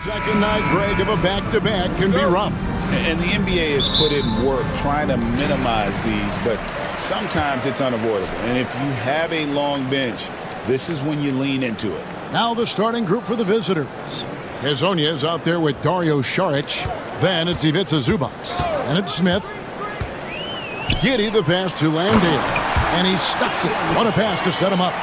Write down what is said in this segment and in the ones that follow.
Second night, Greg, of a back-to-back can be rough. And the NBA has put in work trying to minimize these, but sometimes it's unavoidable. And if you have a long bench, this is when you lean into it. Now the starting group for the visitors. Hezonja is out there with Dario Saric. Then it's Ivica Zubac. And it's Smith. Giddey the pass to Landale. And he stuffs it. What a pass to set him up.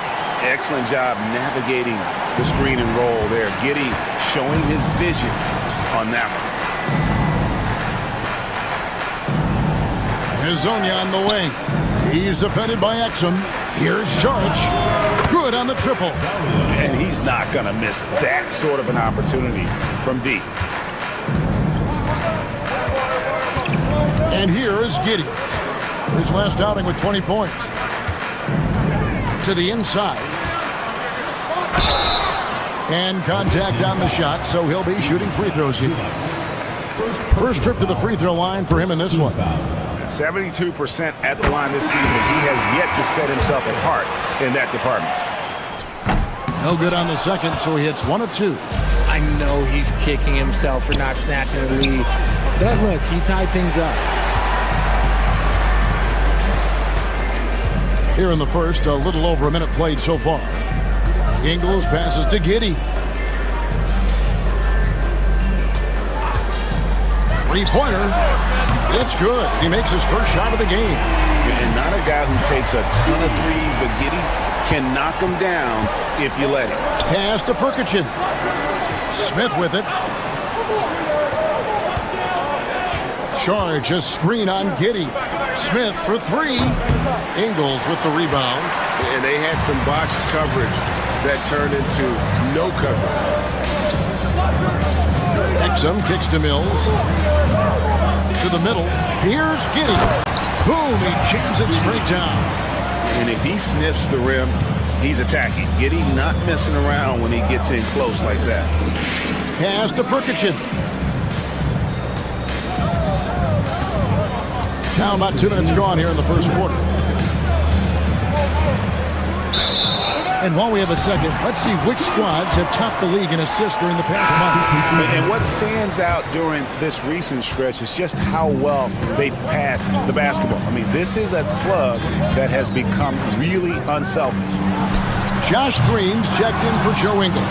Excellent job navigating the screen and roll there. Giddey showing his vision on that one. Hezonja on the wing. He's defended by Exum. Here's Saric. Good on the triple. And he's not going to miss that sort of an opportunity from deep. And here is Giddey. His last outing with 20 points. To the inside. And contact on the shot, so he'll be shooting free throws here. First trip to the free throw line for him in this one. 72% at the line this season. He has yet to set himself apart in that department. No good on the second, so he hits 1 of 2. I know he's kicking himself for not snatching the lead. But look, he tied things up. Here in the first, a little over a minute played so far. Ingles passes to Giddey. Three-pointer. It's good. He makes his first shot of the game. And not a guy who takes a ton of threes, but Giddey can knock them down if you let him. Pass to Perkichin. Smith with it. Charge a screen on Giddey. Smith for 3. Ingles with the rebound. And they had some botched coverage that turned into no coverage. Exum kicks to Mills. To the middle. Here's Giddey. Boom, he jams it straight down. And if he sniffs the rim, he's attacking. Giddey not messing around when he gets in close like that. Pass to Perkichin. Now about 2 minutes gone here in the first quarter. And while we have a second, let's see which squads have topped the league in assists during the past month. And what stands out during this recent stretch is just how well they passed the basketball. I mean, this is a club that has become really unselfish. Josh Green's checked in for Joe Ingles.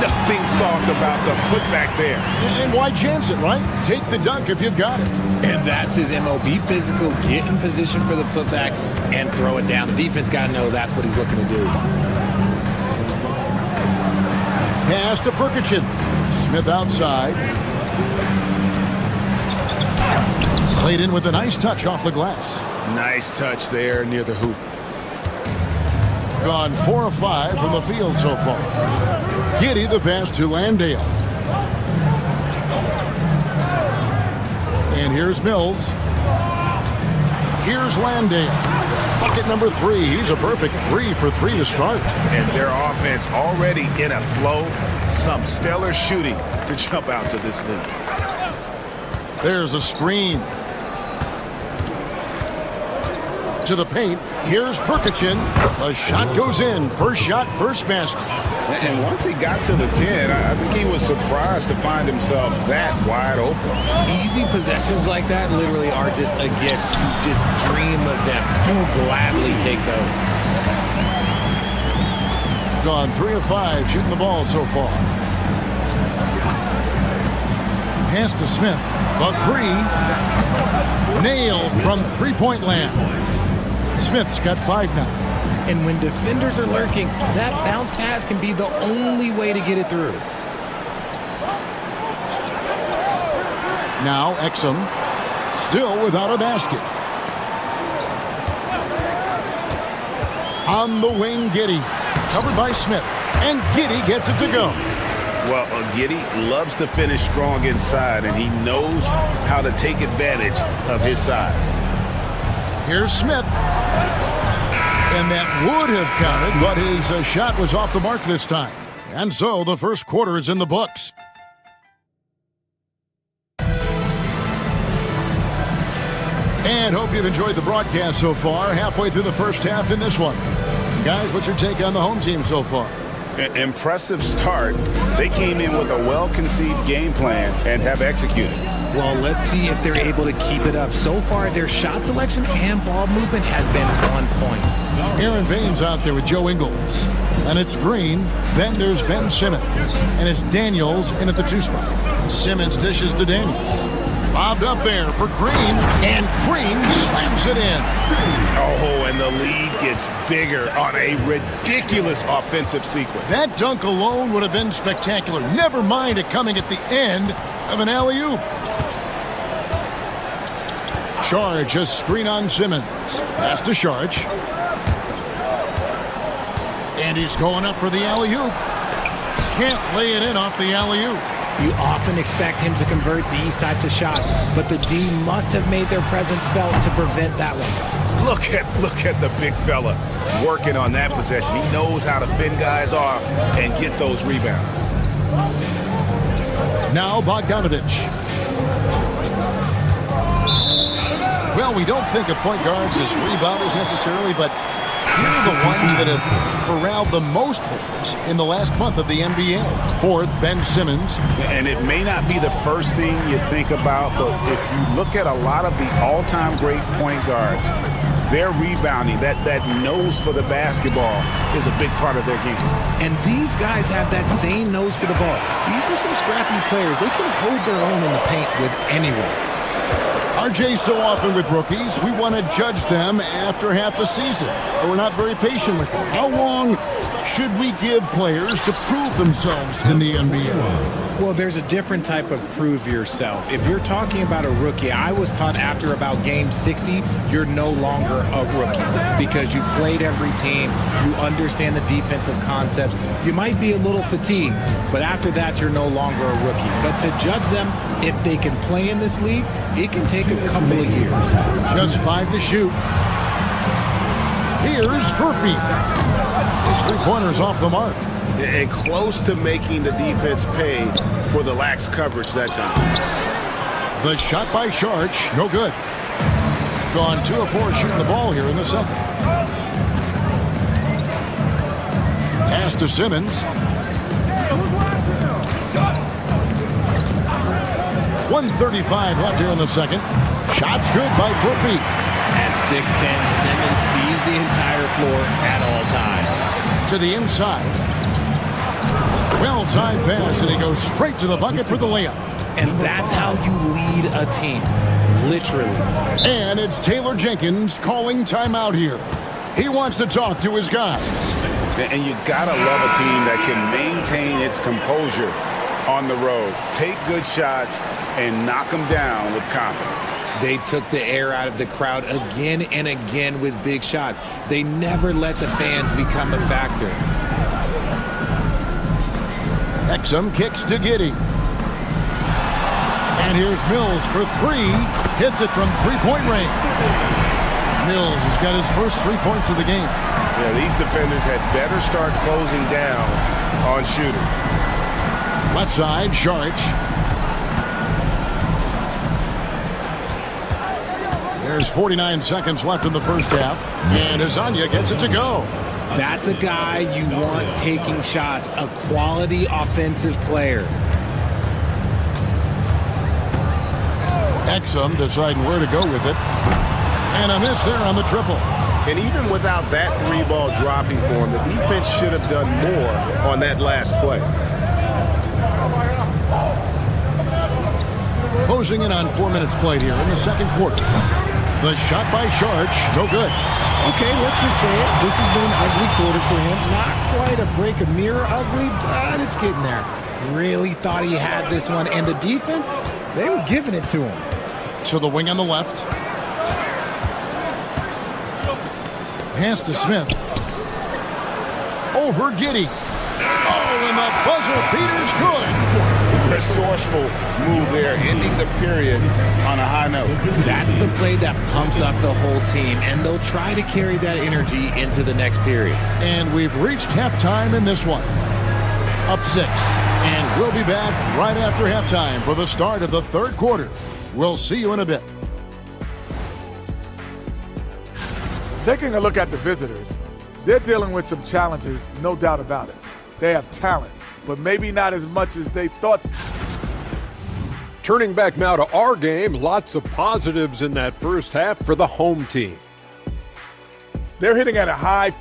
Nothing soft about the putback there. And why chance it, right? Take the dunk if you've got it. And that's his MO. Be physical, get in position for the putback, and throw it down. The defense got to know that's what he's looking to do. Pass to Perkichin. Smith outside. Played in with a nice touch off the glass. Nice touch there near the hoop. Gone 4 of 5 from the field so far. Giddey the pass to Landale. And here's Mills. Here's Landale. Bucket number 3. He's a perfect 3 for 3 to start. And their offense already in a flow. Some stellar shooting to jump out to this lead. There's a screen. To the paint. Here's Perkichin. The shot goes in. First shot, first basket. And once he got to the 10, I think he was surprised to find himself that wide open. Easy possessions like that literally are just a gift. You just dream of them. You'll gladly take those. Gone 3 of 5 shooting the ball so far. Pass to Smith. The 3. Nailed from three-point land. Smith's got 5 now. And when defenders are lurking, that bounce pass can be the only way to get it through. Now Exum still without a basket. On the wing, Giddey. Covered by Smith. And Giddey gets it to go. Well, Giddey loves to finish strong inside, and he knows how to take advantage of his size. Here's Smith. And that would have counted, but his shot was off the mark this time. And so the first quarter is in the books. And hope you've enjoyed the broadcast so far. Halfway through the first half in this one. Guys, what's your take on the home team so far? Impressive start. They came in with a well-conceived game plan and have executed. Well, let's see if they're able to keep it up. So far, their shot selection and ball movement has been on point. Aaron Baines out there with Joe Ingles. And it's Green. Then there's Ben Simmons. And it's Daniels in at the 2 spot. Simmons dishes to Daniels. Lobbed up there for Green. And Green slams it in. Oh, and the lead gets bigger on a ridiculous offensive sequence. That dunk alone would have been spectacular. Never mind it coming at the end of an alley-oop. Sharge, a screen on Simmons. Pass to Sharge. And he's going up for the alley-oop. Can't lay it in off the alley-oop. You often expect him to convert these types of shots, but the D must have made their presence felt to prevent that one. Look at the big fella working on that possession. He knows how to fend guys off and get those rebounds. Now Bogdanovich. Well, we don't think of point guards as rebounders necessarily, but here are the ones that have corralled the most points in the last month of the NBA. Fourth, Ben Simmons. And it may not be the first thing you think about, but if you look at a lot of the all-time great point guards, their rebounding, that nose for the basketball is a big part of their game. And these guys have that same nose for the ball. These are some scrappy players. They can hold their own in the paint with anyone. RJ, so often with rookies, we want to judge them after half a season. But we're not very patient with them. How long should we give players to prove themselves in the NBA? Well, there's a different type of prove yourself. If you're talking about a rookie, I was taught after about game 60, you're no longer a rookie because you played every team, you understand the defensive concepts. You might be a little fatigued, but after that, you're no longer a rookie. But to judge them, if they can play in this league, it can take a couple of years. Just 5 to shoot. Here's Furphy. His 3-pointers off the mark. And close to making the defense pay for the lax coverage that time. The shot by Sharch, no good. Gone 2 of 4 shooting the ball here in the second. Pass to Simmons. 1:35 left here in the second. Shot's good by Furphy. At 6'10", Simmons sees the entire floor at all times. To the inside. Well-timed pass, and he goes straight to the bucket for the layup. And that's how you lead a team, literally. And it's Taylor Jenkins calling timeout here. He wants to talk to his guys. And you gotta love a team that can maintain its composure on the road. Take good shots and knock them down with confidence. They took the air out of the crowd again and again with big shots. They never let the fans become a factor. Exum kicks to Giddey. And here's Mills for 3. Hits it from 3-point range. Mills has got his first 3 points of the game. Yeah, these defenders had better start closing down on shooting. Left side, Sharch. There's 49 seconds left in the first half. And Azania gets it to go. That's a guy you want taking shots, a quality offensive player. Exum deciding where to go with it. And a miss there on the triple. And even without that 3-ball dropping for him, the defense should have done more on that last play. Closing in on 4 minutes played here in the second quarter. The shot by Sharch, no good. Okay, let's just say it. This has been an ugly quarter for him. Not quite a break a mirror ugly, but it's getting there. Really thought he had this one. And the defense, they were giving it to him. To the wing on the left. Pass to Smith. Over Giddey. Oh, and the buzzer beater's good. Resourceful move there, ending the period on a high note. That's the play that pumps up the whole team, and they'll try to carry that energy into the next period. And we've reached halftime in this one. Up 6. And we'll be back right after halftime for the start of the third quarter. We'll see you in a bit. Taking a look at the visitors, they're dealing with some challenges, no doubt about it. They have talent, but maybe not as much as they thought. Turning back now to our game, lots of positives in that first half for the home team. They're hitting at a high.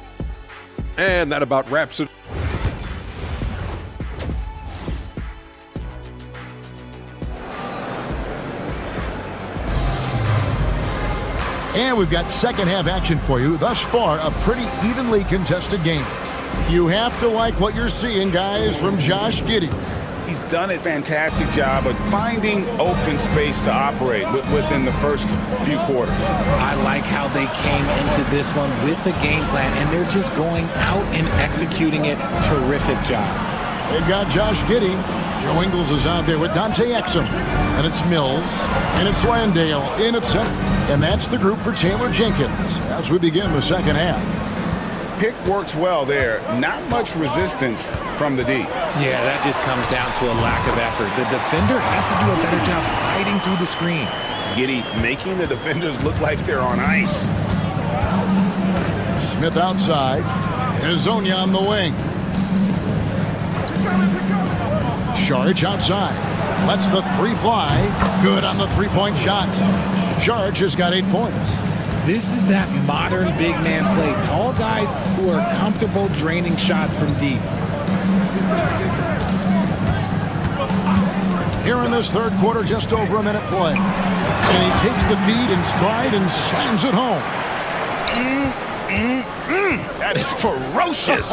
And that about wraps it. And we've got second half action for you. Thus far, a pretty evenly contested game. You have to like what you're seeing, guys, from Josh Giddey. He's done a fantastic job of finding open space to operate within the first few quarters. I like how they came into this one with a game plan, and they're just going out and executing it. Terrific job. They've got Josh Giddey. Joe Ingles is out there with Dante Exum. And it's Mills. And it's Landale in at center. And that's the group for Taylor Jenkins as we begin the second half. Pick works well there. Not much resistance from the D. Yeah, that just comes down to a lack of effort. The defender has to do a better job fighting through the screen. Giddey making the defenders look like they're on ice. Smith outside. Hazonia on the wing. Sharge outside. Lets the three fly. Good on the three-point shot. Sharge has got 8 points. This is that modern big man play. Tall guys who are comfortable draining shots from deep. Here in this third quarter, just over a minute play. And he takes the feed in stride and slams it home. That is ferocious.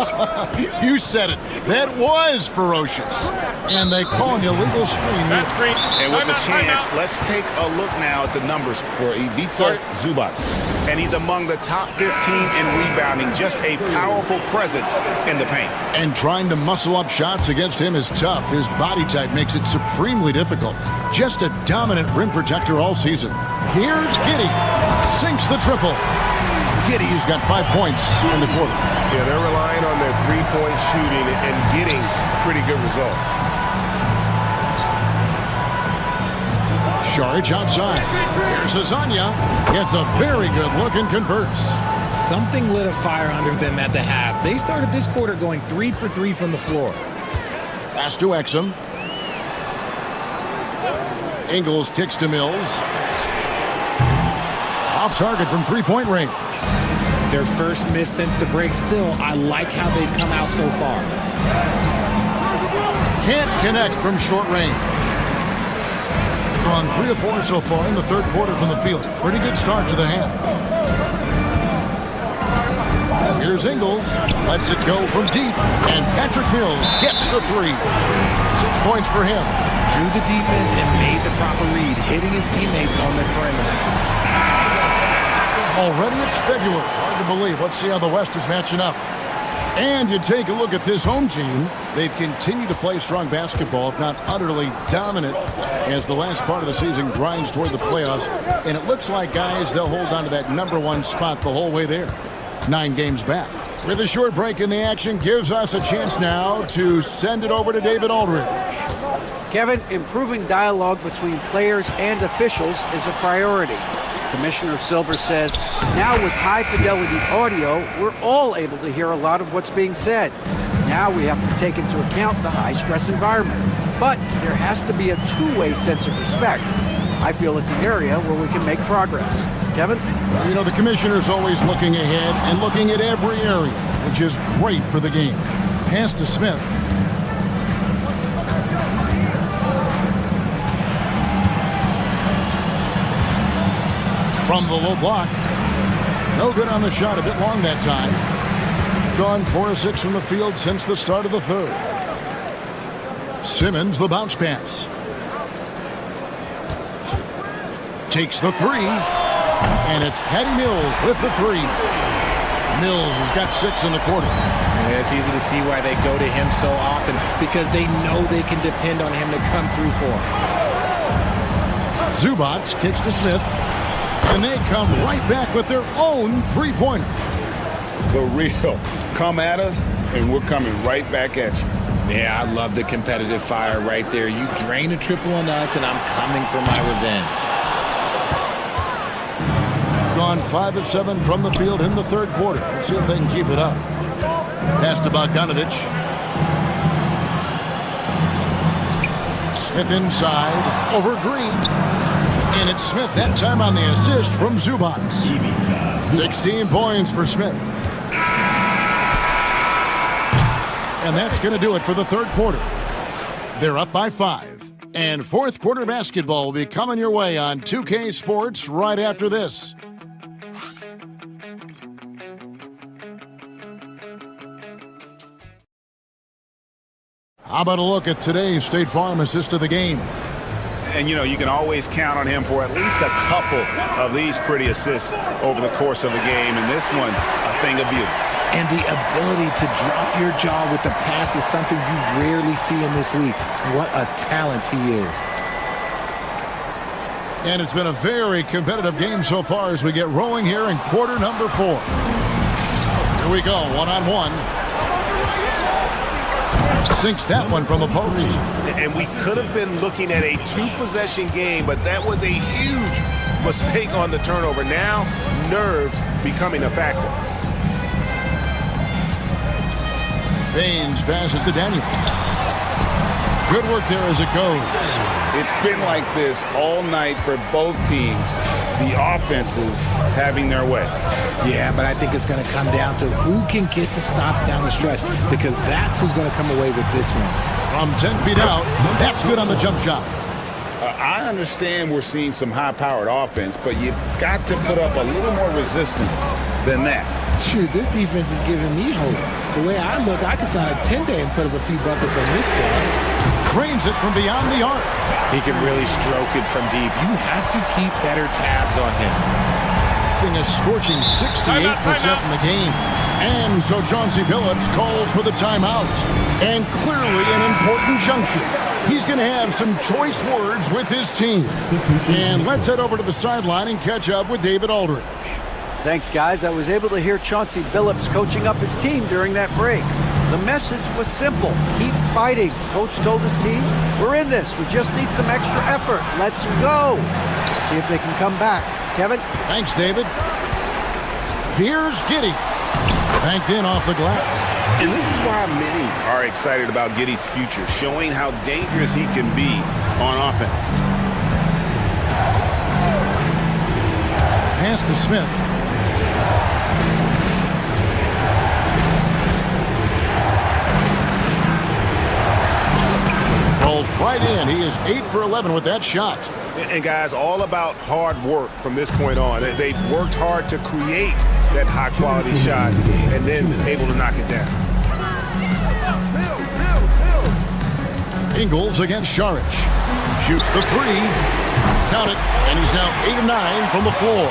You said it. That was ferocious. And they call an illegal screen. And with the chance, let's take a look now at the numbers for Ivica Zubac. And he's among the top 15 in rebounding. Just a powerful presence in the paint. And trying to muscle up shots against him is tough. His body type makes it supremely difficult. Just a dominant rim protector all season. Here's Giddey. Sinks the triple. Giddey's got 5 points in the quarter. Yeah, they're relying on their three-point shooting and getting pretty good results. Sharge outside. Here's Hazonia. Gets a very good look and converts. Something lit a fire under them at the half. They started this quarter going 3 for 3 from the floor. Pass to Exum. Ingles kicks to Mills. Off target from three-point range. Their first miss since the break. Still, I like how they've come out so far. Can't connect from short range. Gone 3 of 4 so far in the third quarter from the field. Pretty good start to the half. Here's Ingles. Lets it go from deep. And Patrick Mills gets the three. 6 points for him. Drew the defense and made the proper read, hitting his teammates on the perimeter. Already it's February. Hard to believe. Let's see how the West is matching up. And you take a look at this home team. They've continued to play strong basketball, if not utterly dominant, as the last part of the season grinds toward the playoffs. And it looks like, guys, they'll hold on to that #1 spot the whole way there. 9 games back. With a short break in the action, gives us a chance now to send it over to David Aldridge. Kevin, improving dialogue between players and officials is a priority. Commissioner Silver says, now with high-fidelity audio, we're all able to hear a lot of what's being said. Now we have to take into account the high-stress environment. But there has to be a two-way sense of respect. I feel it's an area where we can make progress. Kevin? You know, the commissioner's always looking ahead and looking at every area, which is great for the game. Pass to Smith. From the low block. No good on the shot. A bit long that time. Gone 4 of 6 from the field since the start of the third. Simmons, the bounce pass. Takes the three. And it's Patty Mills with the three. Mills has got 6 in the quarter. Yeah, it's easy to see why they go to him so often, because they know they can depend on him to come through for them. Zubac kicks to Smith. And they come right back with their own three-pointer. The real. Come at us, and we're coming right back at you. Yeah, I love the competitive fire right there. You drain a triple on us, and I'm coming for my revenge. Gone 5 of 7 from the field in the third quarter. Let's see if they can keep it up. Pass to Bogdanovich. Smith inside, over Green. And it's Smith that time on the assist from Zubac. 16 points for Smith. And that's going to do it for the third quarter. They're up by 5. And fourth quarter basketball will be coming your way on 2K Sports right after this. How about a look at today's State Farm assist of the game? And, you know, you can always count on him for at least a couple of these pretty assists over the course of a game. And this one, a thing of beauty. And the ability to drop your jaw with the pass is something you rarely see in this league. What a talent he is. And it's been a very competitive game so far as we get rolling here in quarter number 4. Here we go, one-on-one. Sinks that one from the post. And we could have been looking at a 2-possession game, but that was a huge mistake on the turnover. Now, nerves becoming a factor. Baines passes to Daniels. Good work there as it goes. It's been like this all night for both teams. The offenses having their way. Yeah, but I think it's going to come down to who can get the stops down the stretch, because that's who's going to come away with this one. From 10 feet out, that's good on the jump shot. I understand we're seeing some high-powered offense, but you've got to put up a little more resistance than that. Shoot, this defense is giving me hope. The way I look, I could sign a 10-day and put up a few buckets on this squad. Cranes it from beyond the arc. He can really stroke it from deep. You have to keep better tabs on him. A scorching 68% in the game. And so Chauncey Billups calls for the timeout. And clearly an important juncture. He's going to have some choice words with his team. And let's head over to the sideline and catch up with David Aldridge. Thanks, guys. I was able to hear Chauncey Billups coaching up his team during that break. The message was simple. Keep fighting. Coach told his team, we're in this. We just need some extra effort. Let's go. See if they can come back. Kevin? Thanks, David. Here's Giddey. Banked in off the glass. And this is why many are excited about Giddey's future, showing how dangerous he can be on offense. Pass to Smith. Rolls right in. He is 8 for 11 with that shot. And guys, all about hard work from this point on. They've worked hard to create that high-quality shot and then able to knock it down. Ingles against Saric. Shoots the 3. Count it. And he's now 8 of 9 from the floor.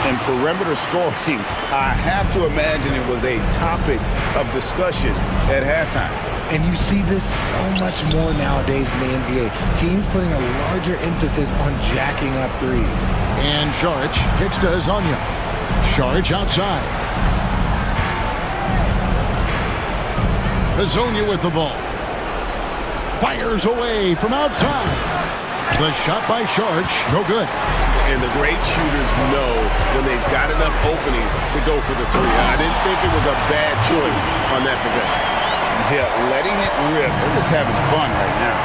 And perimeter scoring, I have to imagine it was a topic of discussion at halftime. And you see this so much more nowadays in the NBA. Teams putting a larger emphasis on jacking up threes. And Saric kicks to Hazonia. Saric outside. Hazonia with the ball. Fires away from outside. The shot by Saric, no good. And the great shooters know when they've got enough opening to go for the 3. I didn't think it was a bad choice on that possession. Yeah, letting it rip. They're just having fun right now.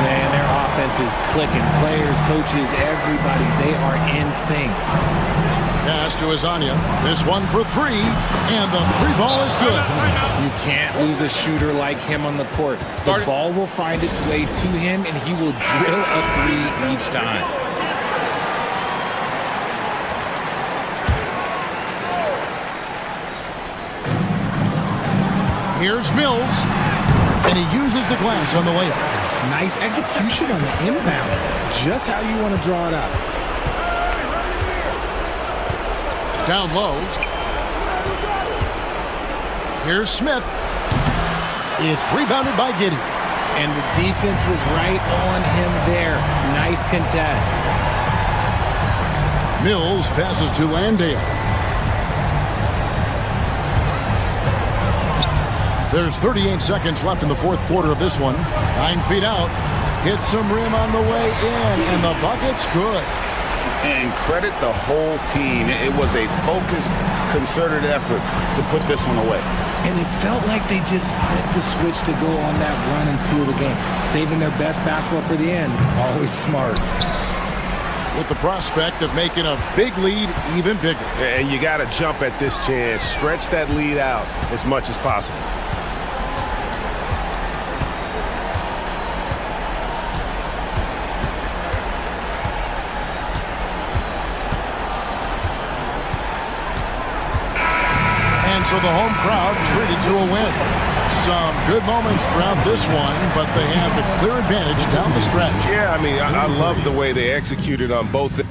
Man, their offense is clicking. Players, coaches, everybody, they are in sync. Pass to Hazonia. This one for 3, and the 3 ball is good. You can't lose a shooter like him on the court. The ball will find its way to him, and he will drill a 3 each time. Here's Mills, and he uses the glass on the layup. Nice execution on the inbound. Just how you want to draw it up. Down low. Here's Smith. It's rebounded by Giddey. And the defense was right on him there. Nice contest. Mills passes to Landale. There's 38 seconds left in the fourth quarter of this one. 9 feet out. Hits some rim on the way in, and the bucket's good. And credit the whole team. It was a focused, concerted effort to put this one away. And it felt like they just flipped the switch to go on that run and seal the game. Saving their best basketball for the end. Always smart. With the prospect of making a big lead even bigger. And you got to jump at this chance. Stretch that lead out as much as possible. And so the home crowd treated to a win. Some good moments throughout this one, but they have the clear advantage down the stretch. Yeah, I mean, I love the way they executed on both.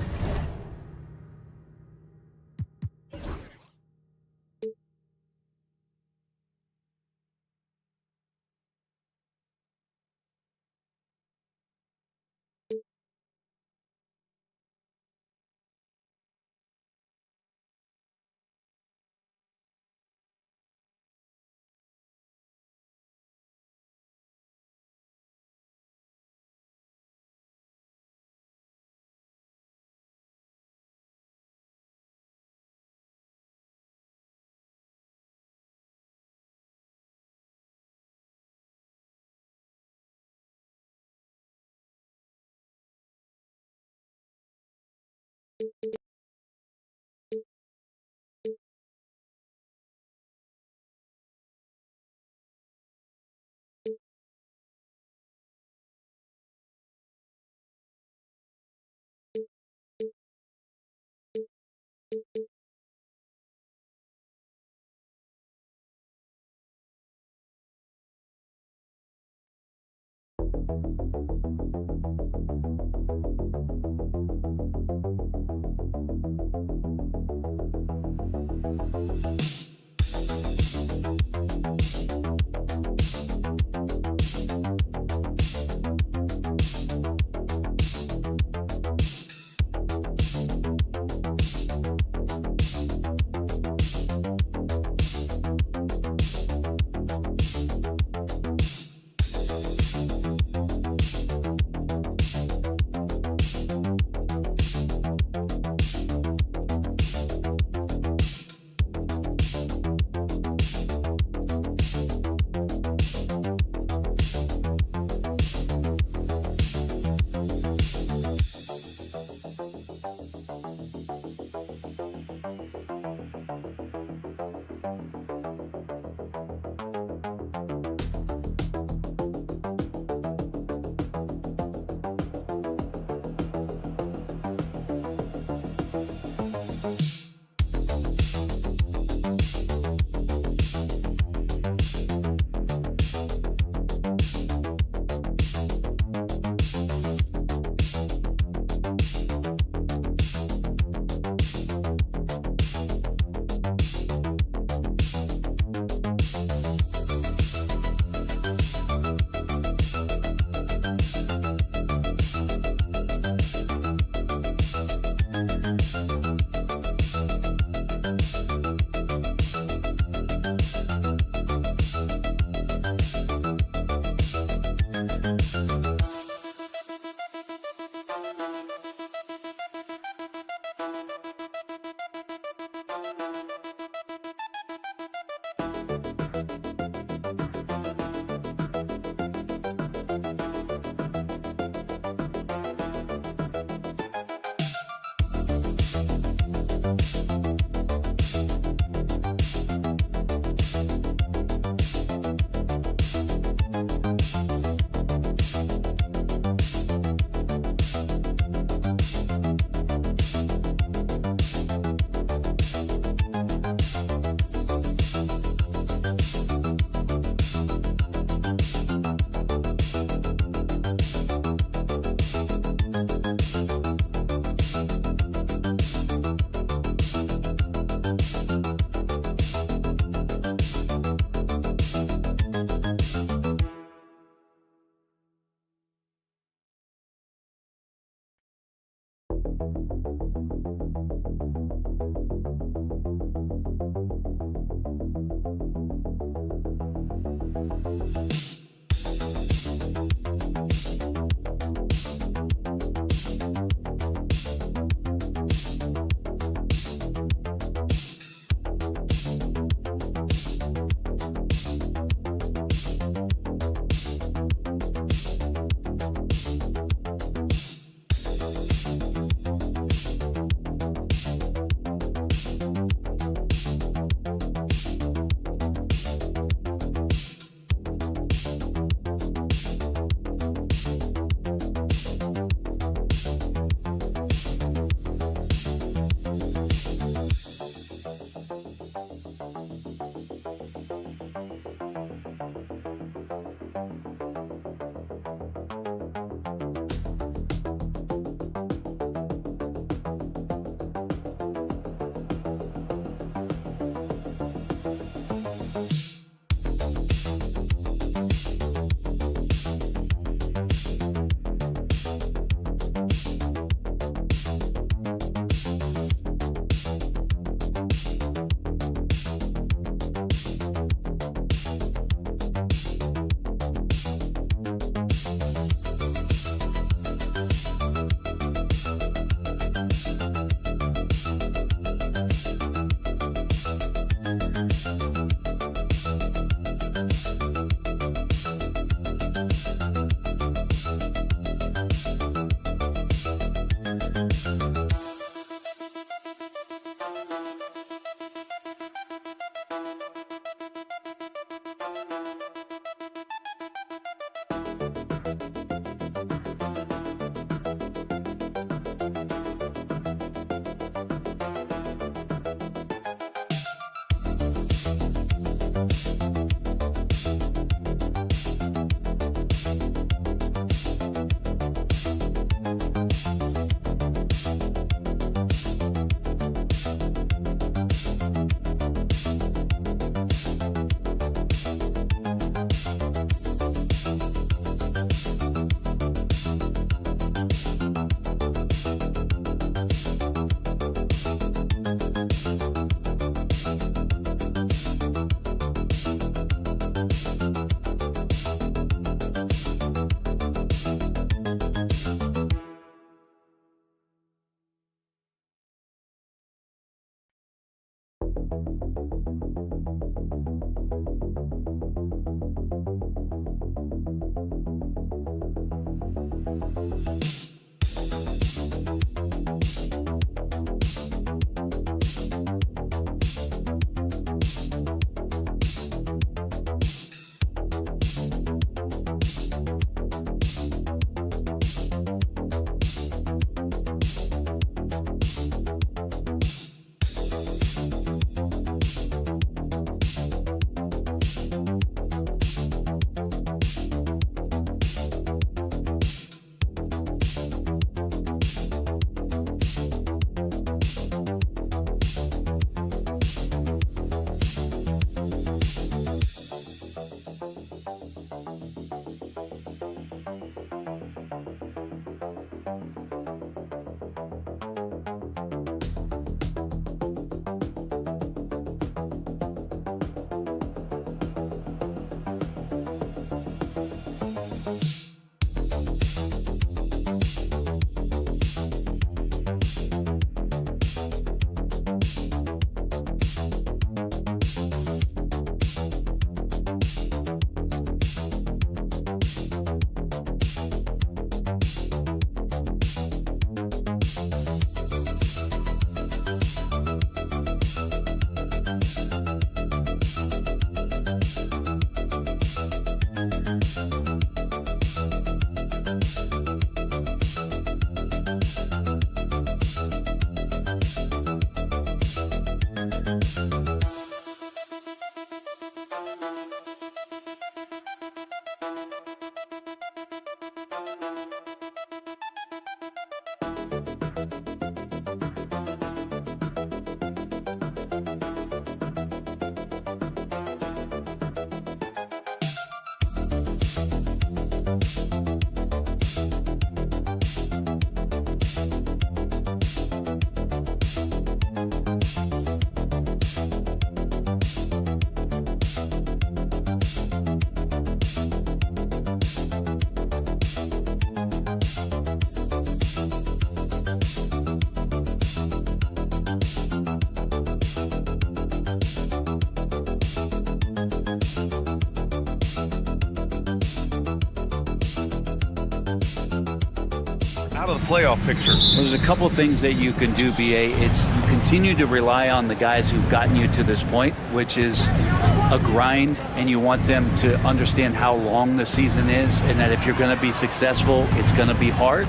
Out of the playoff picture. Well, there's a couple of things that you can do, BA. It's you continue to rely on the guys who've gotten you to this point, which is a grind, and you want them to understand how long the season is and that if you're going to be successful, it's going to be hard.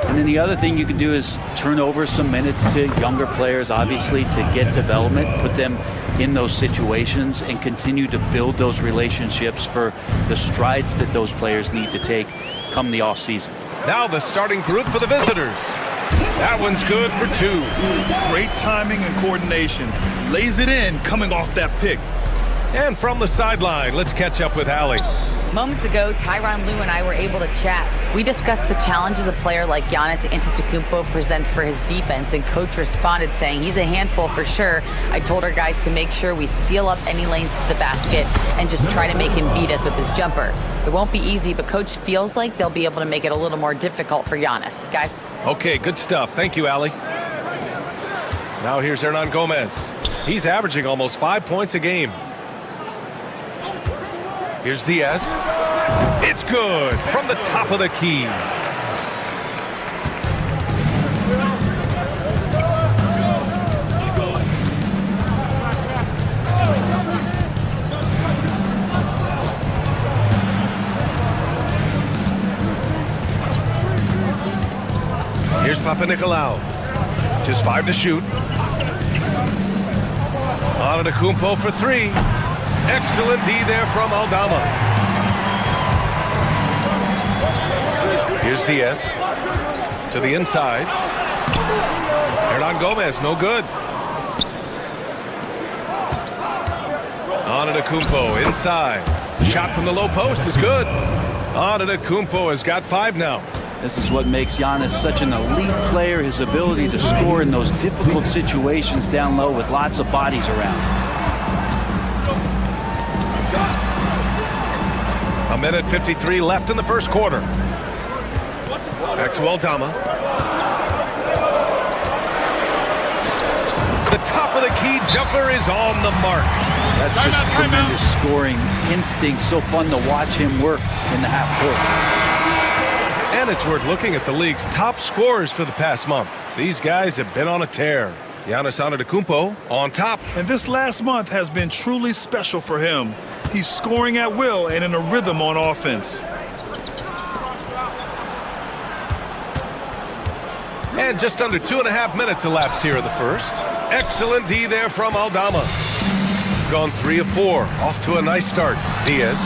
And then the other thing you can do is turn over some minutes to younger players, obviously, to get development, put them in those situations and continue to build those relationships for the strides that those players need to take come the off season. Now the starting group for the visitors. That one's good for 2. Great timing and coordination. Lays it in coming off that pick. And from the sideline, let's catch up with Allie. Moments ago, Tyronn Lue and I were able to chat. We discussed the challenges a player like Giannis Antetokounmpo presents for his defense, and coach responded saying he's a handful for sure. I told our guys to make sure we seal up any lanes to the basket and just try to make him beat us with his jumper. It won't be easy, but coach feels like they'll be able to make it a little more difficult for Giannis. Guys? Okay, good stuff. Thank you, Allie. Now here's Hernan Gomez. He's averaging almost 5 points a game. Here's Diaz. It's good from the top of the key. Here's Papanikolaou. Just 5 to shoot. Antetokounmpo for 3. Excellent D there from Aldama. Here's Diaz to the inside. Hernan Gomez, no good. Antetokounmpo inside. The shot from the low post is good. Antetokounmpo has got 5 now. This is what makes Giannis such an elite player, his ability to score in those difficult situations down low with lots of bodies around. A minute 53 left in the first quarter. Back to Aldama. The top of the key jumper is on the mark. That's just tremendous scoring instinct. So fun to watch him work in the half court. And it's worth looking at the league's top scorers for the past month. These guys have been on a tear. Giannis Antetokounmpo on top. And this last month has been truly special for him. He's scoring at will and in a rhythm on offense. And just under 2.5 minutes elapsed here in the first. Excellent D there from Aldama. Gone 3 of 4. Off to a nice start. Diaz.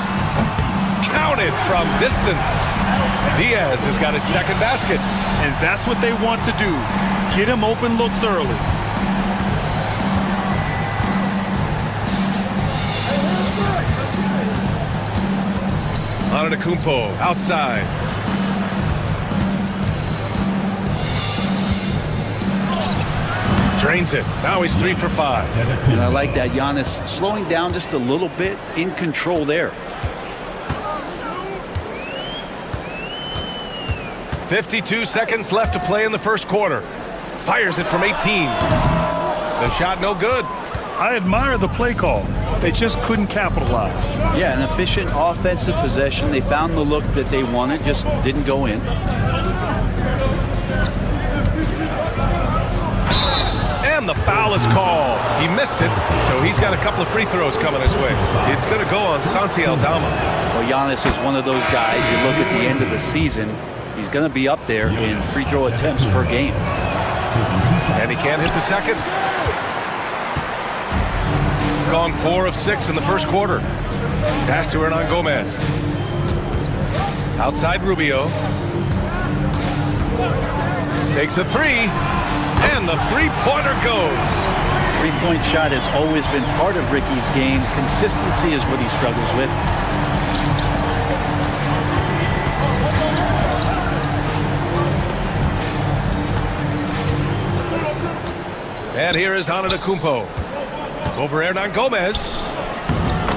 Counted from distance. Diaz has got his second basket. And that's what they want to do. Get him open looks early. Antetokounmpo outside. Drains it. Now he's 3 for 5. And I like that. Giannis slowing down just a little bit, in control there. 52 seconds left to play in the first quarter. Fires it from 18. The shot no good. I admire the play call. They just couldn't capitalize. Yeah, an efficient offensive possession. They found the look that they wanted, just didn't go in. And the foul is called. He missed it, so he's got a couple of free throws coming his way. It's going to go on Santi Aldama. Well, Giannis is one of those guys, you look at the end of the season, he's going to be up there in free throw attempts per game. And he can't hit the second. Gone 4 of 6 in the first quarter. Pass to Hernan Gomez. Outside Rubio. Takes a three, and the three-pointer goes. Three-point shot has always been part of Ricky's game. Consistency is what he struggles with. And here is Antetokounmpo. Over Hernan Gomez.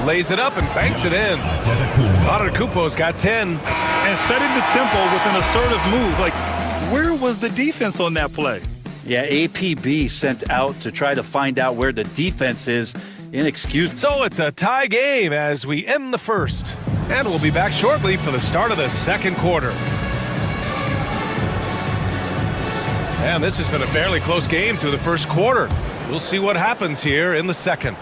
Lays it up and banks it in. Antetokounmpo's got 10. And setting the tempo with an assertive move. Like, where was the defense on that play? Yeah, APB sent out to try to find out where the defense is. Inexcusable. So it's a tie game as we end the first. And we'll be back shortly for the start of the second quarter. And this has been a fairly close game through the first quarter. We'll see what happens here in the second.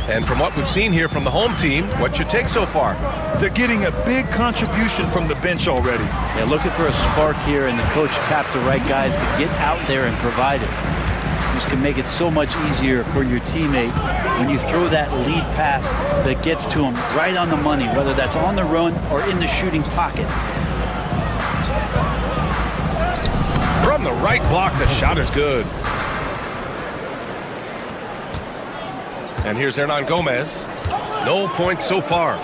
And from what we've seen here from the home team, what's your take so far? They're getting a big contribution from the bench already. Yeah, looking for a spark here, and the coach tapped the right guys to get out there and provide it. This can make it so much easier for your teammate when you throw that lead pass that gets to him right on the money, whether that's on the run or in the shooting pocket. From the right block, the shot is good. And here's Hernan Gomez. No points so far.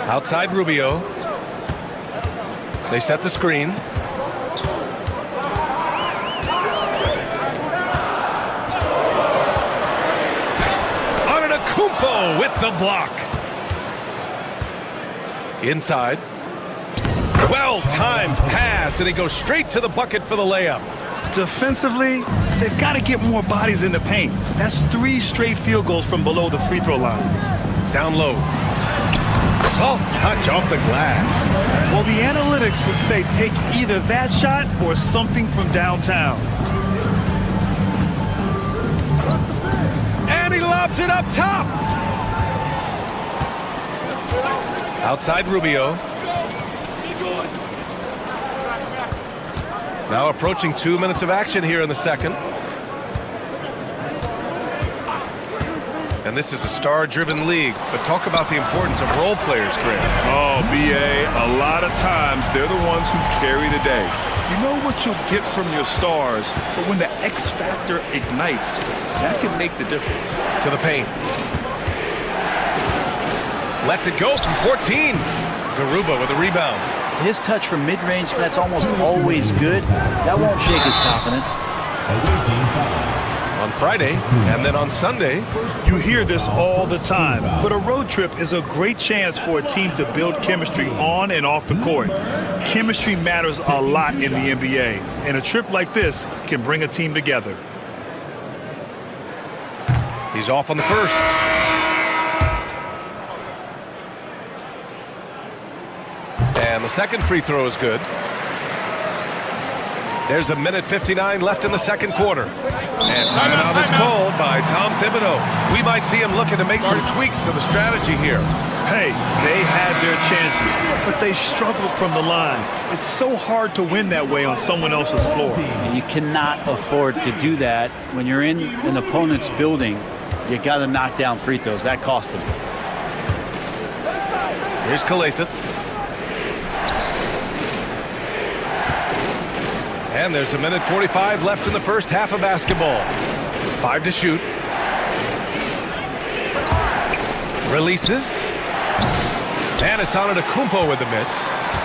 Outside Rubio. They set the screen. Antetokounmpo with the block. Inside. Well-timed pass, and he goes straight to the bucket for the layup. Defensively, they've got to get more bodies in the paint. That's 3 straight field goals from below the free throw line. Down low. Soft touch off the glass. Well, the analytics would say take either that shot or something from downtown. And he lobs it up top. Outside Rubio. Now approaching 2 minutes of action here in the second. And this is a star-driven league, but talk about the importance of role players, Graham. Oh, B.A., a lot of times they're the ones who carry the day. You know what you'll get from your stars, but when the X factor ignites, that can make the difference. To the paint. Lets it go from 14. Garuba with a rebound. His touch from mid-range, that's almost always good. That won't shake his confidence. On Friday, and then on Sunday. You hear this all the time, but a road trip is a great chance for a team to build chemistry on and off the court. Chemistry matters a lot in the NBA, and a trip like this can bring a team together. He's off on the first. And the second free throw is good. There's a minute 59 left in the second quarter. And timeout is called by Tom Thibodeau. We might see him looking to make some tweaks to the strategy here. Hey, they had their chances, but they struggled from the line. It's so hard to win that way on someone else's floor. And you cannot afford to do that when you're in an opponent's building. You got to knock down free throws. That cost him. Here's Kalathis. And there's a minute 45 left in the first half of basketball. 5 to shoot. Releases. And it's Antetokounmpo with the miss.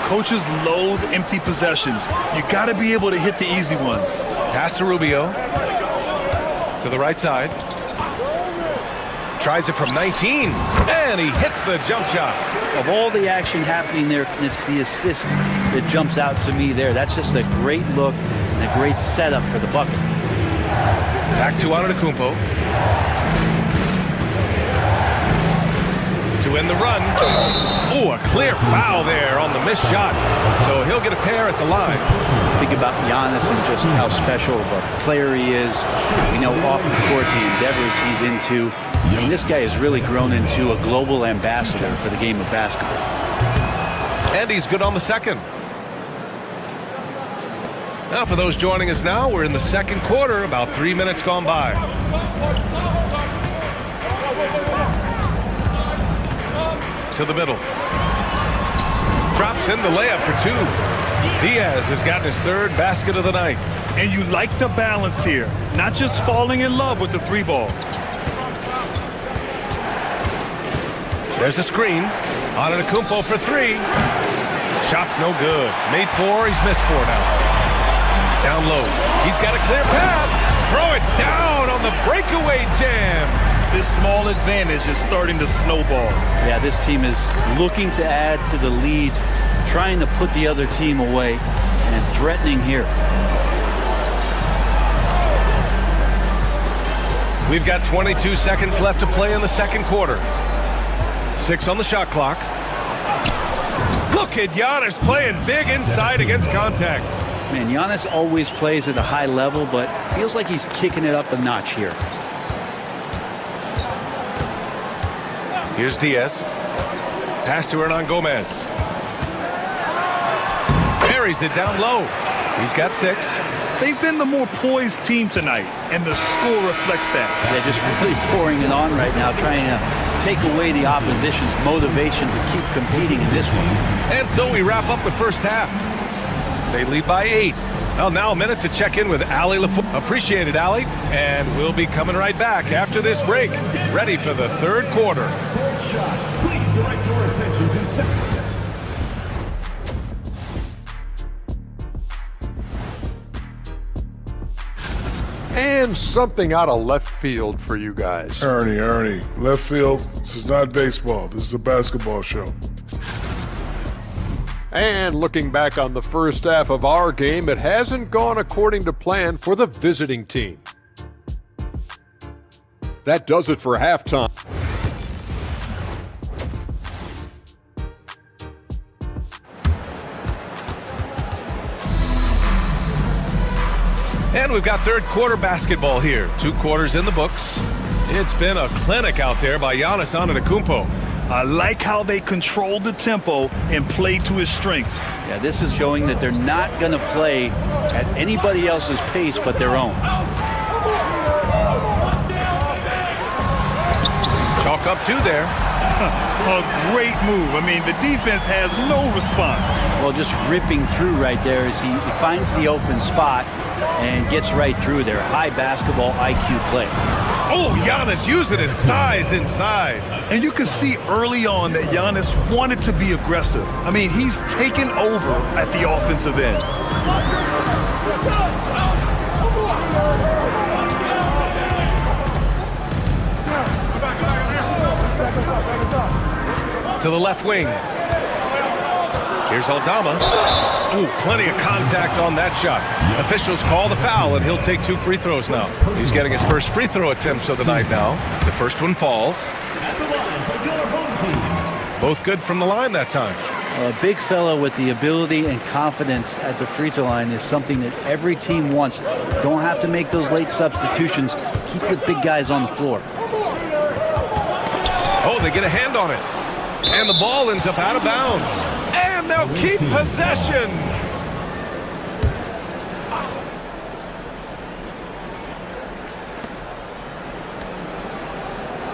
Coaches loathe empty possessions. You got to be able to hit the easy ones. Pass to Rubio. To the right side. Tries it from 19. And he hits the jump shot. Of all the action happening there, it's the assist that jumps out to me there. That's just a great look and a great setup for the bucket. Back to Antetokounmpo. To end the run. Oh, a clear foul there on the missed shot. So he'll get a pair at the line. Think about Giannis and just how special of a player he is. You know, off the court, the endeavors he's into. I mean, this guy has really grown into a global ambassador for the game of basketball. And he's good on the second. Now, for those joining us now, we're in the second quarter, about 3 minutes gone by. To the middle. drops in the layup for two. Diaz has gotten his third basket of the night. And you like the balance here, not just falling in love with the three ball. There's a screen. Antetokounmpo for three. Shot's no good. Made four, he's missed four now. Down low. He's got a clear path. Throw it down on the breakaway jam. This small advantage is starting to snowball. Yeah, this team is looking to add to the lead, trying to put the other team away, and threatening here. We've got 22 seconds left to play in the second quarter. 6 on the shot clock. Look at Giannis playing big inside against contact. Man, Giannis always plays at a high level, but feels like he's kicking it up a notch here. Here's Diaz. Pass to Hernan Gomez. Buries it down low. He's got 6. They've been the more poised team tonight, and the score reflects that. They're just really pouring it on right now, trying to take away the opposition's motivation to keep competing in this one. And so we wrap up the first half. They lead by 8. Well, now a minute to check in with Ali LaFour. Appreciate it, Ali. And we'll be coming right back after this break, ready for the third quarter. Please direct your attention to second. And something out of left field for you guys. Ernie, left field, this is not baseball. This is a basketball show. And looking back on the first half of our game, it hasn't gone according to plan for the visiting team. That does it for halftime. And we've got third quarter basketball here. 2 quarters in the books. It's been a clinic out there by Giannis Antetokounmpo. I like how they controlled the tempo and played to his strengths. Yeah, this is showing that they're not going to play at anybody else's pace but their own. Chalk up 2 there. A great move. I mean, the defense has no response. Well, just ripping through right there as he finds the open spot and gets right through there. High basketball IQ play. Oh, Giannis using his size inside. And you can see early on that Giannis wanted to be aggressive. I mean, he's taken over at the offensive end. To the left wing. Here's Aldama. Ooh, plenty of contact on that shot. Officials call the foul, and he'll take 2 free throws now. He's getting his first free throw attempts of the night now. The first one falls. Both good from the line that time. A big fella with the ability and confidence at the free throw line is something that every team wants. Don't have to make those late substitutions. Keep your big guys on the floor. Oh, they get a hand on it. And the ball ends up out of bounds. And they'll keep possession.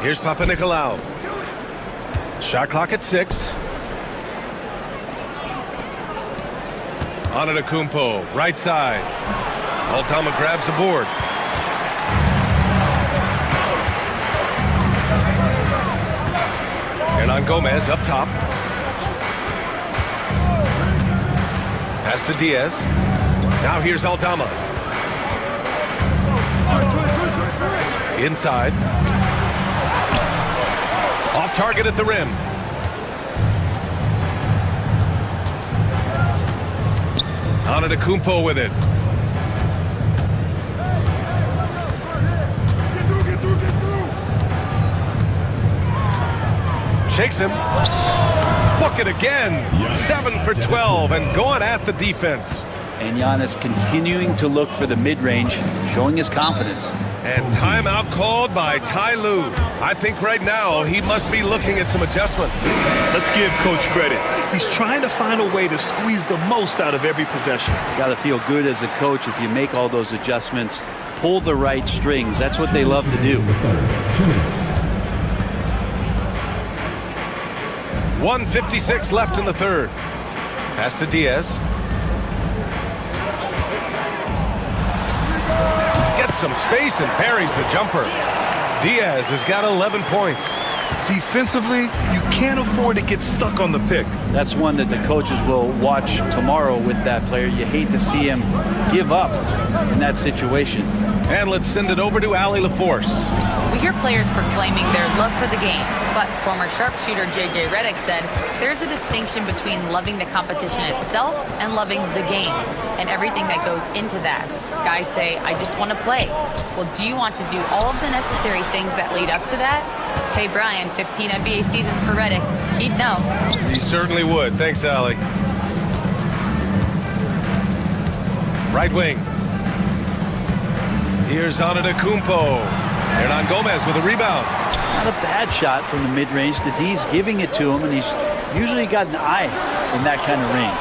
Here's Papanikolaou. Shot clock at 6. Antetokounmpo, right side. Aldama grabs the board. Hernan Gomez up top. Pass to Diaz. Now here's Aldama. Inside. Off target at the rim. Antetokounmpo with it. Shakes him. Book it again. 7 for 12 and going at the defense. And Giannis continuing to look for the mid-range, showing his confidence. And timeout called by Ty Lue. I think right now he must be looking at some adjustments. Let's give Coach credit. He's trying to find a way to squeeze the most out of every possession. Got to feel good as a coach if you make all those adjustments, pull the right strings. That's what they love to do. 1:56 left in the third. Pass to Diaz. Gets some space and parries the jumper. Diaz has got 11 points. Defensively, you can't afford to get stuck on the pick. That's one that the coaches will watch tomorrow with that player. You hate to see him give up in that situation. And let's send it over to Allie LaForce. We hear players proclaiming their love for the game, but former sharpshooter J.J. Redick said there's a distinction between loving the competition itself and loving the game and everything that goes into that. Guys say, I just want to play. Well, do you want to do all of the necessary things that lead up to that? Hey, Brian, 15 NBA seasons for Redick. He'd know. He certainly would. Thanks, Allie. Right wing. Here's Antetokounmpo. Hernan Gomez with a rebound. Not a bad shot from the mid-range. The D's giving it to him, and he's usually got an eye in that kind of range.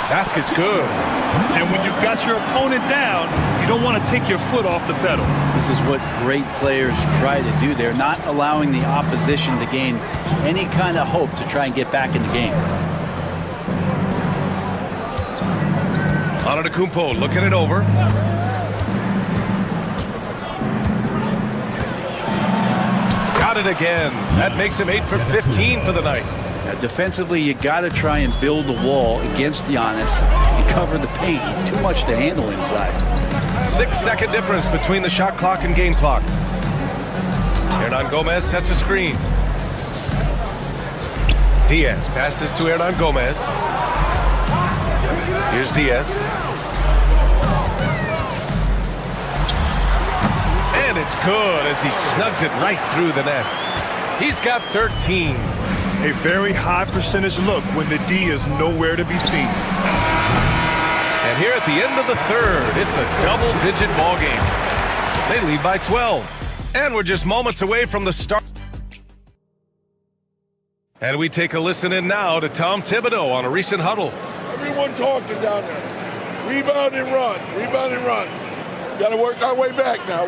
Basket's good. And when you've got your opponent down, you don't want to take your foot off the pedal. This is what great players try to do. They're not allowing the opposition to gain any kind of hope to try and get back in the game. Antetokounmpo looking it over. Got it again. That makes him 8 for 15 for the night. Defensively, you got to try and build a wall against Giannis and cover the paint. He's too much to handle inside. 6-second difference between the shot clock and game clock. Hernan Gomez sets a screen. Diaz passes to Hernan Gomez. Here's Diaz. And it's good as he snugs it right through the net. He's got 13. A very high percentage look when the D is nowhere to be seen. And here at the end of the third, it's a double-digit ball game. They lead by 12. And we're just moments away from the start. And we take a listen in now to Tom Thibodeau on a recent huddle. Everyone talking down there. Rebound and run. Rebound and run. Got to work our way back now.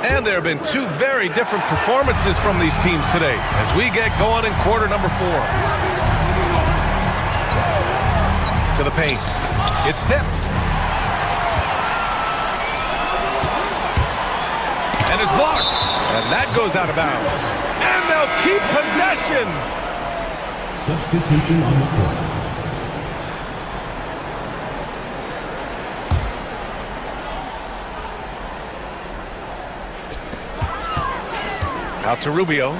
And there have been two very different performances from these teams today as we get going in quarter number 4. To the paint. It's tipped. And it's blocked. And that goes out of bounds. And they'll keep possession. Substitution on the court. Out to Rubio.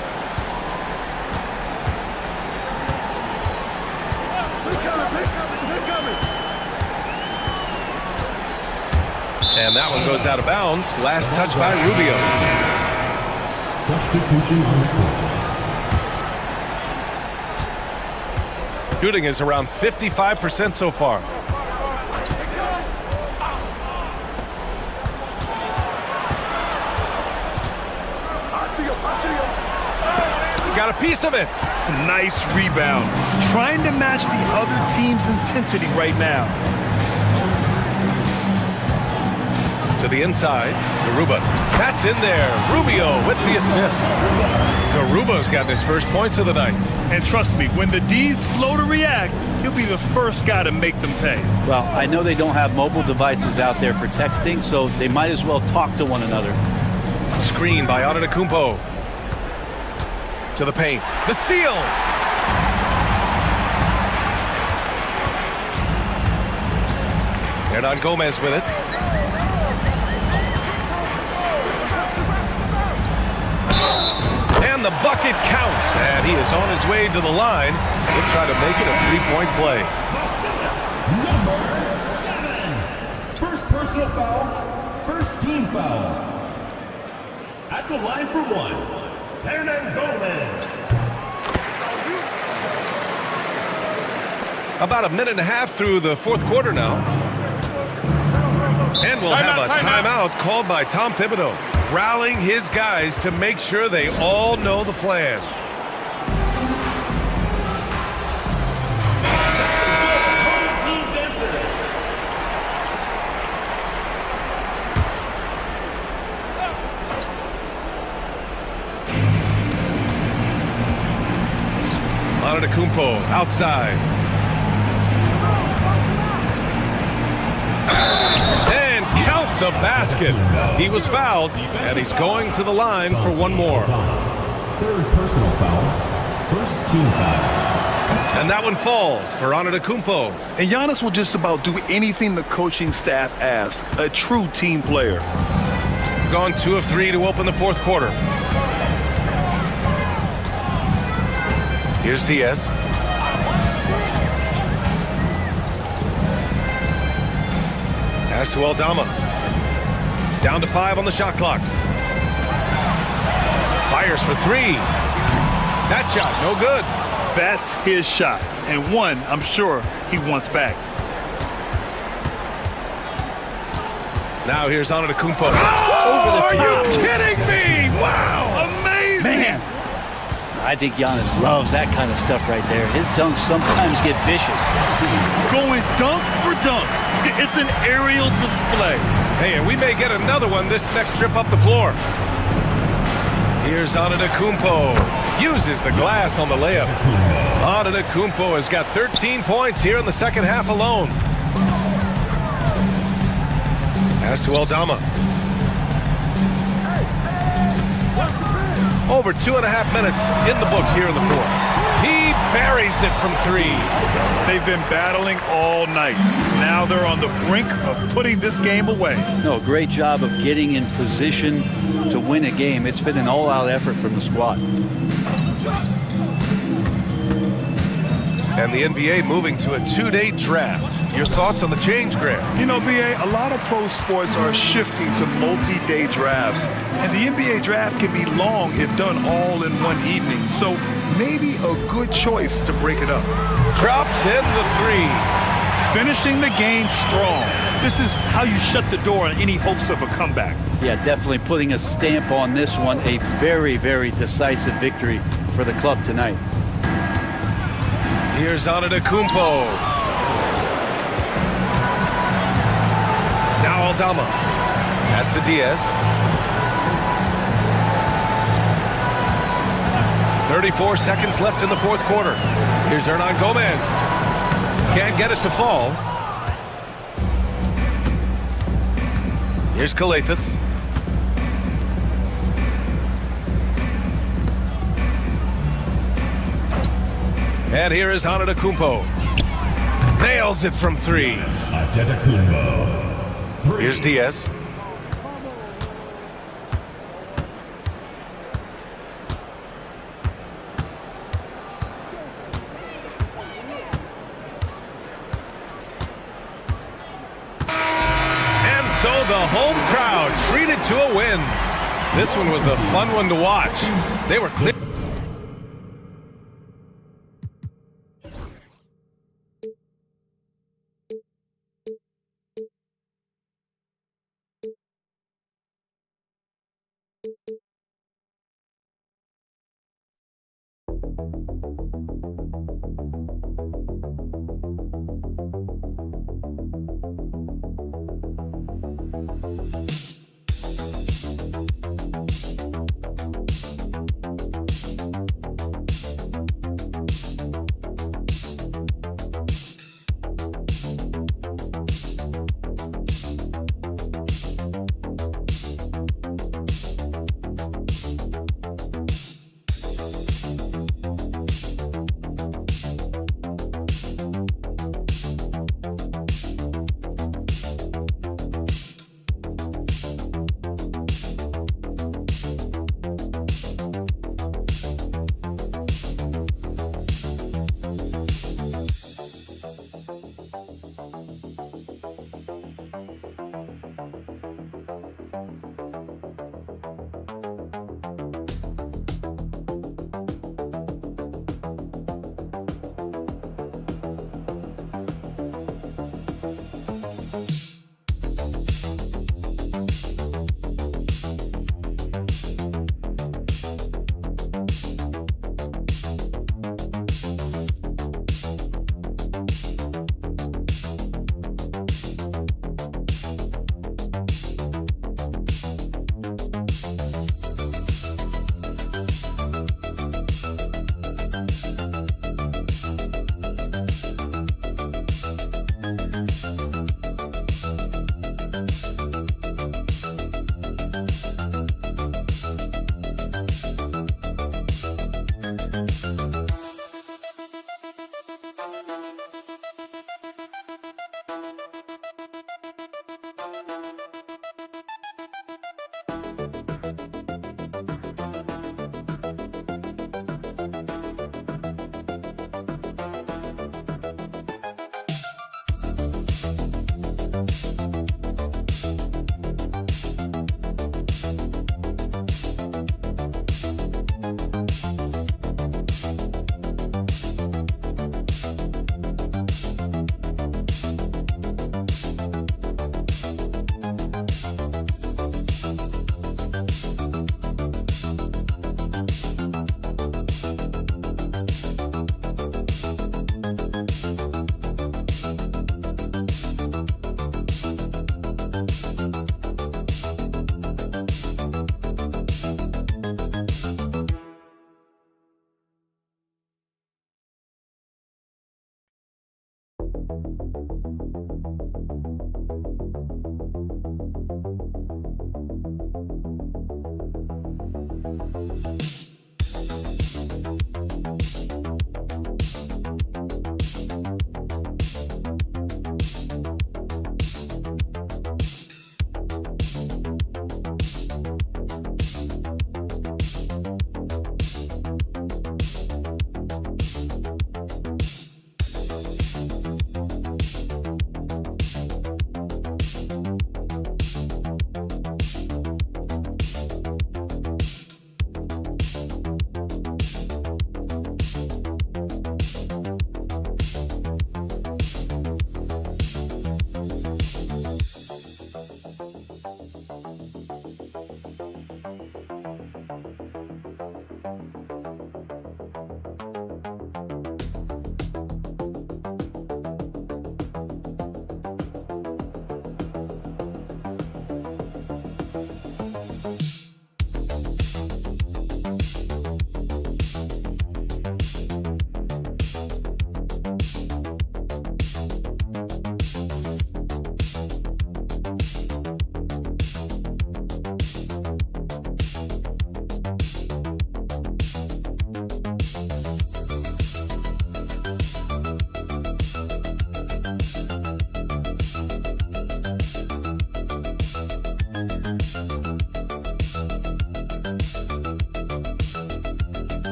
And that one goes out of bounds. Last touch by Rubio. Substitution on the court. Shooting is around 55% so far. Got a piece of it. Nice rebound. Trying to match the other team's intensity right now. To the inside, Garuba. That's in there. Rubio with the assist. Garuba's got his first points of the night. And trust me, when the D's slow to react, he'll be the first guy to make them pay. Well, I know they don't have mobile devices out there for texting, so they might as well talk to one another. Screen by Antetokounmpo. To the paint. The steal! Hernan Gomez with it. And the bucket counts. And he is on his way to the line. He'll try to make it a three-point play. Number 7. First personal foul. First team foul. At the line for one, Hernan Gomez. About a minute and a half through the fourth quarter now. And we'll have a timeout called by Tom Thibodeau, rallying his guys to make sure they all know the plan. Antetokounmpo outside. And count the basket. He was fouled, and he's going to the line for one more. Third personal foul. First team foul. And that one falls for Antetokounmpo. And Giannis will just about do anything the coaching staff asks. A true team player. Gone 2 of 3 to open the fourth quarter. Here's Diaz. Pass to Aldama. Down to 5 on the shot clock. Fires for 3. That shot, no good. That's his shot, and one I'm sure he wants back. Now here's Antetokounmpo. Over the top. Are you kidding me? Wow! Amazing! Man, I think Giannis loves that kind of stuff right there. His dunks sometimes get vicious. Going dunk for dunk. It's an aerial display. Hey, and we may get another one this next trip up the floor. Here's Antetokounmpo. Uses the glass on the layup. Antetokounmpo has got 13 points here in the second half alone. Pass to Aldama. Over 2.5 minutes in the books here in the fourth. He buries it from 3. They've been battling all night. Now they're on the brink of putting this game away. No, great job of getting in position to win a game. It's been an all-out effort from the squad. And the NBA moving to a 2-day draft. Your thoughts on the change, Graham? You know, BA, a lot of pro sports are shifting to multi-day drafts. And the NBA draft can be long if done all in one evening. So maybe a good choice to break it up. Drops in the 3. Finishing the game strong. This is how you shut the door on any hopes of a comeback. Yeah, definitely putting a stamp on this one. A very, very decisive victory for the club tonight. Here's Antetokounmpo. Now Aldama. Pass to Diaz. 34 seconds left in the fourth quarter. Here's Hernan Gomez. Can't get it to fall. Here's Calathis. And here is Antetokounmpo. Nails it from 3. Here's Diaz. And so the home crowd treated to a win. This one was a fun one to watch. They were clear.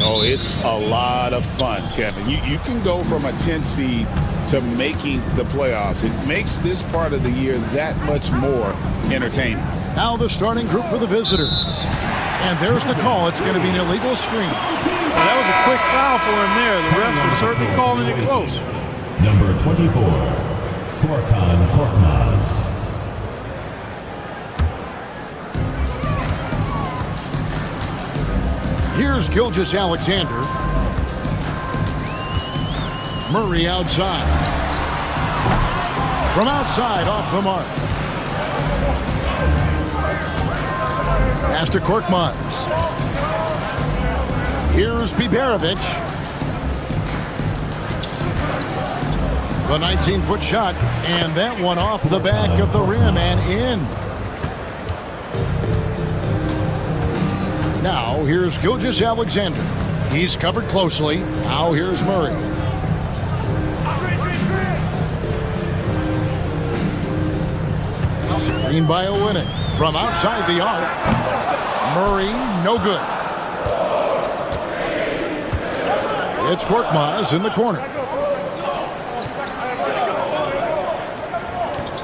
Oh, it's a lot of fun, Kevin. You can go from a 10 seed to making the playoffs. It makes this part of the year that much more entertaining. Now the starting group for the visitors. And there's the call. It's going to be an illegal screen. Well, that was a quick foul for him there. The refs are certainly calling it close. Number 24, Furkan Korkmaz. Here's Gilgeous Alexander. Murray outside. From outside, off the mark. Pass to Korkmaz. Here's Biberovic. The 19-foot shot, and that one off the back of the rim and in. Now, here's Gilgeous-Alexander. He's covered closely. Now, here's Murray. Screen by Olynyk. From outside the arc. Murray, no good. It's Korkmaz in the corner.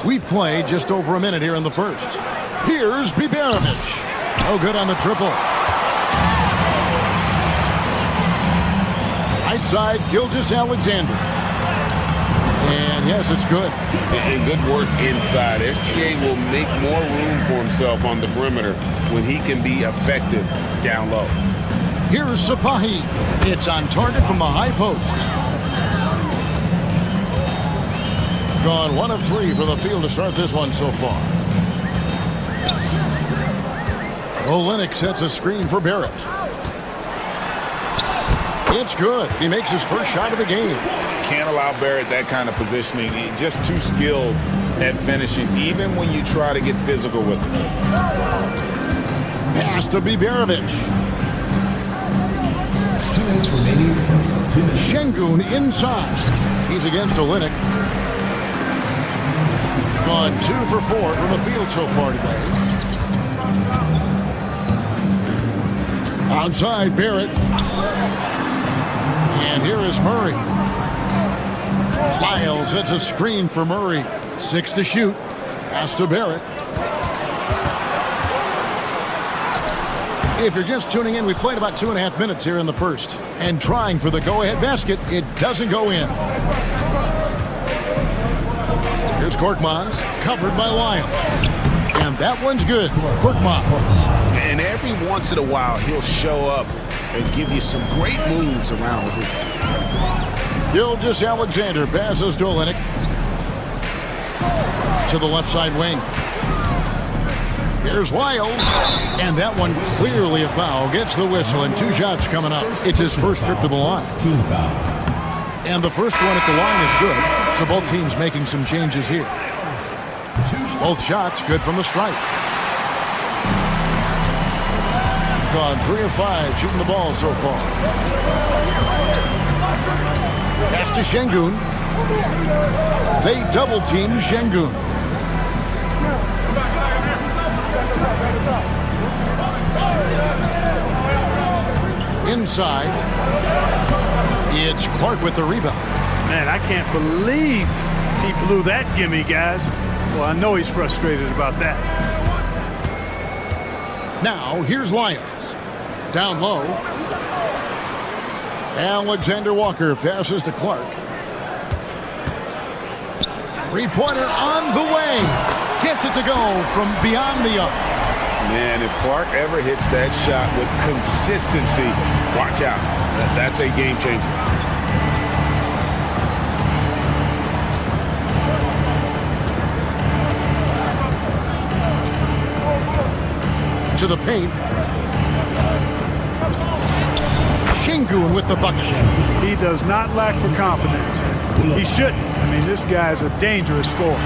We've played just over a minute here in the first. Here's Biberovic. No good on the triple. Right side, Gilgeous-Alexander. And yes, it's good. And good work inside. SGA will make more room for himself on the perimeter when he can be effective down low. Here's Sapahi. It's on target from the high post. Gone 1 of 3 for the field to start this one so far. Olynyk sets a screen for Barrett. It's good. He makes his first shot of the game. Can't allow Barrett that kind of positioning. He's just too skilled at finishing, even when you try to get physical with him. Pass to Biberovic. 2 minutes remaining. Şengün inside. He's against Olynyk. Gone 2 for 4 from the field so far today. Outside Barrett. And here is Murray. Lyles sets a screen for Murray. 6 to shoot. Pass to Barrett. If you're just tuning in, we played about 2.5 minutes here in the first. And trying for the go-ahead basket, it doesn't go in. Here's Korkmaz, covered by Lyles. And that one's good. Korkmaz. And every once in a while, he'll show up and give you some great moves around the hoop. Gilgeous-Alexander passes to Olynyk. To the left side wing. Here's Lyles. And that one clearly a foul. Gets the whistle and 2 shots coming up. It's his first trip to the line. And the first one at the line is good. So both teams making some changes here. Both shots good from the stripe. Gone 3 of 5 shooting the ball so far. Pass to Şengün. They double team Şengün. Inside. It's Clark with the rebound. Man, I can't believe he blew that gimme, guys. Well, I know he's frustrated about that. Now, here's Lyles. Down low. Alexander Walker passes to Clark. Three-pointer on the way. Gets it to go from beyond the arc. Man, if Clark ever hits that shot with consistency, watch out. That's a game changer. To the paint. Şengün with the bucket. He does not lack for confidence. He shouldn't. I mean, this guy's a dangerous scorer.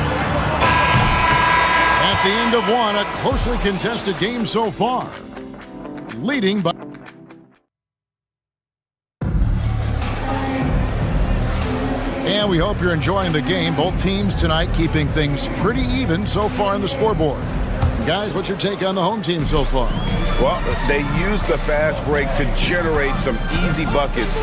At the end of one, a closely contested game so far. Leading by... And we hope you're enjoying the game. Both teams tonight keeping things pretty even so far in the scoreboard. Guys, what's your take on the home team so far? Well, they use the fast break to generate some easy buckets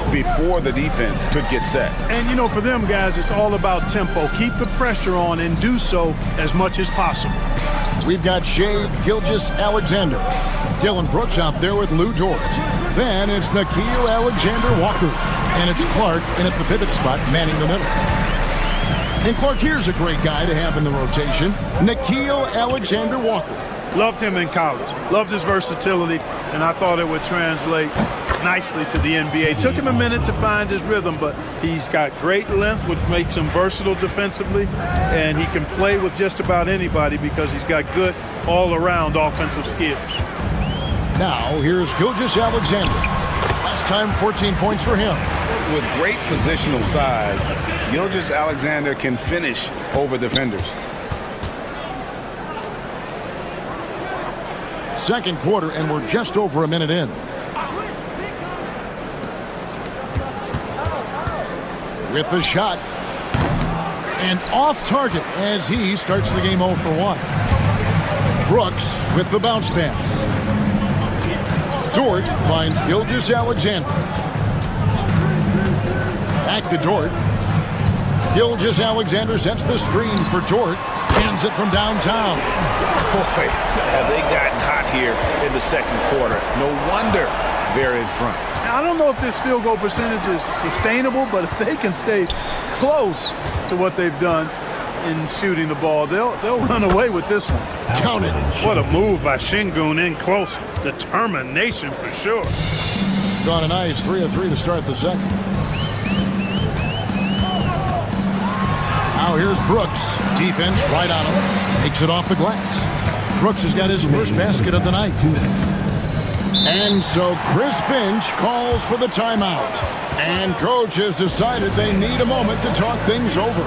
before the defense could get set. And, you know, for them guys, it's all about tempo. Keep the pressure on and do so as much as possible. We've got Shea Gilgeous-Alexander. Dylan Brooks out there with Lou Dort. Then it's Nickeil Alexander-Walker. And it's Clark in at the pivot spot, manning the middle. And Clark here's a great guy to have in the rotation. Nickeil Alexander-Walker. Loved him in college. Loved his versatility, and I thought it would translate nicely to the NBA. Took him a minute to find his rhythm, but he's got great length, which makes him versatile defensively, and he can play with just about anybody because he's got good all-around offensive skills. Now, here's Gilgeous-Alexander. Last time, 14 points for him. With great positional size, Gilgeous-Alexander can finish over defenders. Second quarter, and we're just over a minute in. With the shot. And off target as he starts the game 0 for 1. Brooks with the bounce pass. Dort finds Gilgeous-Alexander. Back to Dort. Gilgeous-Alexander sets the screen for Dort. Hands it from downtown. Boy, have they gotten hot here in the second quarter. No wonder they're in front. Now, I don't know if this field goal percentage is sustainable, but if they can stay close to what they've done in shooting the ball, they'll run away with this one. Count it. What a move by Şengün in close. Determination for sure. Gone a nice 3 of 3 to start the second. Now here's Brooks. Defense right on him. Makes it off the glass. Brooks has got his first basket of the night. And so Chris Finch calls for the timeout. And coach has decided they need a moment to talk things over.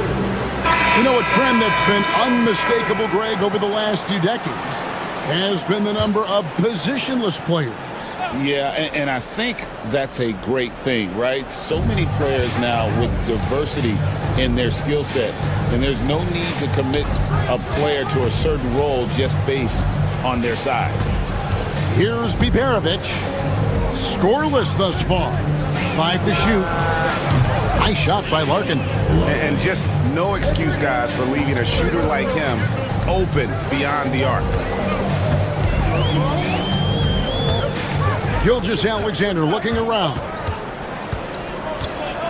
You know, a trend that's been unmistakable, Greg, over the last few decades has been the number of positionless players. Yeah, and I think that's a great thing, right? So many players now with diversity in their skill set, and there's no need to commit a player to a certain role just based on their size. Here's Biberovic. Scoreless thus far. 5 to shoot. Nice shot by Larkin. And just no excuse, guys, for leaving a shooter like him open beyond the arc. Gilgeous-Alexander looking around.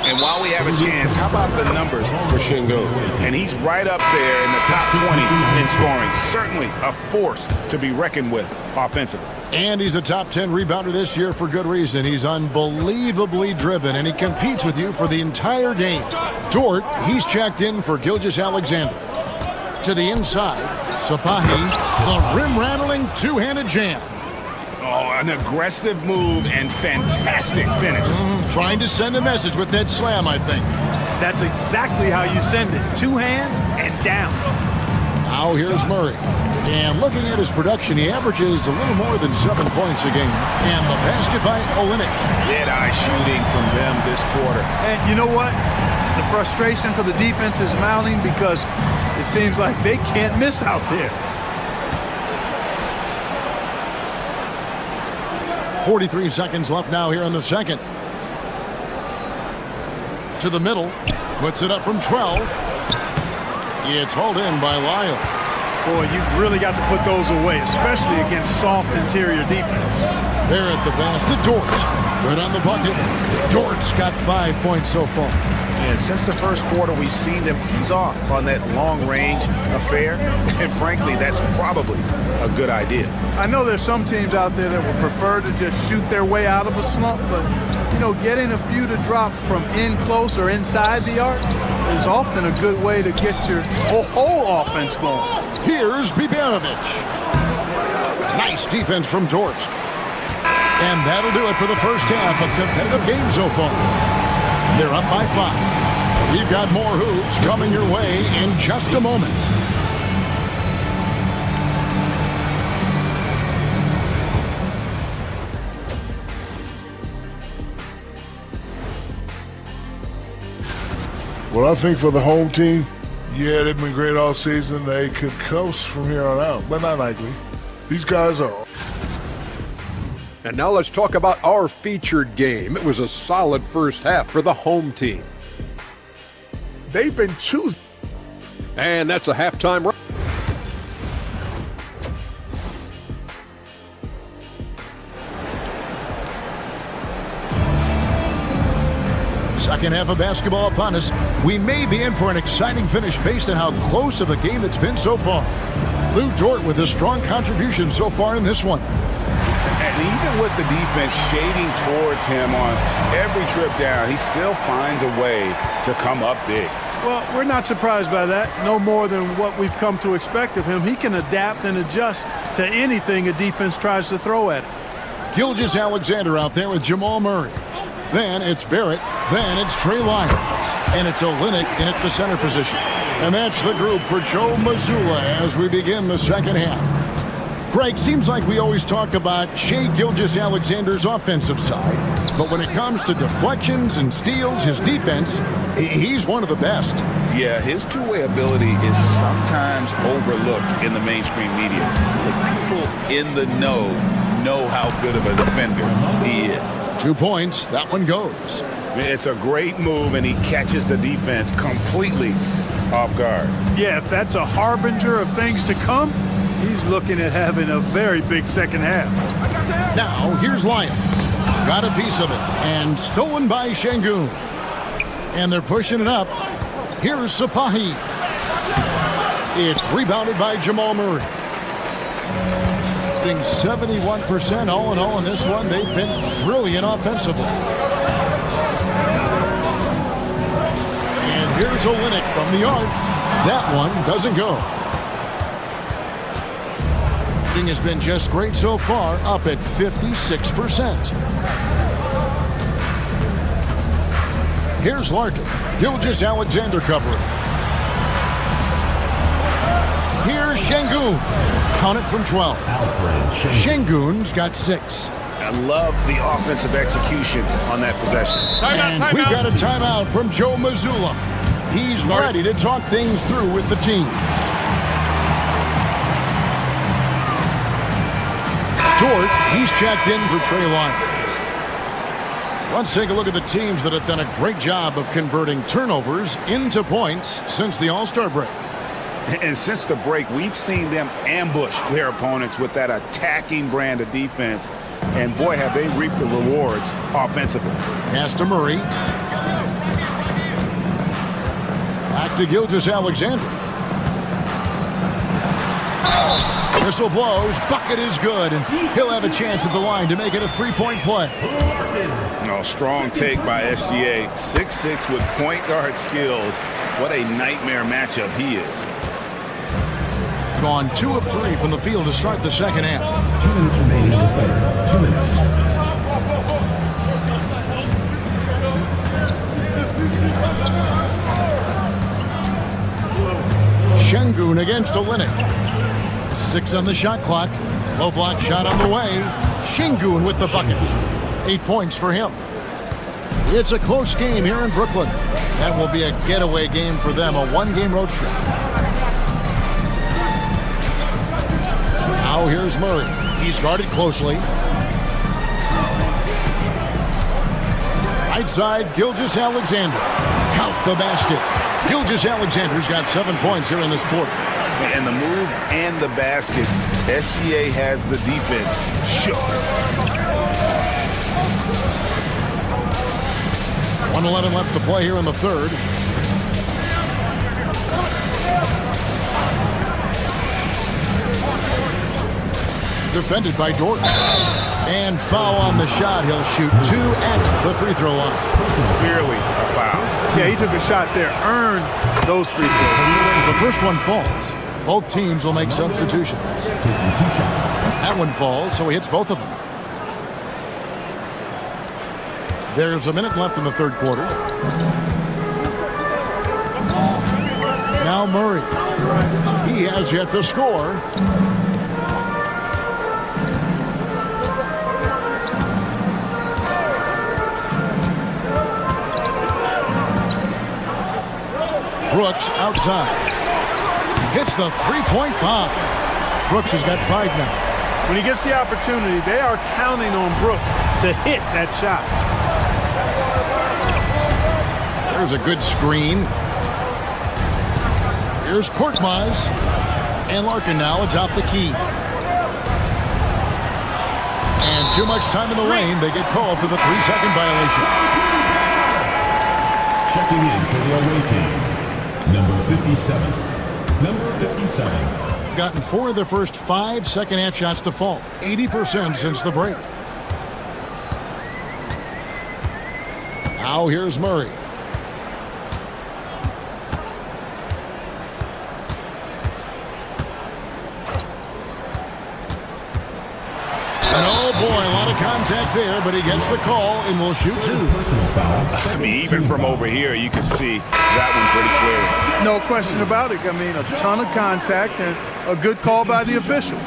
And while we have a chance, how about the numbers for Şengün? And he's right up there in the top 20 in scoring. Certainly a force to be reckoned with offensively. And he's a top 10 rebounder this year for good reason. He's unbelievably driven, and he competes with you for the entire game. Dort, he's checked in for Gilgeous-Alexander. To the inside, Sapahi, the rim-rattling two-handed jam. Oh, an aggressive move and fantastic finish. Trying to send a message with that slam, I think. That's exactly how you send it. 2 hands and down. Now here's Murray. And looking at his production, he averages a little more than 7 points a game. And the basket by Olynyk. Dead-eye shooting from them this quarter. And you know what? The frustration for the defense is mounting because it seems like they can't miss out there. 43 seconds left now here in the second. To the middle. Puts it up from 12. It's hauled in by Lyle. Boy, you've really got to put those away, especially against soft interior defense. There at the basket, Dort. Good on the bucket. Dort's got 5 points so far. And since the first quarter, we've seen them ease off on that long-range affair. And frankly, that's probably a good idea. I know there's some teams out there that would prefer to just shoot their way out of a slump, but, you know, getting a few to drop from in close or inside the arc is often a good way to get your whole offense going. Here's Biberovic. Nice defense from Dort. And that'll do it for the first half of competitive game so far. They're up by 5. We've got more hoops coming your way in just a moment. Well, I think for the home team, yeah, they've been great all season. They could coast from here on out, but not likely. These guys are... And now let's talk about our featured game. It was a solid first half for the home team. They've been choosing. And that's a halftime run. Second half of basketball upon us. We may be in for an exciting finish based on how close of a game it's been so far. Lou Dort with a strong contribution so far in this one. And even with the defense shading towards him on every trip down, he still finds a way to come up big. Well, we're not surprised by that. No more than what we've come to expect of him. He can adapt and adjust to anything a defense tries to throw at him. Gilgeous-Alexander out there with Jamal Murray. Then it's Barrett. Then it's Trey Lyons. And it's Olynyk in at the center position. And that's the group for Joe Mazzulla as we begin the second half. Greg, seems like we always talk about Shai Gilgeous-Alexander's offensive side, but when it comes to deflections and steals, his defense, he's one of the best. Yeah, his two-way ability is sometimes overlooked in the mainstream media. But people in the know how good of a defender he is. 2 points, that one goes. It's a great move, and he catches the defense completely off guard. Yeah, if that's a harbinger of things to come, he's looking at having a very big second half. Now, here's Lyons. Got a piece of it, and stolen by Şengün. And they're pushing it up. Here's Sapahi. It's rebounded by Jamal Murray. Being 71% all in all in this one. They've been brilliant offensively. And here's Olynyk from the arc. That one doesn't go. Has been just great so far, up at 56%. Here's Larkin. Gilgeous-Alexander covering. Here's Şengün. Count it from 12. Şengün's got 6. I love the offensive execution on that possession. And we got a timeout from Joe Mazzulla. He's ready to talk things through with the team. Dort, he's checked in for Trey Lyons. Let's take a look at the teams that have done a great job of converting turnovers into points since the All-Star break. And since the break, we've seen them ambush their opponents with that attacking brand of defense. And boy, have they reaped the rewards offensively. Pass to Murray. Back to Gilgeous-Alexander. Whistle blows, bucket is good, and he'll have a chance at the line to make it a three-point play. No, strong take by SGA. 6'6" with point guard skills. What a nightmare matchup he is. Gone 2 of 3 from the field to start the second half. 2 minutes remaining in the third. 2 minutes. Şengün against Olynyk. 6 on the shot clock. Low block shot on the way. Şengün with the bucket. 8 points for him. It's a close game here in Brooklyn. That will be a getaway game for them, a one-game road trip. Now here's Murray. He's guarded closely. Right side, Gilgeous-Alexander. Count the basket. Gilgeous-Alexander's got 7 points here in this quarter. And the move and the basket, SGA has the defense shook. 1:11 left to play here in the third. Defended by Dort. And foul on the shot. He'll shoot 2 at the free throw line. Clearly a foul. Yeah, he took a shot there, earned those free throws. The first one falls. Both teams will make substitutions. That one falls, so he hits both of them. There's a minute left in the third quarter. Now Murray. He has yet to score. Brooks outside. Hits the three-point bomb. Brooks has got 5 now. When he gets the opportunity, they are counting on Brooks to hit that shot. There's a good screen. Here's Korkmaz. And Larkin now atop the key. And too much time in the lane. They get called for the 3-second violation. Checking in for the away team. Number 57. Number 57. gotten 4 of their first 5 second-half shots to fall. 80% since the break. Now here's Murray. And oh boy, a lot of contact there, but he gets the call and will shoot 2. I mean, even from over here, you can see that one pretty clear. No question about it. I mean, a ton of contact and a good call by the officials.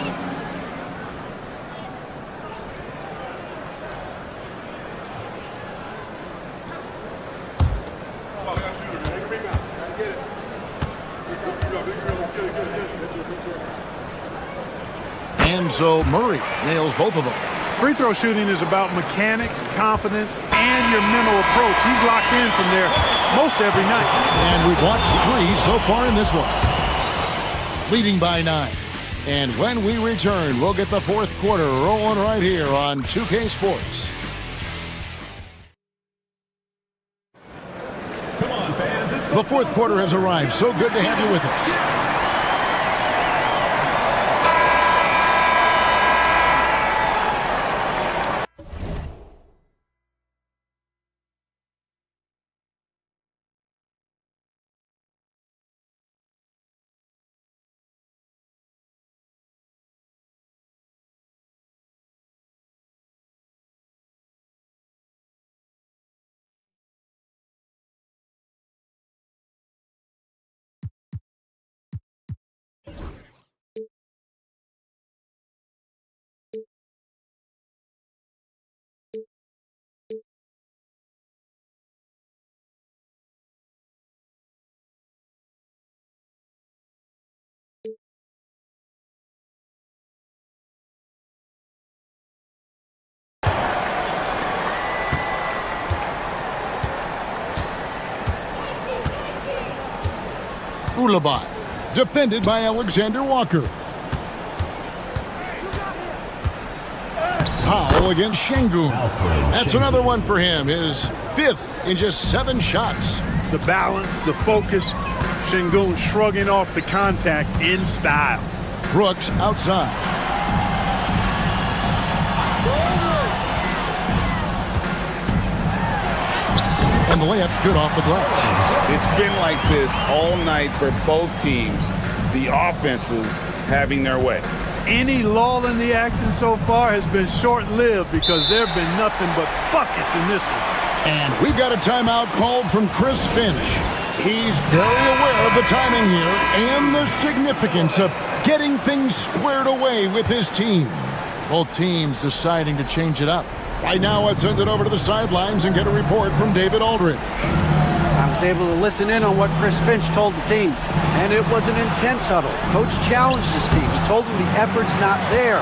And so Murray nails both of them. Free throw shooting is about mechanics, confidence, and your mental approach. He's locked in from there most every night. And we've watched 3 so far in this one. Leading by 9. And when we return, we'll get the 4th quarter rolling right here on 2K Sports. Come on, fans. It's The 4th quarter has arrived. So good to have you with us. Ulabai, defended by Alexander Walker. Powell against Şengün. That's another one for him, his 5th in just 7 shots. The balance, the focus, Şengün shrugging off the contact in style. Brooks outside. And the layup's good off the glass. It's been like this all night for both teams. The offenses having their way. Any lull in the action so far has been short-lived because there have been nothing but buckets in this one. And we've got a timeout called from Chris Finch. He's very aware of the timing here and the significance of getting things squared away with his team. Both teams deciding to change it up. Right now, let's send it over to the sidelines and get a report from David Aldridge. I was able to listen in on what Chris Finch told the team, and it was an intense huddle. Coach challenged his team. He told them the effort's not there.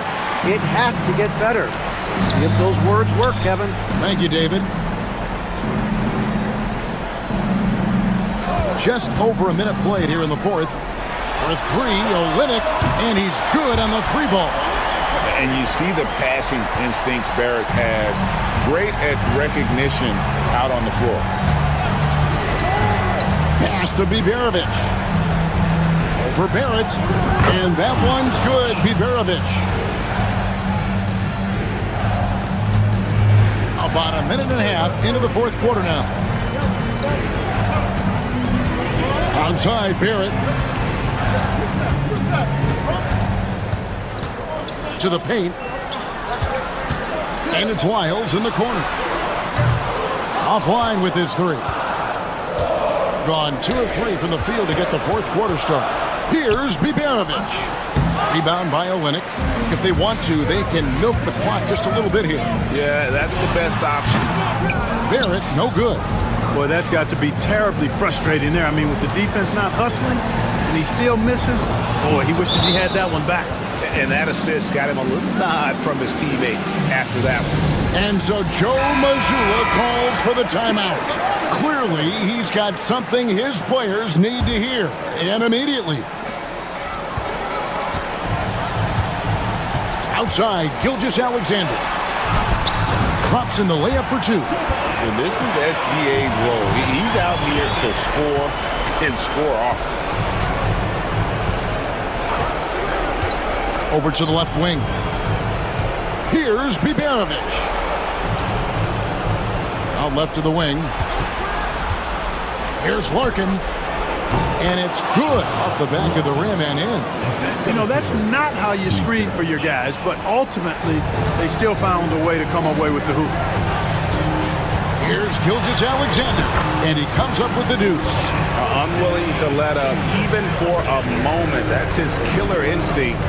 It has to get better. See if those words work, Kevin. Thank you, David. Just over a minute played here in the 4th. For 3, Olynyk, and he's good on the 3 ball. And you see the passing instincts Barrett has. Great at recognition out on the floor. Pass to Biberovic. Over Barrett. And that one's good, Biberovic. About a minute and a half into the 4th quarter now. Outside, Barrett. To the paint. And it's Lyles in the corner. Offline with his 3. Gone 2 of 3 from the field to get the 4th quarter started. Here's Biberovic. Rebound by Olynyk. If they want to, they can milk the clock just a little bit here. Yeah, that's the best option. Barrett, no good. Boy, that's got to be terribly frustrating there. I mean, with the defense not hustling and he still misses, boy, he wishes he had that one back. And that assist got him a little nod from his teammate after that one. And so Joe Mazzulla calls for the timeout. Clearly, he's got something his players need to hear, and immediately. Outside, Gilgeous-Alexander. Drops in the layup for 2. And this is SGA's role. He's out here to score and score often. Over to the left wing. Here's Bibanovic. Out left to the wing. Here's Larkin. And it's good off the back of the rim and in. You know, that's not how you screen for your guys, but ultimately they still found a way to come away with the hoop. Here's Gilgeous-Alexander, and he comes up with the deuce. Unwilling to let up, even for a moment. That's his killer instinct,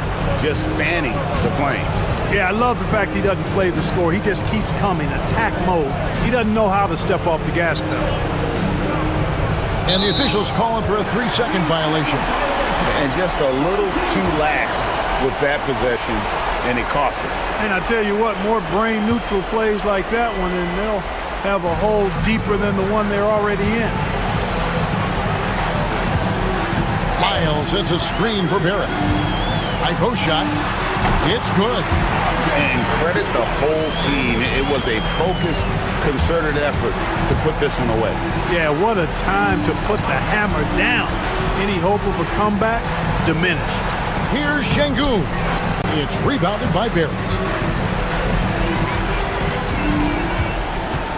just fanning the flame. Yeah, I love the fact he doesn't play the score. He just keeps coming, attack mode. He doesn't know how to step off the gas pedal. And the officials calling for a 3-second violation. And just a little too lax with that possession, and it cost him. And I tell you what, more brain-neutral plays like that one, and they'll have a hole deeper than the one they're already in. Miles sets a screen for Barrett. High post shot. It's good. And credit the whole team. It was a focused, concerted effort to put this one away. Yeah, what a time to put the hammer down. Any hope of a comeback diminished. Here's Şengün. It's rebounded by Barrett.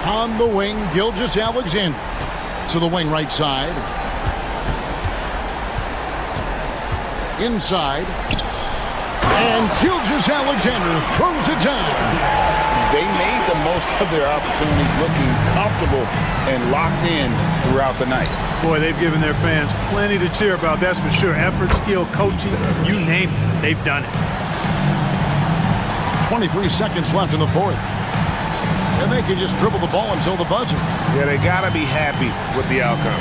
On the wing, Gilgeous-Alexander. To the wing right side. Inside. And Gilgeous-Alexander throws it down. They made the most of their opportunities, looking comfortable and locked in throughout the night. Boy, they've given their fans plenty to cheer about, that's for sure. Effort, skill, coaching, you name it, they've done it. 23 seconds left in the fourth. And they can just dribble the ball until the buzzer. Yeah, they got to be happy with the outcome.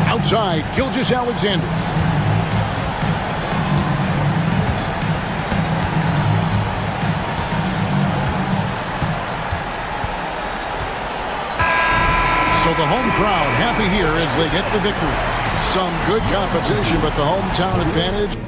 Outside, Gilgeous-Alexander. So the home crowd happy here as they get the victory. Some good competition, but the hometown advantage.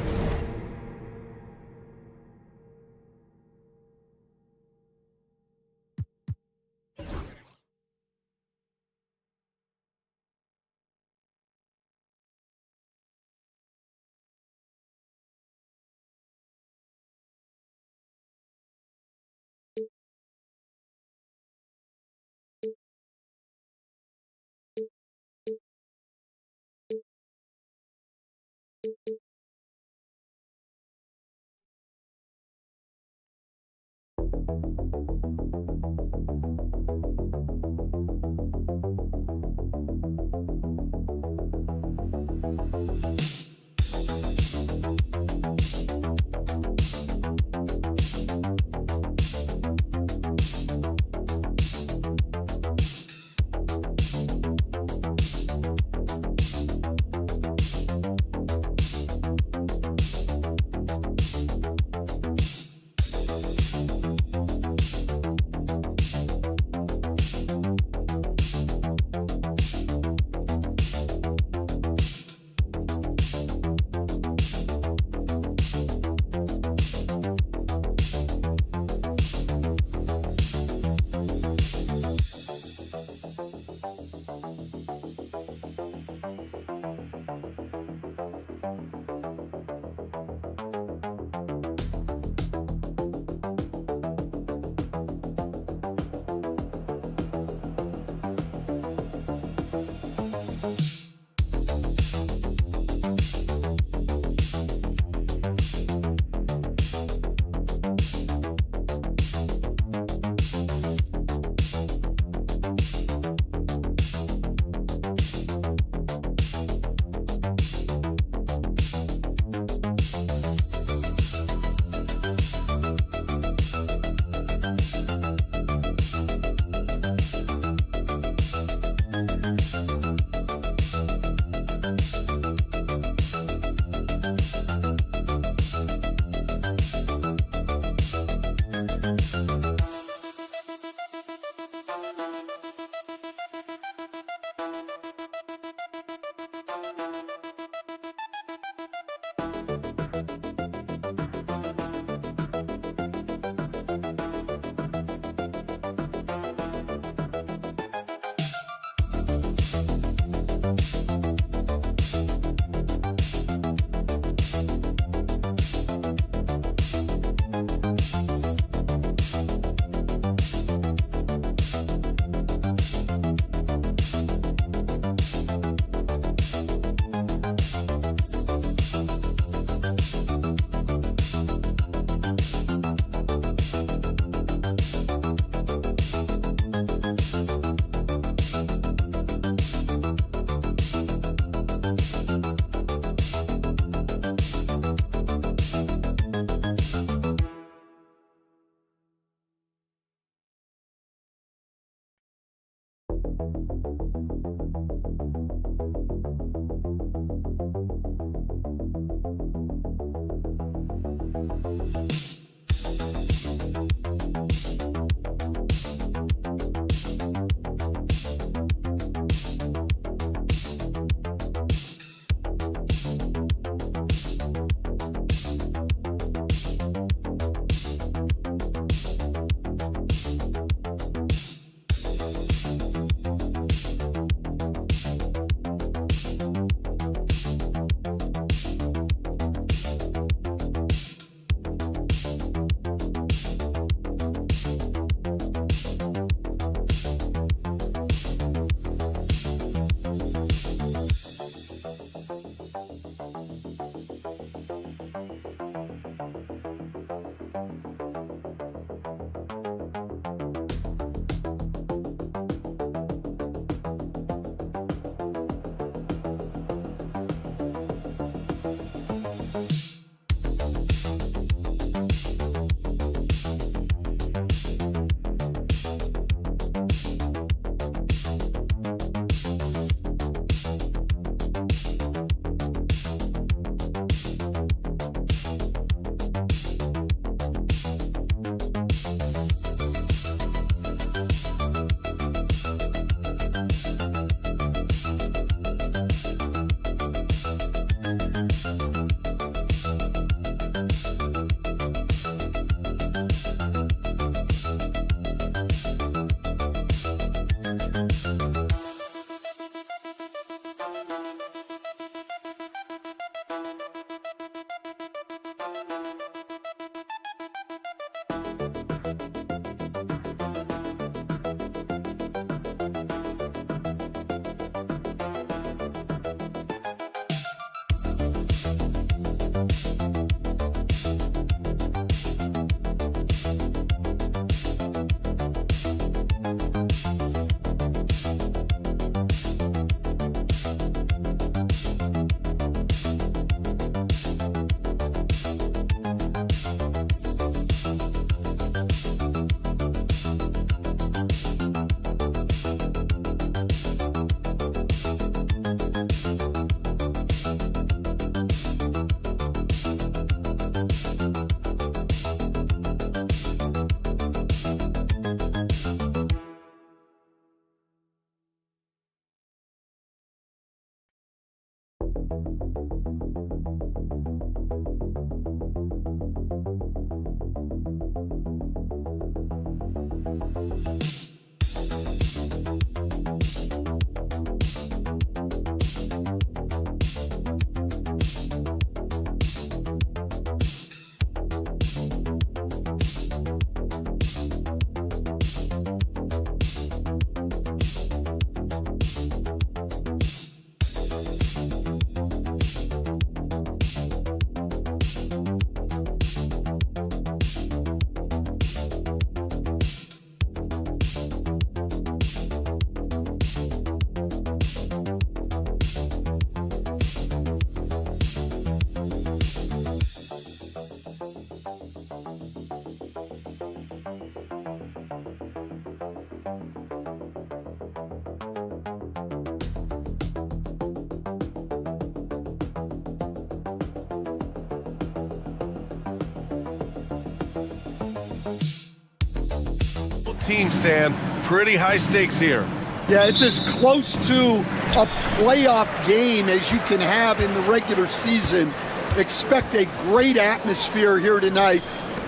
Team stand, pretty high stakes here. Yeah, it's as close to a playoff game as you can have in the regular season. Expect a great atmosphere here tonight.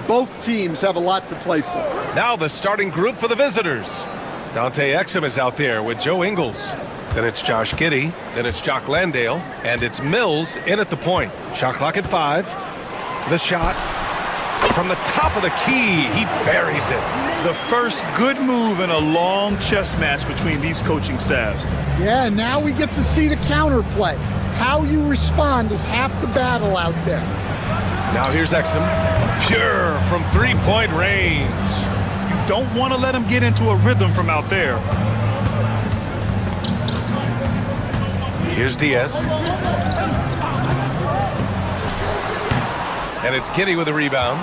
Both teams have a lot to play for. Now the starting group for the visitors. Dante Exum is out there with Joe Ingles. Then it's Josh Giddey. Then it's Jock Landale. And it's Mills in at the point. Shot clock at 5. The shot from the top of the key. He buries it. The first good move in a long chess match between these coaching staffs. Yeah, now we get to see the counterplay. How you respond is half the battle out there. Now here's Exum. Pure from three-point range. You don't want to let him get into a rhythm from out there. Here's Diaz. And it's Giddey with a rebound.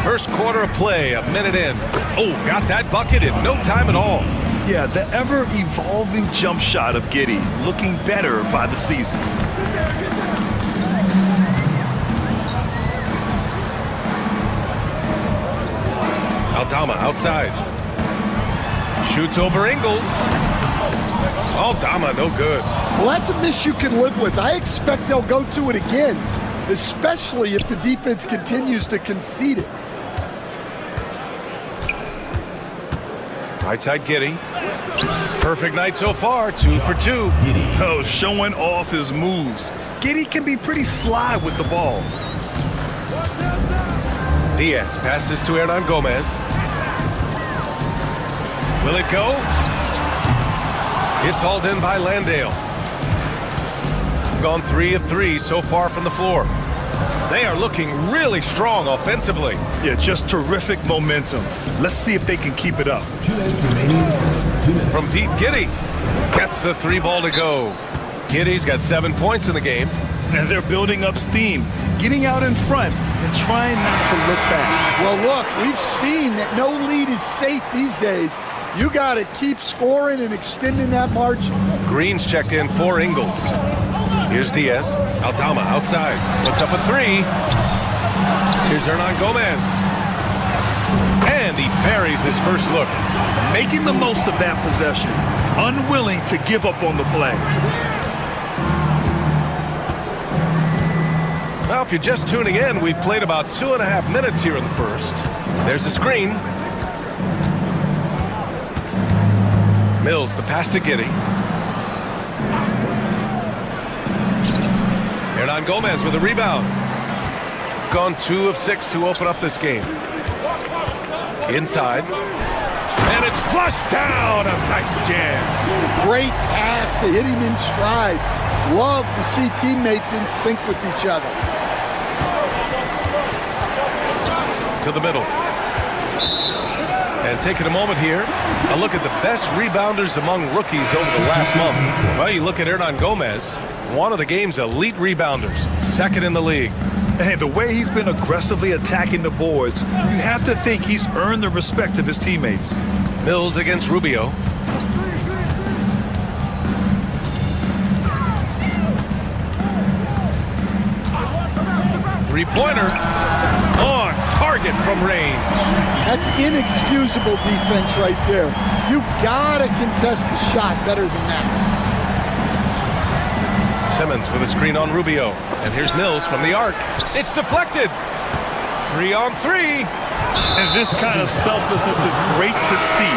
First quarter of play, a minute in. Oh, got that bucket in no time at all. Yeah, the ever-evolving jump shot of Giddey looking better by the season. Aldama outside. Shoots over Ingles. Aldama, no good. Well, that's a miss you can live with. I expect they'll go to it again, especially if the defense continues to concede it. Right side Giddey. Perfect night so far, 2 for 2. Oh, showing off his moves. Giddey can be pretty sly with the ball. Diaz passes to Hernan Gomez. Will it go? It's hauled in by Landale. Gone 3 of 3 so far from the floor. They are looking really strong offensively. Yeah, just terrific momentum. Let's see if they can keep it up. From deep, Giddey gets the 3 ball to go. Giddey's got 7 points in the game. And they're building up steam, getting out in front and trying not to look back. Well, look, we've seen that no lead is safe these days. You got to keep scoring and extending that margin. Green's checked in for Ingles. Here's Diaz. Aldama outside. Puts up a 3. Here's Hernan Gomez. And he parries his first look. Making the most of that possession. Unwilling to give up on the play. Well, if you're just tuning in, we've played about 2.5 minutes here in the first. There's a screen. Mills, the pass to Giddey. Hernan Gomez with a rebound. Gone 2 of 6 to open up this game. Inside. And it's flushed down. A nice jam. Great pass to hit him in stride. Love to see teammates in sync with each other. To the middle. And taking a moment here, a look at the best rebounders among rookies over the last month. Well, you look at Hernan Gomez, one of the game's elite rebounders, second in the league. And the way he's been aggressively attacking the boards, you have to think he's earned the respect of his teammates. Mills against Rubio. Three-pointer on target from range. That's inexcusable defense right there. You gotta contest the shot better than that. Simmons with a screen on Rubio. And here's Mills from the arc. It's deflected. 3 on 3. And this kind of selflessness is great to see.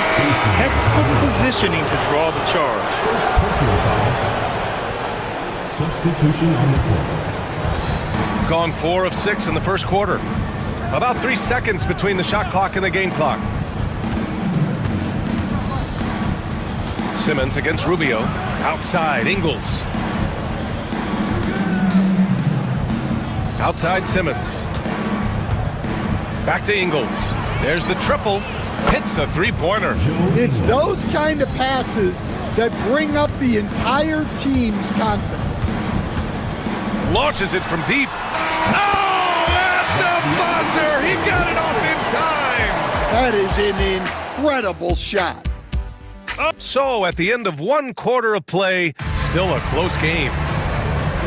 Textbook positioning to draw the charge. Substitution on the court. Gone 4 of 6 in the first quarter. About 3 seconds between the shot clock and the game clock. Simmons against Rubio. Outside, Ingles. Outside, Simmons. Back to Ingles. There's the triple. Hits the three-pointer. It's those kind of passes that bring up the entire team's confidence. Launches it from deep. Oh, at the buzzer! He got it off in time! That is an incredible shot. So, at the end of 1 quarter of play, still a close game.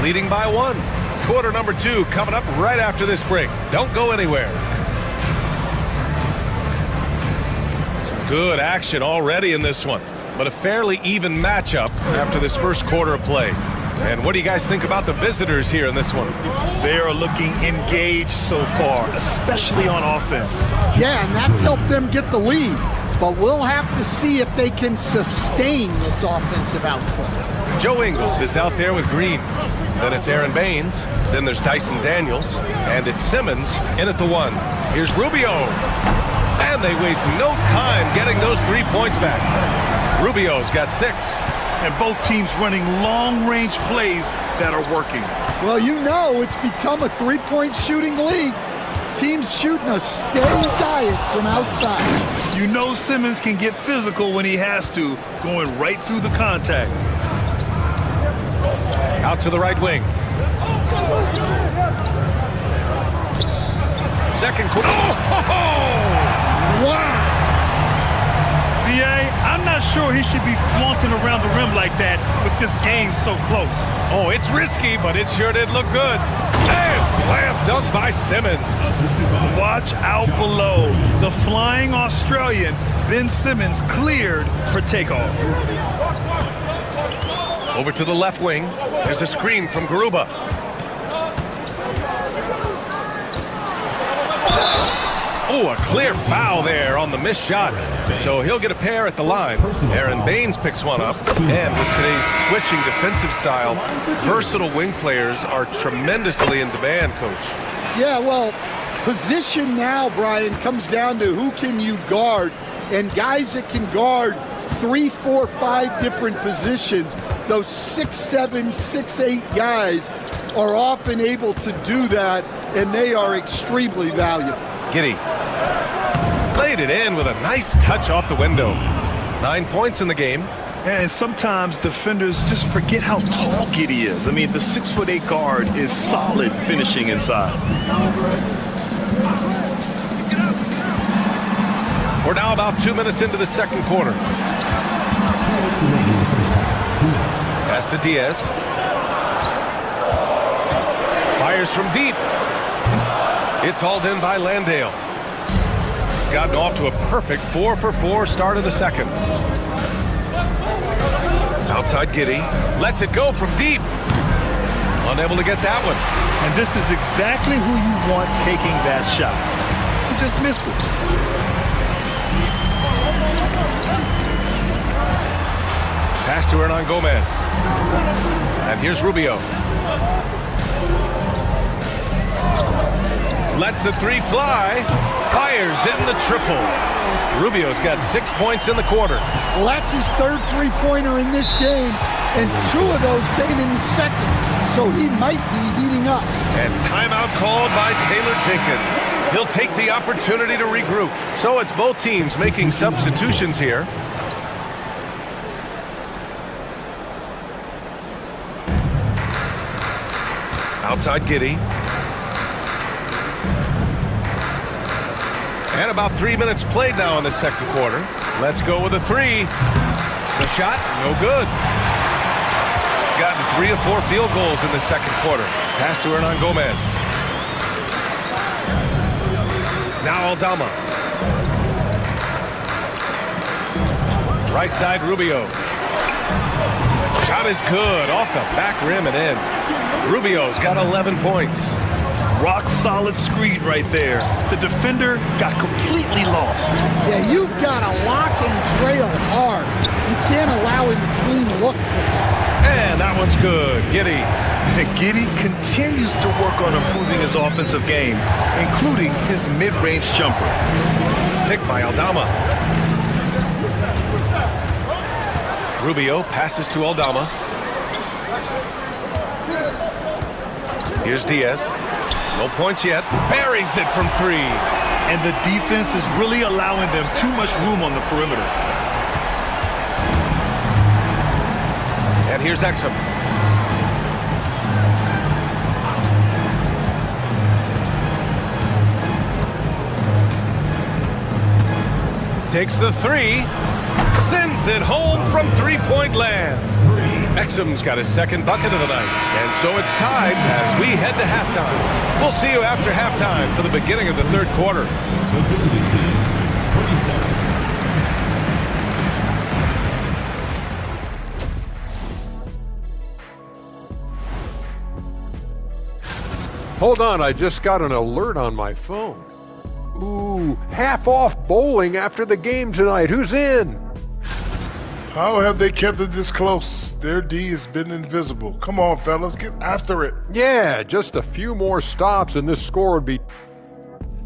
Leading by 1. Quarter number 2 coming up right after this break. Don't go anywhere. Some good action already in this one, but a fairly even matchup after this first quarter of play. And what do you guys think about the visitors here in this one? They are looking engaged so far, especially on offense. Yeah, and that's helped them get the lead. But we'll have to see if they can sustain this offensive output. Joe Ingles is out there with Green. Then it's Aaron Baines. Then there's Dyson Daniels. And it's Simmons in at the 1. Here's Rubio. And they waste no time getting those 3 points back. Rubio's got 6. And both teams running long-range plays that are working. Well, you know it's become a three-point shooting league. Teams shooting a steady diet from outside. You know Simmons can get physical when he has to, going right through the contact. Out to the right wing. second quarter. Wow! B.A., I'm not sure he should be flaunting around the rim like that with this game so close. Oh, it's risky, but it sure did look good. And slam dunk by Simmons. Watch out below. The flying Australian, Ben Simmons, cleared for takeoff. Over to the left wing. There's a screen from Garuba. Oh, a clear foul there on the missed shot. So he'll get a pair at the line. Aaron Baines picks one up. And with today's switching defensive style, versatile wing players are tremendously in demand, Coach. Yeah, well, position now, Brian, comes down to who can you guard. And guys that can guard 3, 4, 5 different positions, those 6'7", 6'8" guys are often able to do that, and they are extremely valuable. Giddey laid it in with a nice touch off the window. 9 points in the game. And sometimes defenders just forget how tall Giddey is. I mean, the 6'8" guard is solid finishing inside. We're now about 2 minutes into the second quarter. Pass to Diaz. Fires from deep. It's hauled in by Landale. Gotten off to a perfect 4-for-4 start of the second. Outside Giddey. Lets it go from deep. Unable to get that one. And this is exactly who you want taking that shot. He just missed it. Pass to Hernan Gomez. And here's Rubio. Lets the three fly. Fires in the triple. Rubio's got 6 points in the quarter. Well, that's his third three-pointer in this game, and 2 of those came in the second, so he might be heating up. And timeout called by Taylor Jenkins. He'll take the opportunity to regroup. So it's both teams making substitutions here. Outside Giddey. And about 3 minutes played now in the second quarter. Let's go with a three. The shot, no good. Gotten 3 of 4 field goals in the second quarter. Pass to Hernan Gomez. Now Aldama. Right side, Rubio. Shot is good, off the back rim and in. Rubio's got 11 points. Rock solid screen right there. The defender got completely lost. Yeah, you've got to lock and trail hard. You can't allow him to clean look for that. And that one's good. Giddey. Giddey continues to work on improving his offensive game, including his mid-range jumper. Picked by Aldama. Rubio passes to Aldama. Here's Diaz. No points yet. Buries it from 3. And the defense is really allowing them too much room on the perimeter. And here's Exum. Takes the 3. Sends it home from three-point land. Exum's got his second bucket of the night. And so it's tied as we head to halftime. We'll see you after halftime for the beginning of the third quarter. Hold on, I just got an alert on my phone. Ooh, half off bowling after the game tonight. Who's in? How have they kept it this close? Their D has been invisible. Come on, fellas, get after it. Yeah, just a few more stops and this score would be...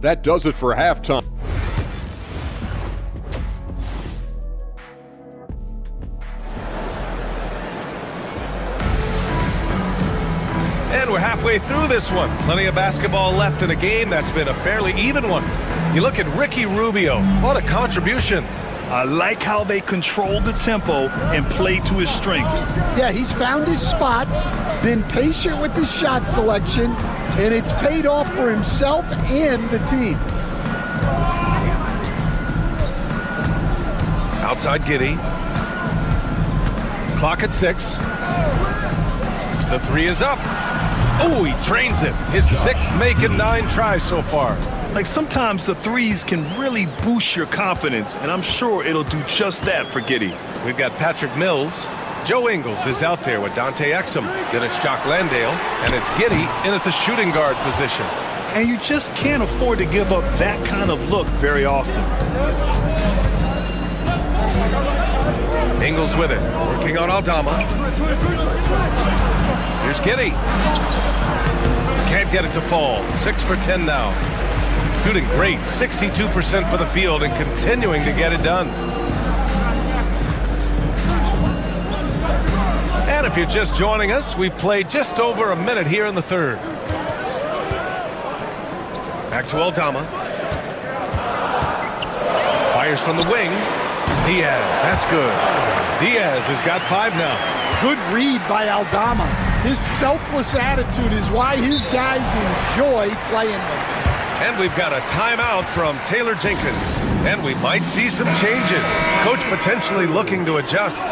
That does it for halftime. And we're halfway through this one. Plenty of basketball left in a game that's been a fairly even one. You look at Ricky Rubio. What a contribution. I like how they control the tempo and play to his strengths. Yeah, he's found his spots, been patient with his shot selection, and it's paid off for himself and the team. Outside Giddey. Clock at 6. The three is up. Oh, he drains it. His 6th make in 9 tries so far. Like sometimes the threes can really boost your confidence, and I'm sure it'll do just that for Giddey. We've got Patrick Mills. Joe Ingles is out there with Dante Exum. Then it's Jock Landale, and it's Giddey in at the shooting guard position. And you just can't afford to give up that kind of look very often. Ingles with it, working on Aldama. Here's Giddey. Can't get it to fall. 6 for 10 now. Shooting great, 62% for the field and continuing to get it done. And if you're just joining us, we've played just over a minute here in the third. Back to Aldama. Fires from the wing. Diaz, that's good. Diaz has got 5 now. Good read by Aldama. His selfless attitude is why his guys enjoy playing them. And we've got a timeout from Taylor Jenkins. And we might see some changes. Coach potentially looking to adjust.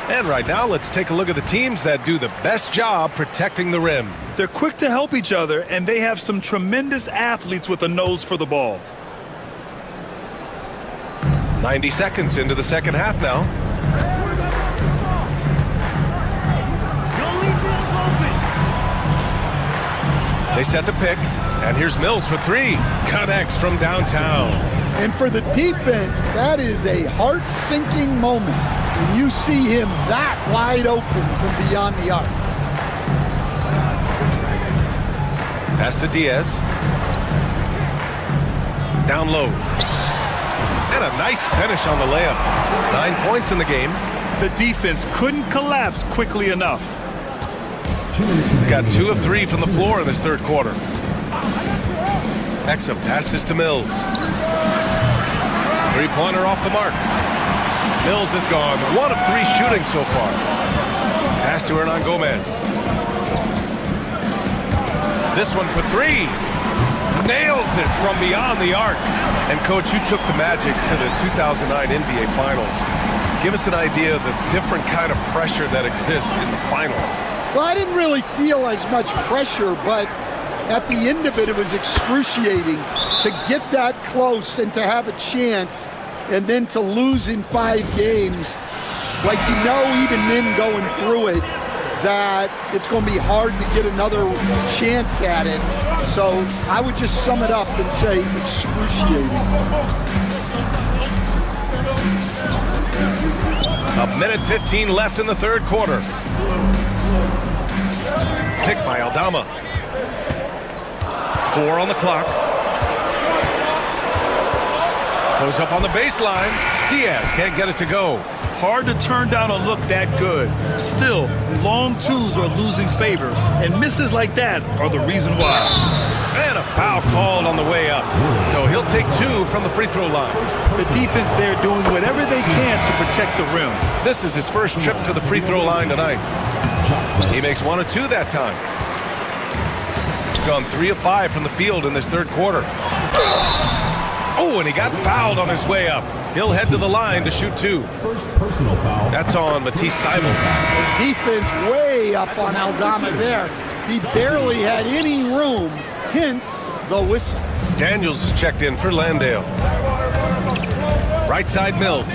And right now, let's take a look at the teams that do the best job protecting the rim. They're quick to help each other, and they have some tremendous athletes with a nose for the ball. 90 seconds into the second half now. They set the pick, and here's Mills for 3. Connects from downtown. And for the defense, that is a heart-sinking moment when you see him that wide open from beyond the arc. Pass to Diaz. Down low. And a nice finish on the layup. 9 points in the game. The defense couldn't collapse quickly enough. Got 2 of 3 from the floor in this third quarter. Exum passes to Mills. 3-pointer off the mark. Mills has gone 1 of 3 shooting so far. Pass to Hernan Gomez. This one for 3. Nails it from beyond the arc. And Coach, you took the Magic to the 2009 NBA Finals. Give us an idea of the different kind of pressure that exists in the finals. Well, I didn't really feel as much pressure, but at the end of it, it was excruciating to get that close and to have a chance and then to lose in 5 games. Like, you know, even then going through it, that it's going to be hard to get another chance at it. So I would just sum it up and say excruciating. A minute 15 left in the third quarter. Pick by Aldama. 4 on the clock. Goes up on the baseline. Diaz can't get it to go. Hard to turn down a look that good. Still, long twos are losing favor, and misses like that are the reason why. And a foul called on the way up. So he'll take 2 from the free throw line. The defense there doing whatever they can to protect the rim. This is his first trip to the free throw line tonight. He makes 1 of 2 that time. He's gone 3 of 5 from the field in this third quarter. Oh, and he got fouled on his way up. He'll head to the line to shoot 2. First personal foul. That's on Matisse Thybulle. Defense way up on Aldama there. He barely had any room, hence the whistle. Daniels is checked in for Landale. Right side Mills.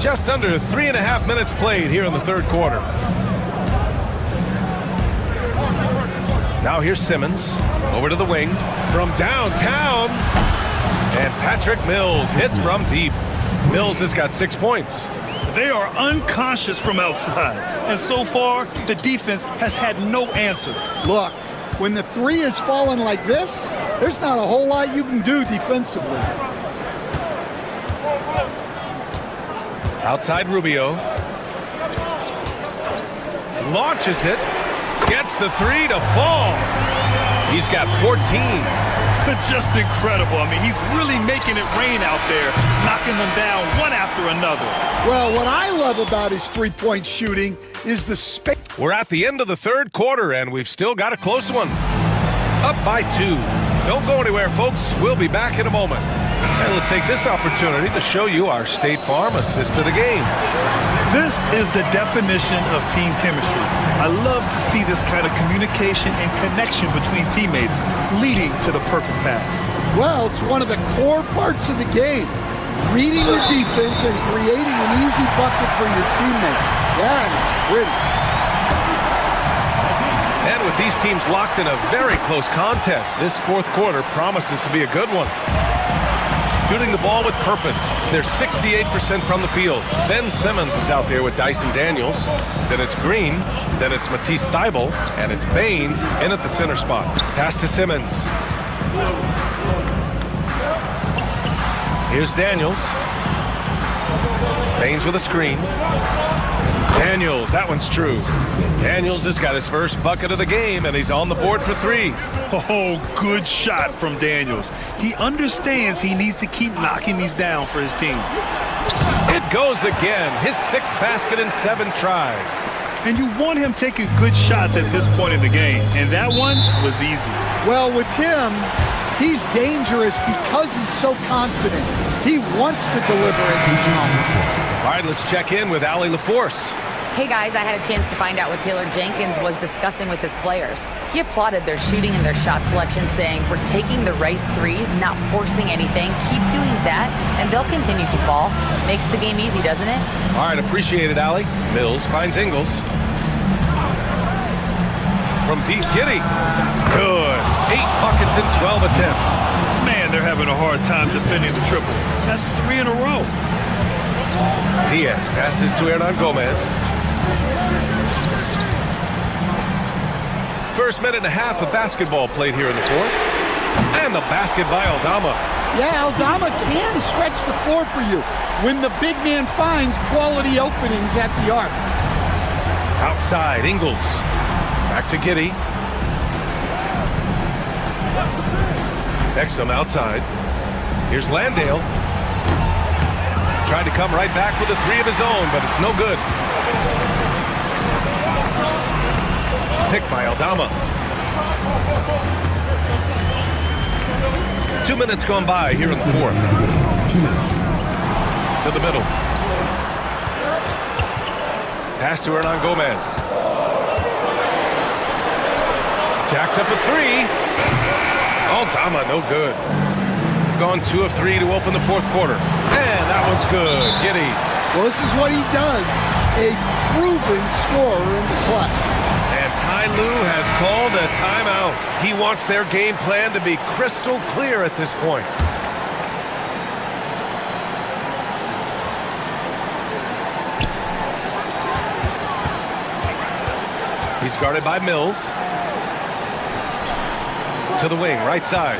Just under 3.5 minutes played here in the third quarter. Now here's Simmons. Over to the wing. From downtown. And Patrick Mills hits from deep. Mills has got 6 points. They are unconscious from outside. And so far, the defense has had no answer. Look, when the 3 is falling like this, there's not a whole lot you can do defensively. Outside Rubio. Launches it. Gets the 3 to fall. He's got 14. Just incredible. I mean, he's really making it rain out there, knocking them down one after another. Well, what I love about his three-point shooting is the space. We're at the end of the third quarter, and we've still got a close one. Up by 2. Don't go anywhere, folks. We'll be back in a moment. And let's take this opportunity to show you our State Farm assist to the game. This is the definition of team chemistry. I love to see this kind of communication and connection between teammates leading to the perfect pass. Well, it's one of the core parts of the game. Reading the defense and creating an easy bucket for your teammate. Yeah, and it's pretty. And with these teams locked in a very close contest, this fourth quarter promises to be a good one. Shooting the ball with purpose. They're 68% from the field. Ben Simmons is out there with Dyson Daniels. Then it's Green. Then it's Matisse Thybulle. And it's Baines in at the center spot. Pass to Simmons. Here's Daniels. Baines with a screen. Daniels, that one's true. Daniels has got his first bucket of the game, and he's on the board for 3. Oh, good shot from Daniels. He understands he needs to keep knocking these down for his team. It goes again. His 6th basket in 7 tries. And you want him taking good shots at this point in the game, and that one was easy. Well, with him, he's dangerous because he's so confident. He wants to deliver at these moments. All right, let's check in with Allie LaForce. Hey guys, I had a chance to find out what Taylor Jenkins was discussing with his players. He applauded their shooting and their shot selection, saying, "We're taking the right threes, not forcing anything. Keep doing that, and they'll continue to fall." Makes the game easy, doesn't it? All right, appreciate it, Allie. Mills finds Ingles. From deep, Giddey. Good. 8 buckets in 12 attempts. Man, they're having a hard time defending the triple. That's 3 in a row. Diaz passes to Hernan Gomez. First minute and a half of basketball played here in the fourth. And the basket by Aldama. Yeah, Aldama can stretch the floor for you when the big man finds quality openings at the arc. Outside, Ingles. Back to Giddey. Exum outside. Here's Landale. Tried to come right back with a 3 of his own, but it's no good. Picked by Aldama. 2 minutes gone by here in the fourth. 2 minutes. To the middle. Pass to Hernan Gomez. Jacks up a 3. Aldama, no good. Gone 2 of 3 to open the fourth quarter. And that one's good. Giddey. Well, this is what he does. A proven scorer in the clutch. And Ty Lue has called a timeout. He wants their game plan to be crystal clear at this point. He's guarded by Mills. To the wing, right side.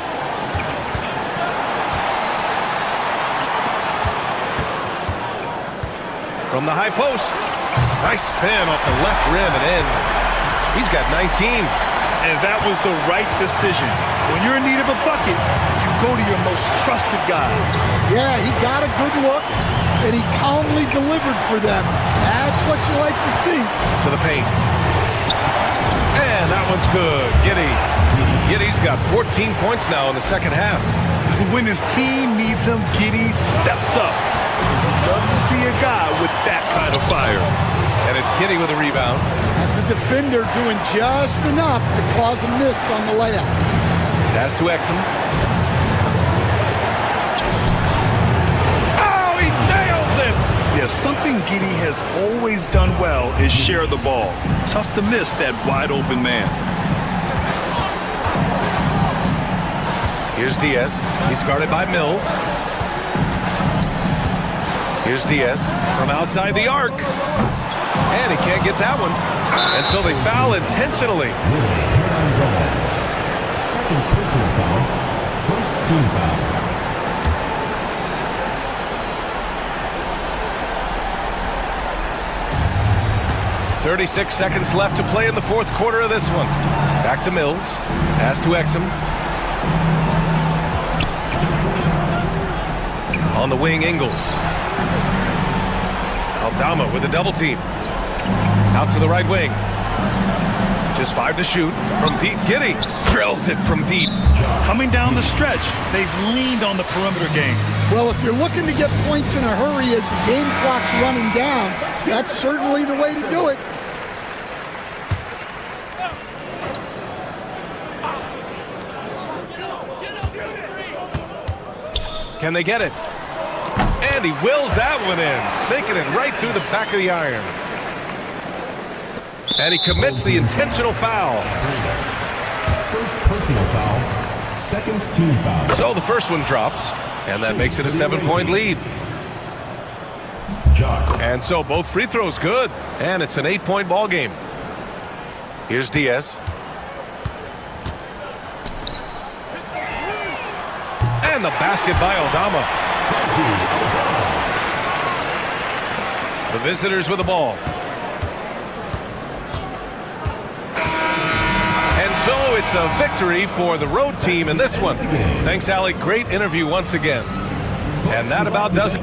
From the high post. Nice spin off the left rim and in. He's got 19. And that was the right decision. When you're in need of a bucket, you go to your most trusted guys. Yeah, he got a good look, and he calmly delivered for them. That's what you like to see. To the paint. And that one's good. Giddey's got 14 points now in the second half. When his team needs him, Giddey steps up. Love to see a guy with that kind of fire. And it's Giddey with a rebound. That's a defender doing just enough to cause a miss on the layup. Pass to Exum. Oh, he nails it! Yeah, something Giddey has always done well is share the ball. Tough to miss that wide open man. Here's Diaz. He's guarded by Mills. Here's Diaz from outside the arc. And he can't get that one. And so they foul intentionally. Second personal foul. First team foul. .36 seconds left to play in the fourth quarter of this one. Back to Mills. Pass to Exum. On the wing, Ingles. Aldama with a double team. Out to the right wing. Just 5 to shoot. From deep, Giddey drills it from deep. Coming down the stretch, they've leaned on the perimeter game. Well, if you're looking to get points in a hurry as the game clock's running down, that's certainly the way to do it. Can they get it? And he wills that one in, sinking it right through the back of the iron. And he commits the intentional foul. First personal foul, second team foul. So the first one drops, and that makes it a 7-point lead. And so both free throws good, and it's an 8-point ball game. Here's Diaz. And the basket by Aldama. The visitors with the ball. And so it's a victory for the road team in this one. Thanks, Alec. Great interview once again. And that about does it.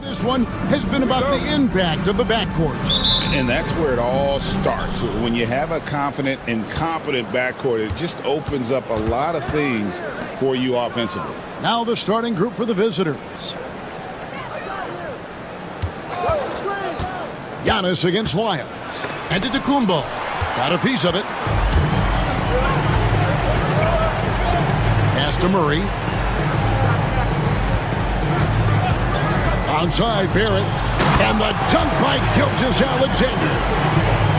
This one has been about the impact of the backcourt. And that's where it all starts. When you have a confident and competent backcourt, it just opens up a lot of things for you offensively. Now the starting group for the visitors. Giannis against Lyles. Antetokounmpo. Got a piece of it. Pass to Murray. Onside Barrett. And the dunk by Gilgeous-Alexander.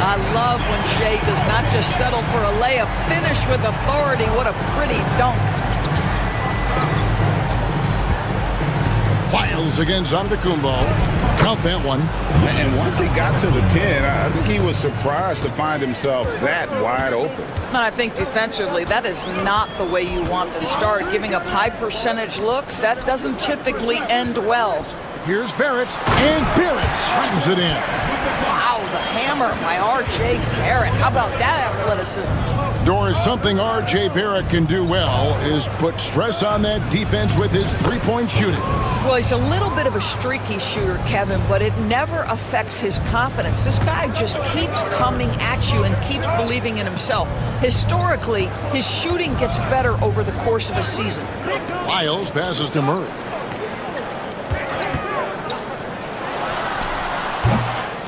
I love when Shea does not just settle for a layup. Finish with authority. What a pretty dunk. Lyles against Antetokounmpo. Count that one. And once he got to the 10, I think he was surprised to find himself that wide open. And I think defensively, that is not the way you want to start. Giving up high percentage looks, that doesn't typically end well. Here's Barrett, and Barrett slams it in. Wow, the hammer by R.J. Barrett. How about that athleticism? Doris, something R.J. Barrett can do well is put stress on that defense with his three-point shooting. Well, he's a little bit of a streaky shooter, Kevin, but it never affects his confidence. This guy just keeps coming at you and keeps believing in himself. Historically, his shooting gets better over the course of a season. Lyles passes to Murray.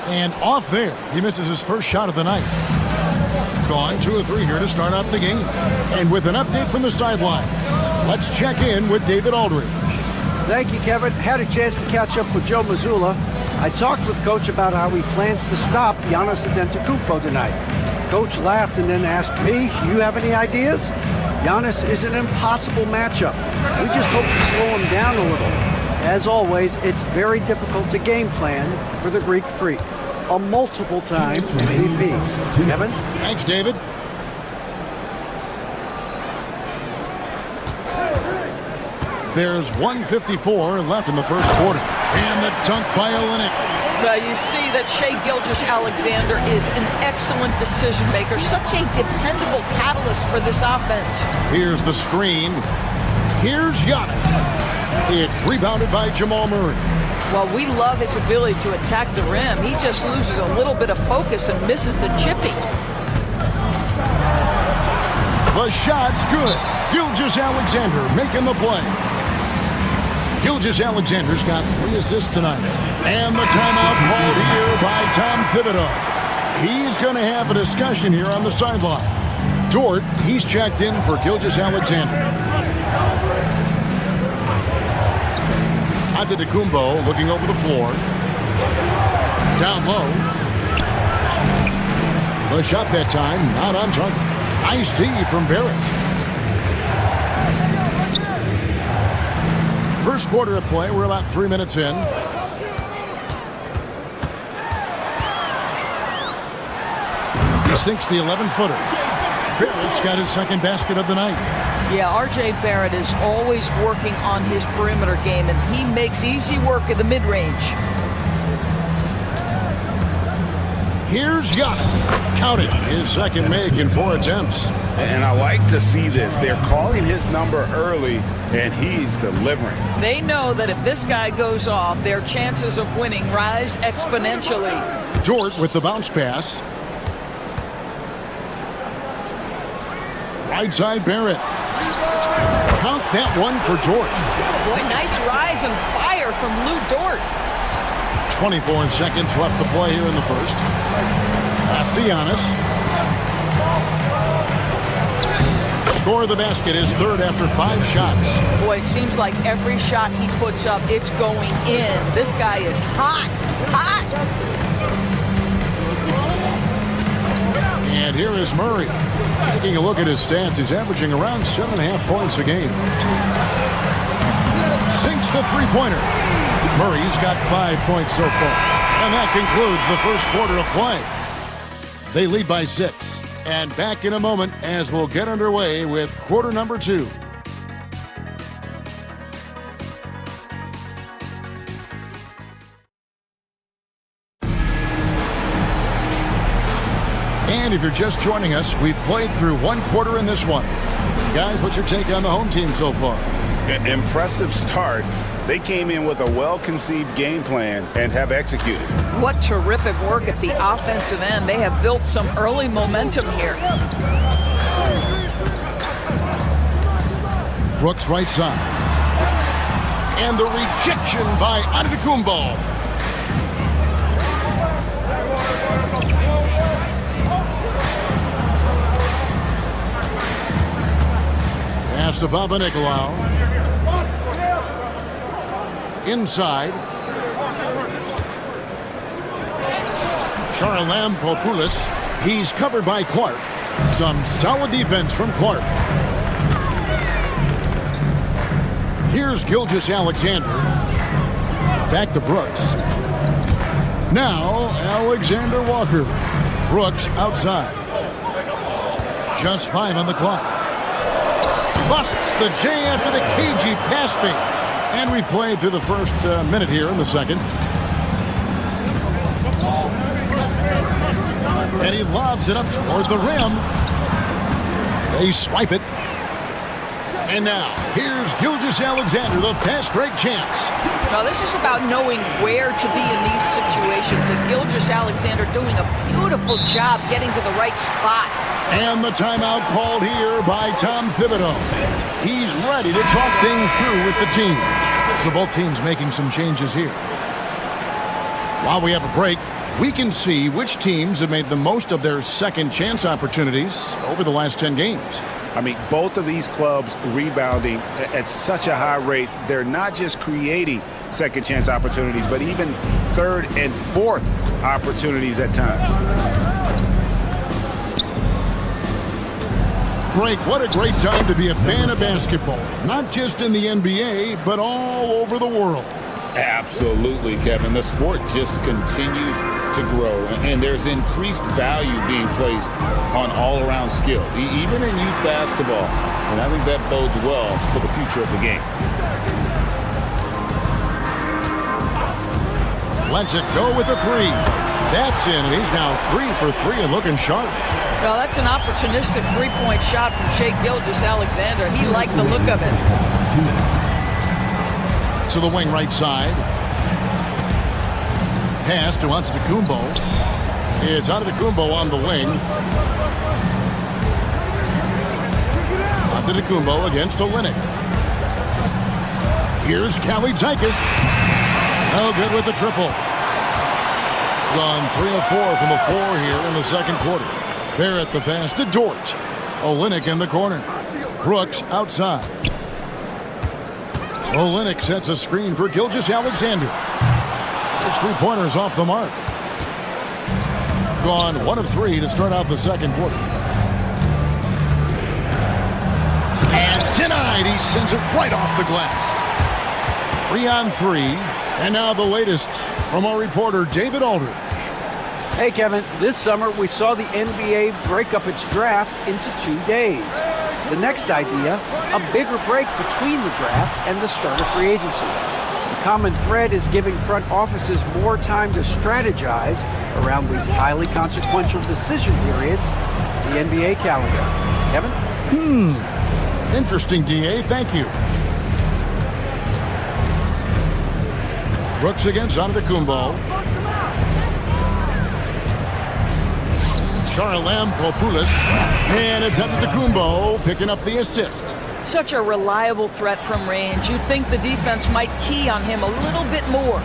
And off there, he misses his first shot of the night. Gone 2 of 3 here to start out the game. And with an update from the sideline, let's check in with David Aldridge. Thank you, Kevin. Had a chance to catch up with Joe Mazzulla. I talked with Coach about how he plans to stop Giannis Antetokounmpo tonight. Coach laughed and then asked me, you have any ideas? Giannis is an impossible matchup. We just hope to slow him down a little. As always, it's very difficult to game plan for the Greek Freak. A multiple-time MVP. Kevin? Thanks, David. There's 1:54 left in the first quarter. And the dunk by Olynyk. You see that Shea Gilgeous-Alexander is an excellent decision maker. Such a dependable catalyst for this offense. Here's the screen. Here's Giannis. It's rebounded by Jamal Murray. Well, we love his ability to attack the rim. He just loses a little bit of focus and misses the chipping. The shot's good. Gilgeous-Alexander making the play. Gilgeous-Alexander's got 3 assists tonight. And the timeout called here by Tom Thibodeau. He's going to have a discussion here on the sideline. Dort, he's checked in for Gilgeous-Alexander. A Antetokounmpo looking over the floor. Down low. The shot that time, not on target. Nice D from Barrett. First quarter of play, we're about 3 minutes in. He sinks the 11-footer. Barrett's got his second basket of the night. Yeah, R.J. Barrett is always working on his perimeter game, and he makes easy work of the mid-range. Here's Giannis. Count it. His second make in 4 attempts. And I like to see this. They're calling his number early, and he's delivering. They know that if this guy goes off, their chances of winning rise exponentially. Dort with the bounce pass. Right side Barrett. Count that one for Dort. Boy, nice rise and fire from Lou Dort. 24 seconds left to play here in the first. Pass to Giannis. Score of the basket is third after 5 shots. Boy, it seems like every shot he puts up, it's going in. This guy is hot, hot. And here is Murray. Taking a look at his stats, he's averaging around 7.5 points a game. Sinks the three-pointer. Murray's got 5 points so far. And that concludes the first quarter of play. They lead by 6. And back in a moment as we'll get underway with quarter number 2. And if you're just joining us, we've played through 1 quarter in this one. Guys, what's your take on the home team so far? Impressive start. They came in with a well-conceived game plan and have executed. What terrific work at the offensive end. They have built some early momentum here. Brooks right side. And the rejection by Antetokounmpo. Pass to Papa Nicolau. Inside. Charalampopoulos. He's covered by Clark. Some solid defense from Clark. Here's Gilgeous-Alexander. Back to Brooks. Now Alexander Walker. Brooks outside. Just 5 on the clock. Busts the J after the cagey pass fake. And we played through the first minute here in the second. And he lobs it up toward the rim. They swipe it. And now, here's Gilgeous-Alexander, the fast break chance. Now, this is about knowing where to be in these situations. And Gilgeous-Alexander doing a beautiful job getting to the right spot. And the timeout called here by Tom Thibodeau. He's ready to talk things through with the team. So both teams making some changes here. While we have a break, we can see which teams have made the most of their second chance opportunities over the last 10 games. I mean, both of these clubs rebounding at such a high rate. They're not just creating second chance opportunities, but even third and fourth opportunities at times. Frank, what a great time to be a fan of basketball. Not just in the NBA, but all over the world. Absolutely, Kevin. The sport just continues to grow, and there's increased value being placed on all-around skill, even in youth basketball. And I think that bodes well for the future of the game. Lets it go with a 3. That's in, and he's now 3 for 3 and looking sharp. Well, that's an opportunistic three-point shot from Shai Gilgeous-Alexander. He liked the look of it. 2 minutes. To the wing right side. Pass to Antetokounmpo. It's Antetokounmpo on the wing. Antetokounmpo against Olynyk. Here's Kalaitzakis. No good with the triple. Gone 3 of 4 from the floor here in the second quarter. Barrett the pass to Dort. Olynyk in the corner. Brooks outside. Olynyk sets a screen for Gilgeous-Alexander. His three-pointers off the mark. Gone 1 of 3 to start out the second quarter. And denied. He sends it right off the glass. 3 on 3. And now the latest from our reporter, David Aldridge. Hey, Kevin, this summer we saw the NBA break up its draft into 2 days. The next idea, a bigger break between the draft and the start of free agency. The common thread is giving front offices more time to strategize around these highly consequential decision periods, the NBA calendar. Kevin? Interesting, DA. Thank you. Brooks against Antetokounmpo. Charalampopoulos, and it's Antetokounmpo picking up the assist. Such a reliable threat from range. You'd think the defense might key on him a little bit more.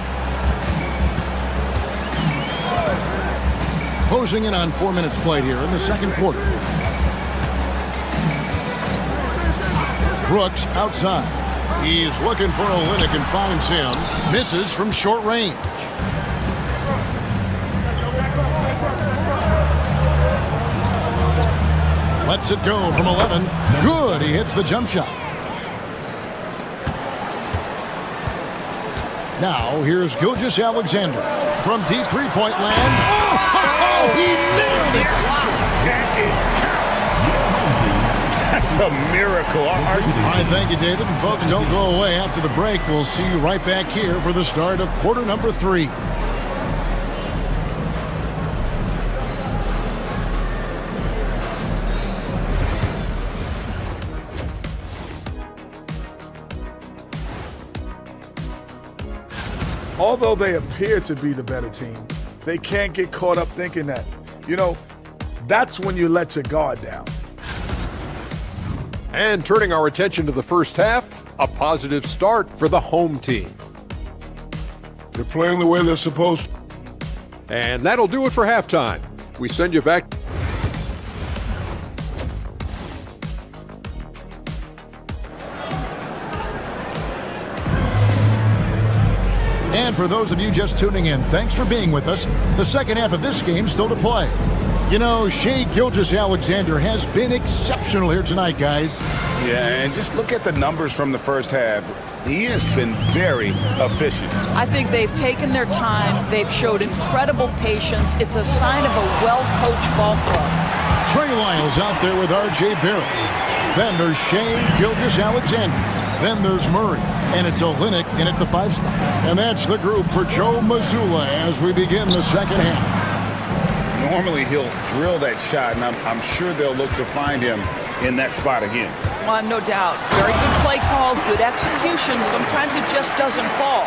Closing in on 4 minutes played here in the second quarter. Brooks outside. He's looking for Olynyk and finds him. Misses from short range. Lets it go from 11. Good. He hits the jump shot. Now here's Gilgeous-Alexander from deep three-point land. Oh, he nailed it. That's a miracle. I thank you, David. And folks, don't go away after the break. We'll see you right back here for the start of quarter number 3. Although they appear to be the better team, they can't get caught up thinking that. You know, that's when you let your guard down. And turning our attention to the first half, a positive start for the home team. They're playing the way they're supposed to. And that'll do it for halftime. We send you back. And for those of you just tuning in, thanks for being with us. The second half of this game still to play. You know, Shai Gilgeous-Alexander has been exceptional here tonight, guys. Yeah, and just look at the numbers from the first half. He has been very efficient. I think they've taken their time. They've showed incredible patience. It's a sign of a well-coached ball club. Trey Lyles out there with R.J. Barrett. Then there's Shai Gilgeous-Alexander. Then there's Murray, and it's Olynyk in at the 5 spot. And that's the group for Joe Mazzulla as we begin the second half. Normally he'll drill that shot, and I'm sure they'll look to find him in that spot again. No doubt. Very good play call, good execution. Sometimes it just doesn't fall.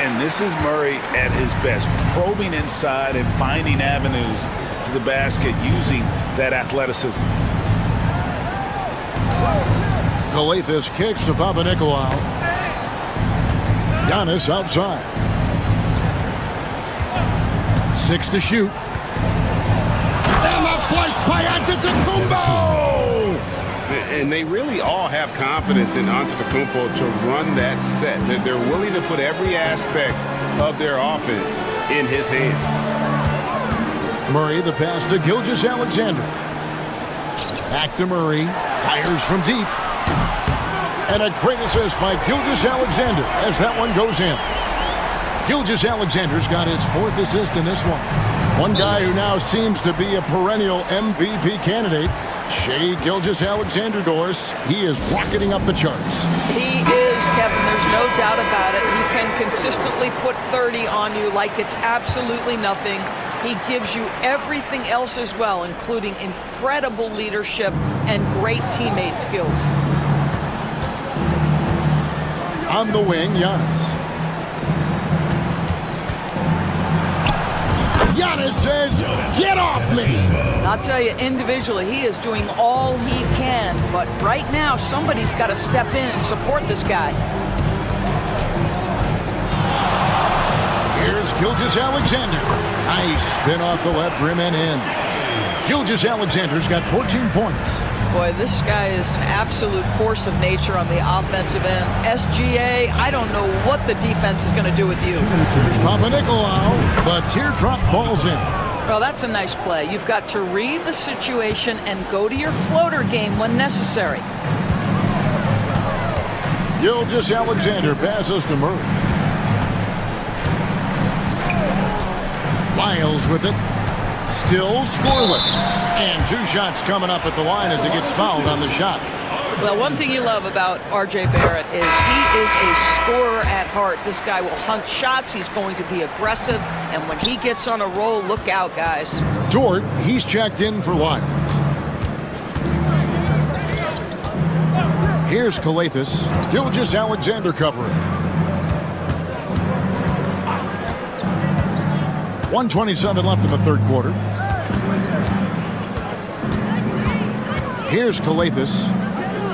And this is Murray at his best, probing inside and finding avenues to the basket using that athleticism. Calathes kicks to Papanikolaou. Giannis outside. 6 to shoot. And that's flushed by Antetokounmpo! And they really all have confidence in Antetokounmpo to run that set. They're willing to put every aspect of their offense in his hands. Murray, the pass to Gilgeous-Alexander. Back to Murray. Fires from deep. And a great assist by Gilgeous-Alexander as that one goes in. Gilgeous-Alexander's got his 4th assist in this one. One guy who now seems to be a perennial MVP candidate, Shai Gilgeous-Alexander, Doris. He is rocketing up the charts. He is, Kevin. There's no doubt about it. He can consistently put 30 on you like it's absolutely nothing. He gives you everything else as well, including incredible leadership and great teammate skills. On the wing, Giannis. Giannis says, get off me! I'll tell you, individually, he is doing all he can. But right now, somebody's got to step in and support this guy. Here's Gilgeous-Alexander. Nice spin off the left rim and in. Gilgeous-Alexander's got 14 points. Boy, this guy is an absolute force of nature on the offensive end. SGA, I don't know what the defense is going to do with you. Here's Papanikolaou. The teardrop falls in. Well, that's a nice play. You've got to read the situation and go to your floater game when necessary. Gilgeous-Alexander passes to Murray. Lyles with it. Still scoreless. And 2 shots coming up at the line as he gets fouled on the shot. Well, one thing you love about R.J. Barrett is he is a scorer at heart. This guy will hunt shots. He's going to be aggressive. And when he gets on a roll, look out, guys. Dort, he's checked in for Lyles. Here's Calathes. Gilgeous-Alexander covering. 1:27 left in the third quarter. Here's Calathes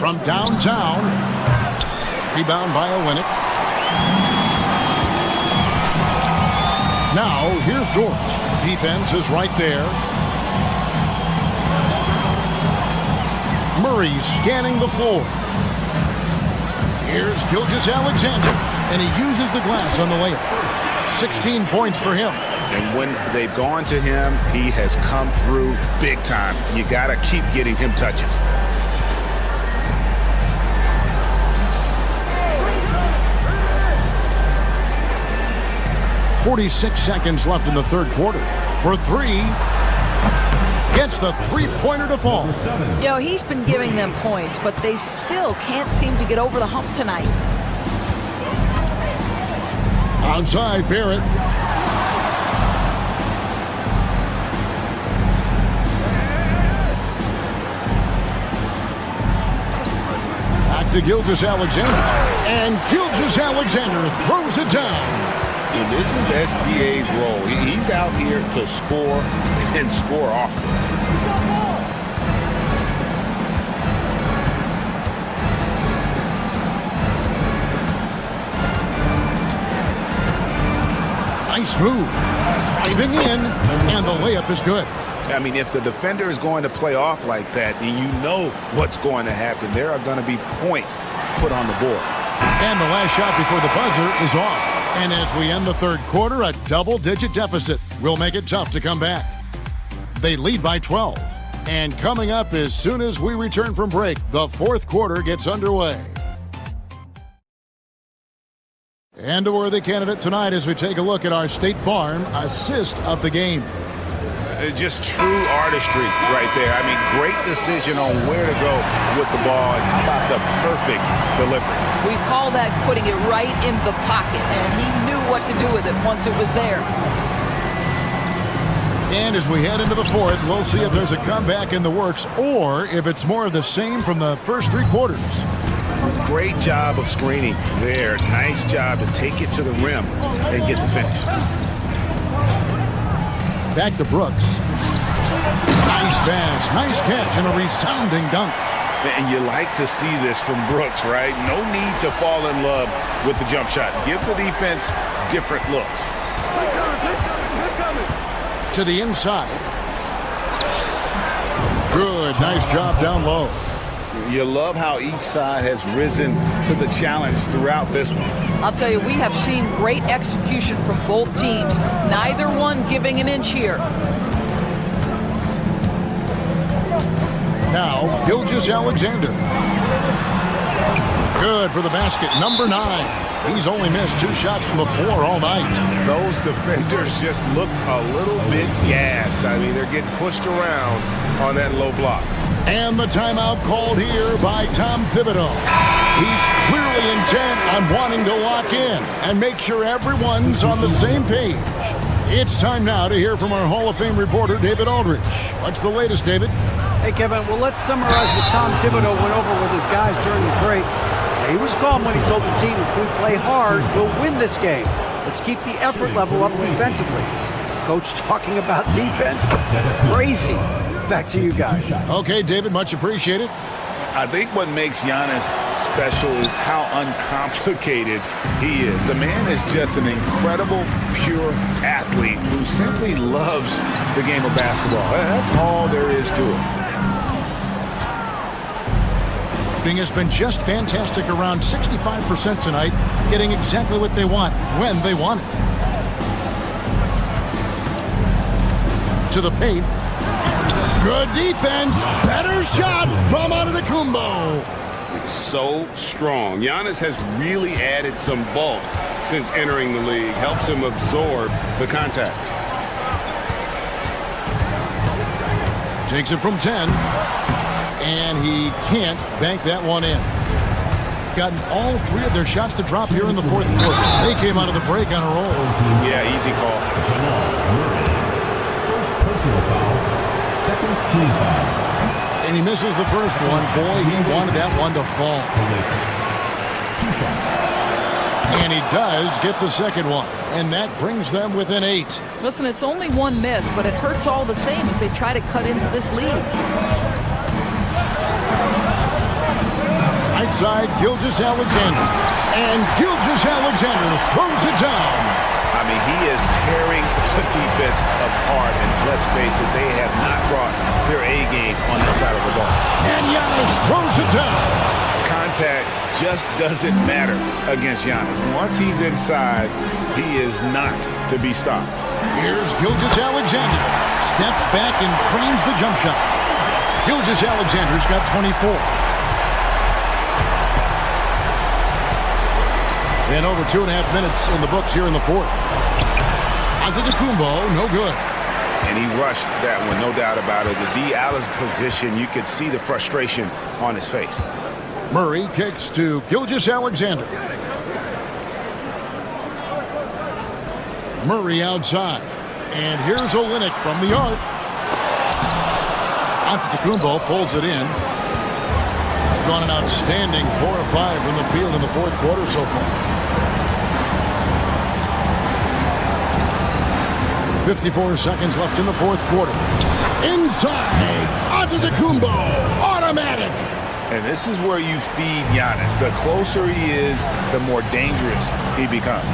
from downtown. Rebound by Olynyk. Now, here's Dort. Defense is right there. Murray scanning the floor. Here's Gilgeous-Alexander, and he uses the glass on the layup. 16 points for him. And when they've gone to him, he has come through big time. You got to keep getting him touches. .46 seconds left in the third quarter. For 3. Gets the three-pointer to fall. You know, he's been giving them points, but they still can't seem to get over the hump tonight. Outside, Barrett. Back to Gilgeous-Alexander. And Gilgeous-Alexander throws it down. And this is SGA's role. He's out here to score and score often. Nice move. Driving in, and the layup is good. I mean, if the defender is going to play off like that, and you know what's going to happen, there are going to be points put on the board. And the last shot before the buzzer is off. And as we end the third quarter, a double-digit deficit will make it tough to come back. They lead by 12. And coming up as soon as we return from break, the fourth quarter gets underway. And a worthy candidate tonight as we take a look at our State Farm assist of the game. Just true artistry right there. I mean, great decision on where to go with the ball, and how about the perfect delivery? We call that putting it right in the pocket, and he knew what to do with it once it was there. And as we head into the fourth, we'll see if there's a comeback in the works or if it's more of the same from the first 3 quarters. Great job of screening there. Nice job to take it to the rim and get the finish. Back to Brooks. Nice pass, nice catch, and a resounding dunk. And you like to see this from Brooks, right? No need to fall in love with the jump shot. Give the defense different looks. To the inside. Good, nice job down low. You love how each side has risen to the challenge throughout this one. I'll tell you, we have seen great execution from both teams. Neither one giving an inch here. Now, Gilgeous-Alexander. Good for the basket, number 9. He's only missed 2 shots from the floor all night. Those defenders just look a little bit gassed. I mean, they're getting pushed around on that low block. And the timeout called here by Tom Thibodeau. He's clearly intent on wanting to lock in and make sure everyone's on the same page. It's time now to hear from our Hall of Fame reporter, David Aldridge. What's the latest, David? Hey, Kevin, well, let's summarize what Tom Thibodeau went over with his guys during the break. He was calm when he told the team, if we play hard, we'll win this game. Let's keep the effort level up defensively. Coach talking about defense? Crazy. Back to you guys. Okay, David, much appreciated. I think what makes Giannis special is how uncomplicated he is. The man is just an incredible, pure athlete who simply loves the game of basketball. That's all there is to it. shooting has been just fantastic, around 65% tonight, getting exactly what they want when they want it. To the paint. Good defense. Better shot from Antetokounmpo. It's so strong. Giannis has really added some bulk since entering the league. Helps him absorb the contact. Takes it from 10. And he can't bank that one in. Gotten all three of their shots to drop here in the fourth quarter. They came out of the break on a roll. Yeah, easy call. First personal foul, second team foul. And he misses the first one. Boy, he wanted that one to fall. 2 shots. And he does get the second one. And that brings them within 8. Listen, it's only one miss, but it hurts all the same as they try to cut into this lead. Right side, Gilgeous-Alexander. And Gilgeous-Alexander throws it down. I mean, he is tearing the defense apart. And let's face it, they have not brought their A game on that side of the ball. And Giannis throws it down. Contact just doesn't matter against Giannis. Once he's inside, he is not to be stopped. Here's Gilgeous-Alexander. Steps back and trains the jump shot. Gilgeous-Alexander's got 24. And over 2.5 minutes in the books here in the fourth. Antetokounmpo, no good. And he rushed that one, no doubt about it. The D out of position, you could see the frustration on his face. Murray kicks to Gilgeous-Alexander. Murray outside. And here's Olynyk from the arc. Antetokounmpo pulls it in. Gone an outstanding 4 of 5 from the field in the fourth quarter so far. 54 seconds left in the fourth quarter. Inside, Antetokounmpo, automatic. And this is where you feed Giannis. The closer he is, the more dangerous he becomes.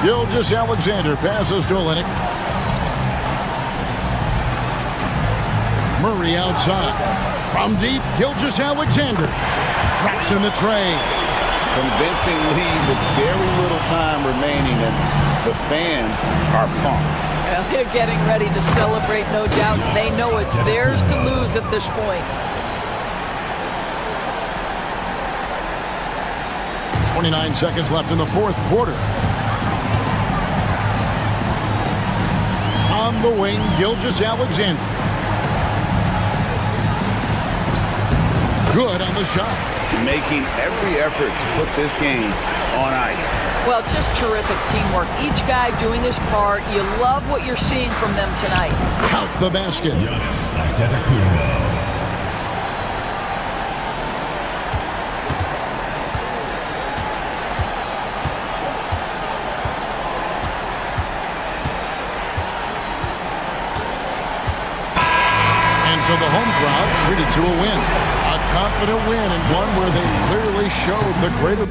Gilgeous-Alexander passes to Olynyk. Murray outside. From deep, Gilgeous-Alexander drops in the tray. Convincing lead with very little time remaining, and the fans are pumped. Well, they're getting ready to celebrate, no doubt. They know it's theirs to lose at this point. 29 seconds left in the fourth quarter. On the wing, Gilgeous-Alexander. Good on the shot. Making every effort to put this game on ice. Well, just terrific teamwork. Each guy doing his part. You love what you're seeing from them tonight. Count the basket. Giannis Antetokounmpo. So the home crowd treated to a win. A confident win, and one where they clearly showed the greater...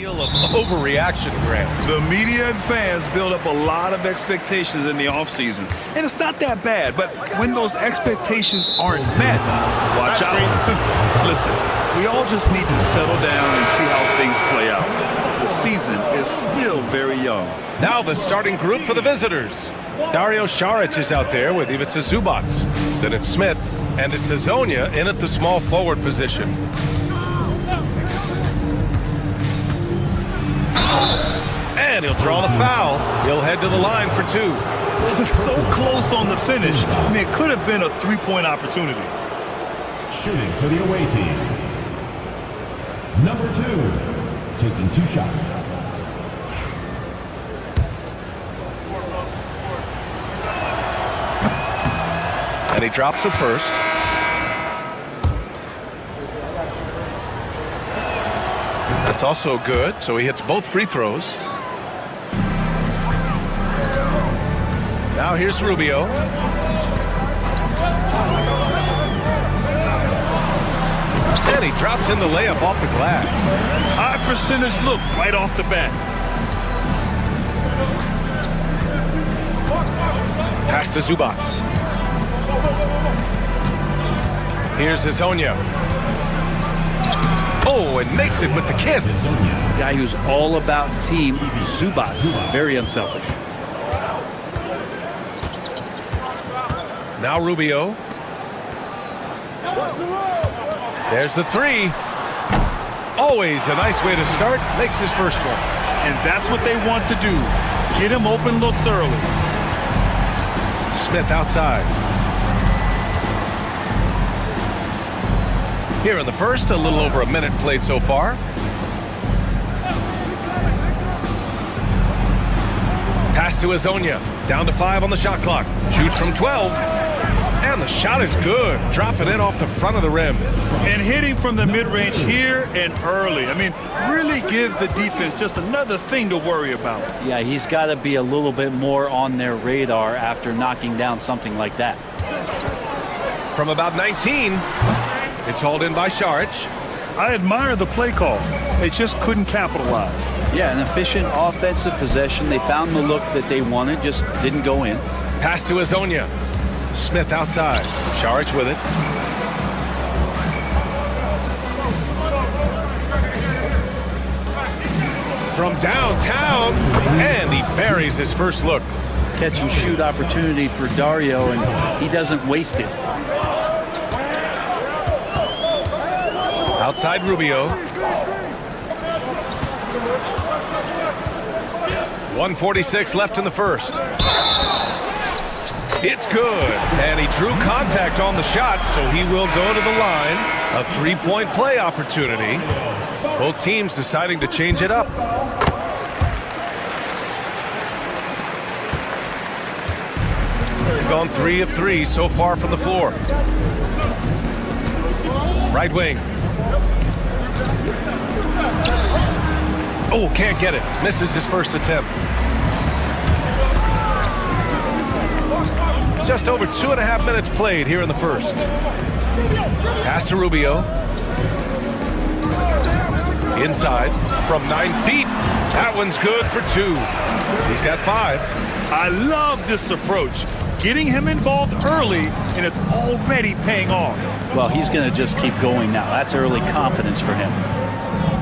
Deal of overreaction, Grant. The media and fans build up a lot of expectations in the offseason. And it's not that bad, but when those expectations aren't met, watch out. Listen, we all just need to settle down and see how things play out. The season is still very young. Now the starting group for the visitors. Dario Saric is out there with Ivica Zubac. Then it's Smith, and it's Hazonia in at the small forward position. And he'll draw the foul. He'll head to the line for 2. So close on the finish. I mean, it could have been a three-point opportunity. Shooting for the away team. Number 2, taking 2 shots. And he drops the first. That's also good, so he hits both free throws. Now here's Rubio. And he drops in the layup off the glass. High percentage look right off the bat. Pass to Zubac. Here's Hazonia. Oh, and makes it with the kiss. Guy who's all about team, Zubac. Very unselfish. Now Rubio. There's the 3. Always a nice way to start. Makes his first one. And that's what they want to do. Get him open looks early. Smith outside. Here in the first, a little over a minute played so far. Pass to Hazonia. Down to 5 on the shot clock. Shoots from 12. And the shot is good. Dropping in off the front of the rim. And hitting from the mid-range here and early. I mean, really give the defense just another thing to worry about. Yeah, he's got to be a little bit more on their radar after knocking down something like that. From about 19, it's hauled in by Saric. I admire the play call. They just couldn't capitalize. Yeah, an efficient offensive possession. They found the look that they wanted, just didn't go in. Pass to Hazonia. Smith outside. Saric with it. From downtown, and he buries his first look. Catch and shoot opportunity for Dario, and he doesn't waste it. Outside Rubio. 1:46 left in the first. It's good. And he drew contact on the shot, so he will go to the line. A 3-point play opportunity. Both teams deciding to change it up. They've gone 3 of 3 so far from the floor. Right wing. Oh, can't get it. Misses his first attempt. Just over 2.5 minutes played here in the first. Pass to Rubio. Inside from 9 feet. That one's good for 2. He's got 5. I love this approach. Getting him involved early, and it's already paying off. Well, he's going to just keep going now. That's early confidence for him.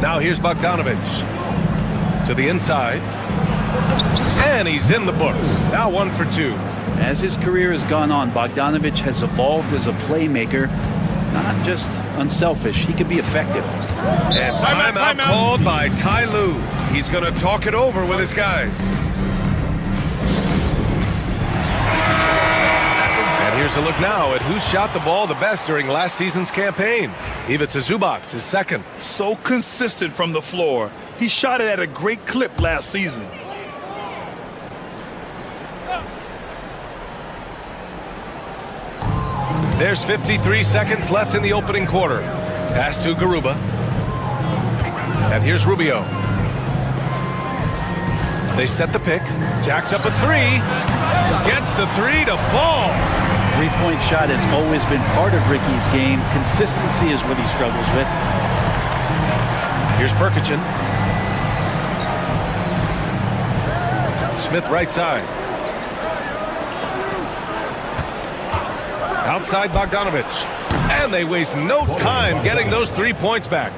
Now here's Bogdanovic. To the inside. And he's in the books. Now 1 for 2. As his career has gone on, Bogdanovic has evolved as a playmaker, not just unselfish. He can be effective. And timeout called by Ty Lue. He's going to talk it over with his guys. And here's a look now at who shot the ball the best during last season's campaign. Ivica Zubac is second. So consistent from the floor. He shot it at a great clip last season. There's 53 seconds left in the opening quarter. Pass to Garuba. And here's Rubio. They set the pick. Jacks up a 3. Gets the 3 to fall. Three-point shot has always been part of Ricky's game. Consistency is what he struggles with. Here's Perkichin. Smith right side. Outside Bogdanovich. And they waste no time getting those 3 points back.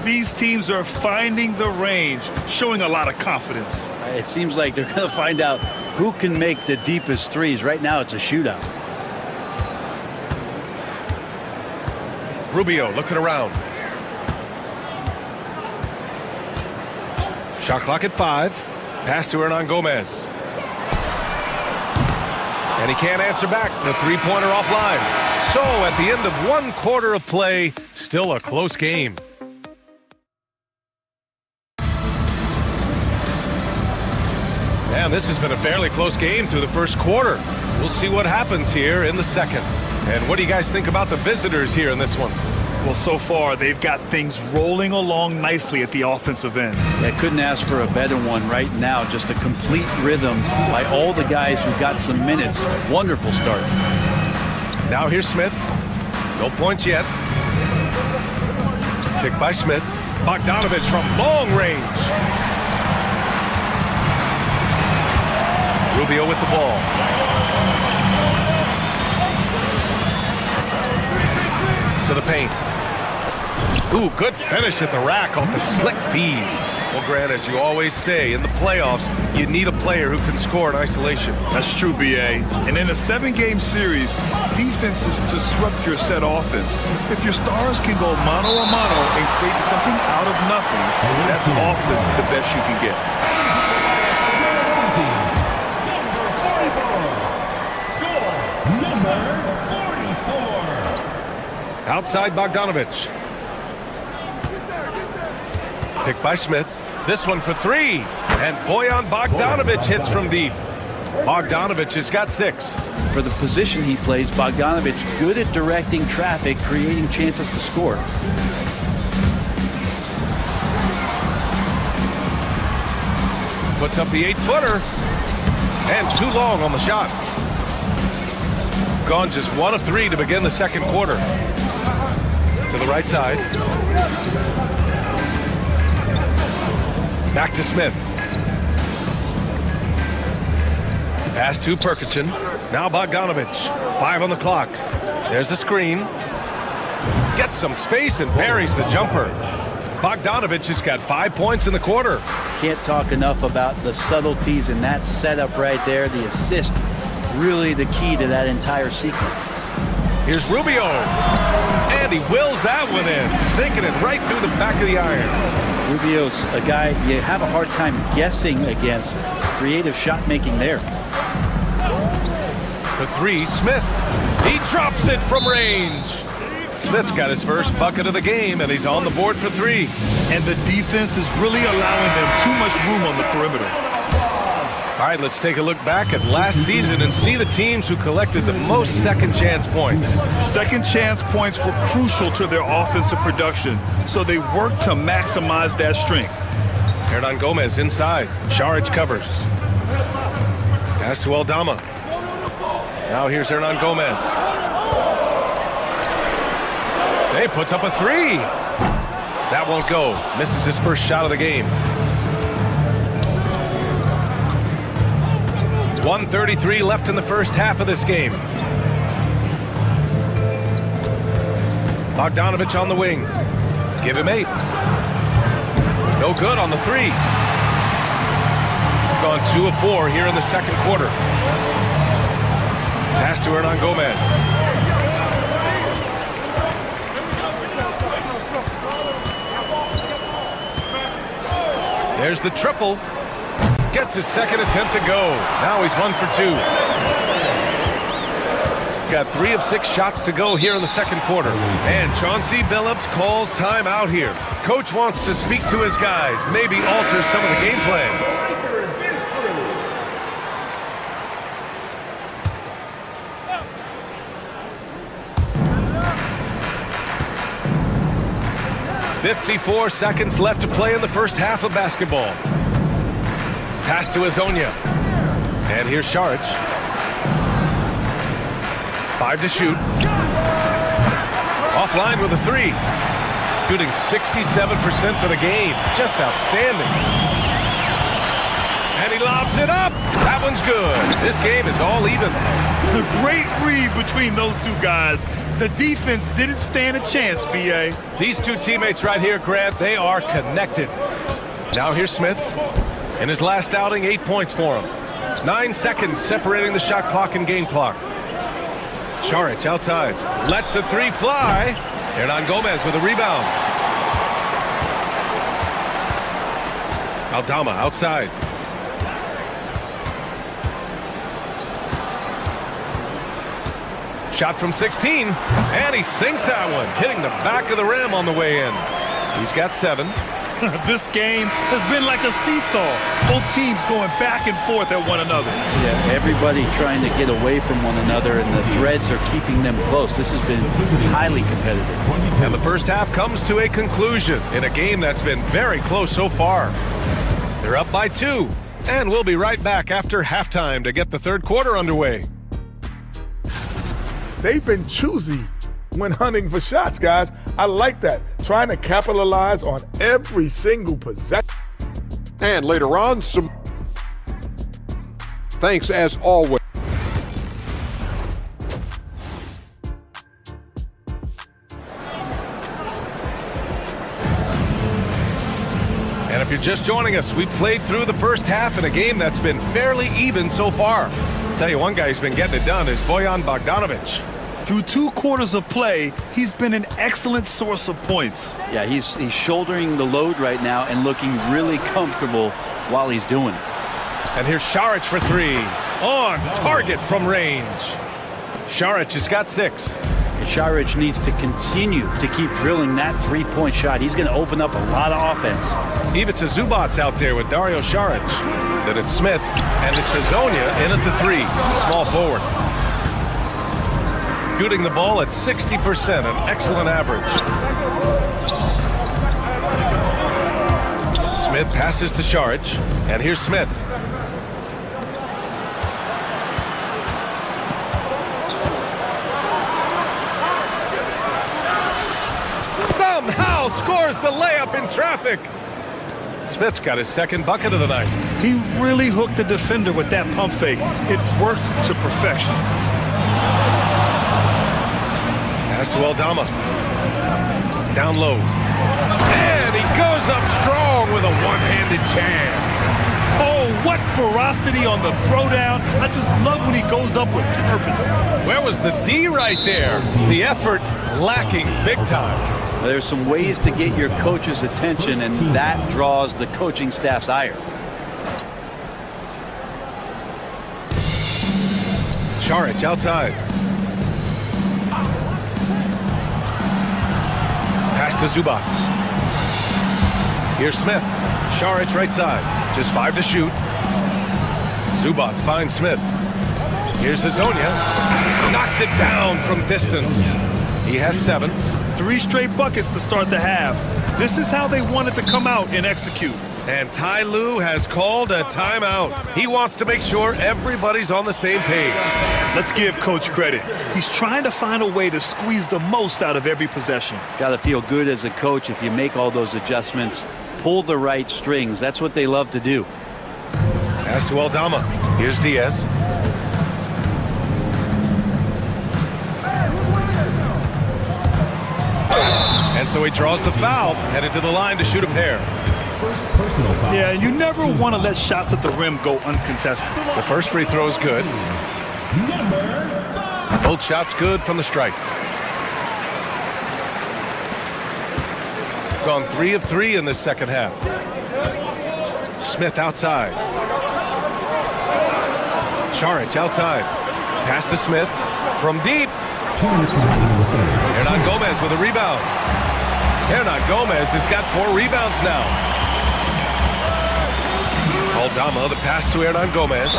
These teams are finding the range, showing a lot of confidence. It seems like they're going to find out who can make the deepest threes. Right now, it's a shootout. Rubio looking around. Shot clock at 5. Pass to Hernan Gomez. And he can't answer back. The three-pointer offline. So at the end of 1 quarter of play, still a close game. And this has been a fairly close game through the first quarter. We'll see what happens here in the second. And what do you guys think about the visitors here in this one? Well, so far, they've got things rolling along nicely at the offensive end. I couldn't ask for a better one right now. Just a complete rhythm by all the guys who got some minutes. Wonderful start. Now here's Smith. No points yet. Pick by Smith. Bogdanovich from long range. Rubio with the ball. To the paint. Ooh, good finish at the rack off the slick feed. Well, Grant, as you always say, in the playoffs, you need a player who can score in isolation. That's true, B.A. And in a 7-game series, defense is to disrupt your set offense. If your stars can go mano a mano and create something out of nothing, that's often the best you can get. Outside Bogdanovich. Pick by Smith. This one for 3. And Bojan Bogdanovich hits from deep. Bogdanovich has got 6. For the position he plays, Bogdanovich good at directing traffic, creating chances to score. Puts up the 8-footer. And too long on the shot. Gone just 1 of 3 to begin the second quarter. To the right side. Back to Smith. Pass to Perkichin. Now Bogdanovich. 5 on the clock. There's a screen. Gets some space and buries the jumper. Bogdanovich has got 5 points in the quarter. Can't talk enough about the subtleties in that setup right there. The assist, really the key to that entire sequence. Here's Rubio. And he wills that one in, sinking it right through the back of the iron. Rubio's a guy you have a hard time guessing against. Creative shot making there. The 3, Smith. He drops it from range. Smith's got his first bucket of the game, and he's on the board for 3. And the defense is really allowing them too much room on the perimeter. All right, let's take a look back at last season and see the teams who collected the most second chance points. Second chance points were crucial to their offensive production, so they worked to maximize that strength. Hernan Gomez inside. Šarić covers. Pass to Aldama. Now here's Hernan Gomez. He puts up a 3. That won't go. Misses his first shot of the game. 1:33 left in the first half of this game. Bogdanovich on the wing. Give him 8. No good on the 3. Gone 2 of 4 here in the second quarter. Pass to Hernan Gomez. There's the triple. Gets his second attempt to go. Now he's 1 for 2. Got 3 of 6 shots to go here in the second quarter. And Chauncey Billups calls time out here. Coach wants to speak to his guys, maybe alter some of the game plan. .54 seconds left to play in the first half of basketball. Pass to Azonia. And here's Šarić. 5 to shoot. Offline with a 3. Shooting 67% for the game. Just outstanding. And he lobs it up. That one's good. This game is all even. The great read between those two guys. The defense didn't stand a chance, B.A. These two teammates right here, Grant, they are connected. Now here's Smith. In his last outing, 8 points for him. 9 seconds separating the shot clock and game clock. Šarić outside. Lets the three fly. Hernan Gomez with a rebound. Aldama outside. Shot from 16, and he sinks that one, hitting the back of the rim on the way in. He's got 7. This game has been like a seesaw. Both teams going back and forth at one another. Yeah, everybody trying to get away from one another, and the threads are keeping them close. This has been highly competitive. And the first half comes to a conclusion in a game that's been very close so far. They're up by 2, and we'll be right back after halftime to get the third quarter underway. They've been choosy when hunting for shots, guys. I like that. Trying to capitalize on every single possession. And later on, some thanks as always. And if you're just joining us, we played through the first half in a game that's been fairly even so far. I'll tell you, one guy who's been getting it done is Bojan Bogdanovic. Through 2 quarters of play, he's been an excellent source of points. Yeah, he's shouldering the load right now and looking really comfortable while he's doing it. And here's Šarić for 3. On target from range. Šarić has got 6. And Šarić needs to continue to keep drilling that three-point shot. He's going to open up a lot of offense. Ivica Zubac's out there with Dario Šarić. Then it's Smith, and it's Hezonja in at the 3, the small forward. Shooting the ball at 60%, an excellent average. Smith passes to Šarić, and here's Smith. Somehow scores the layup in traffic. Smith's got his second bucket of the night. He really hooked the defender with that pump fake. It worked to perfection. Pass to Aldama. Down low. And he goes up strong with a one-handed jam. Oh, what ferocity on the throwdown. I just love when he goes up with purpose. Where was the D right there? The effort lacking big time. There's some ways to get your coach's attention, and that draws the coaching staff's ire. Šarić outside. Pass to Zubac. Here's Smith. Šarić right side. Just 5 to shoot. Zubac finds Smith. Here's Hezonja. Knocks it down from distance. He has 7. 3 straight buckets to start the half. This is how they wanted to come out and execute. And Ty Lue has called a timeout. He wants to make sure everybody's on the same page. Let's give Coach credit. He's trying to find a way to squeeze the most out of every possession. Got to feel good as a coach if you make all those adjustments, pull the right strings. That's what they love to do. Pass to Aldama. Here's Diaz. And so he draws the foul, headed to the line to shoot a pair. Yeah, you never want to let shots at the rim go uncontested. The first free throw is good. Both shots good from the stripe. Gone 3 of 3 in this second half. Smith outside. Šarić outside. Pass to Smith from deep. Hernan Gomez with a rebound. Hernan Gomez has got 4 rebounds now. Aldama, the pass to Hernan Gomez.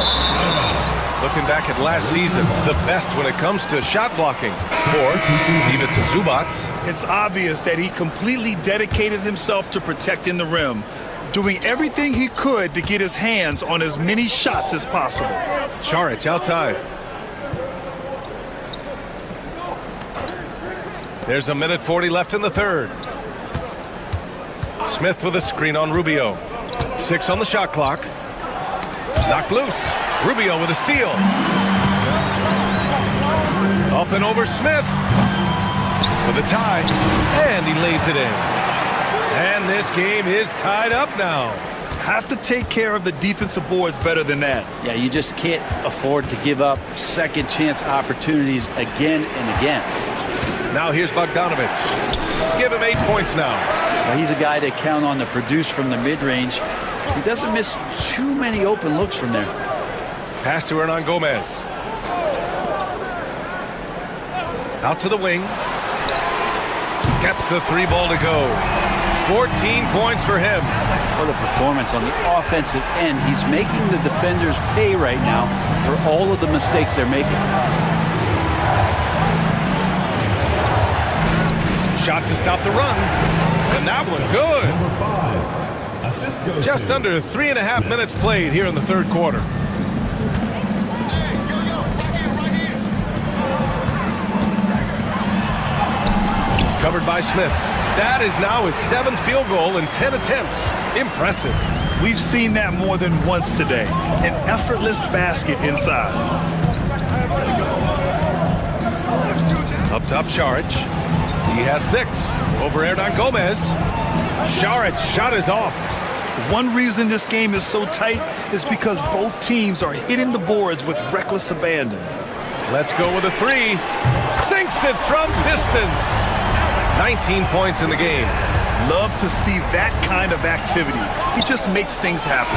Looking back at last season, the best when it comes to shot blocking for Ivica Zubac. It's obvious that he completely dedicated himself to protecting the rim, doing everything he could to get his hands on as many shots as possible. Šarić outside. There's 1:40 left in the third. Smith with a screen on Rubio. 6 on the shot clock. Knocked loose. Rubio with a steal. Up and over Smith for the tie, and he lays it in. And this game is tied up now. Have to take care of the defensive boards better than that. Yeah, you just can't afford to give up second chance opportunities again and again. Now here's Bogdanovic. Give him 8 points now. Well, he's a guy they count on to produce from the mid-range. He doesn't miss too many open looks from there. Pass to Hernan Gomez. Out to the wing. Gets the 3 ball to go. 14 points for him. What a performance on the offensive end. He's making the defenders pay right now for all of the mistakes they're making. Shot to stop the run. And that one good. Just under 3.5 minutes played here in the third quarter. Covered by Smith. That is now his 7th field goal in 10 attempts. Impressive. We've seen that more than once today. An effortless basket inside. Up top, Šarić. He has 6 over Hernan Gomez. Šarić shot is off. One reason this game is so tight is because both teams are hitting the boards with reckless abandon. Let's go with a 3. Sinks it from distance. 19 points in the game. Love to see that kind of activity. He just makes things happen.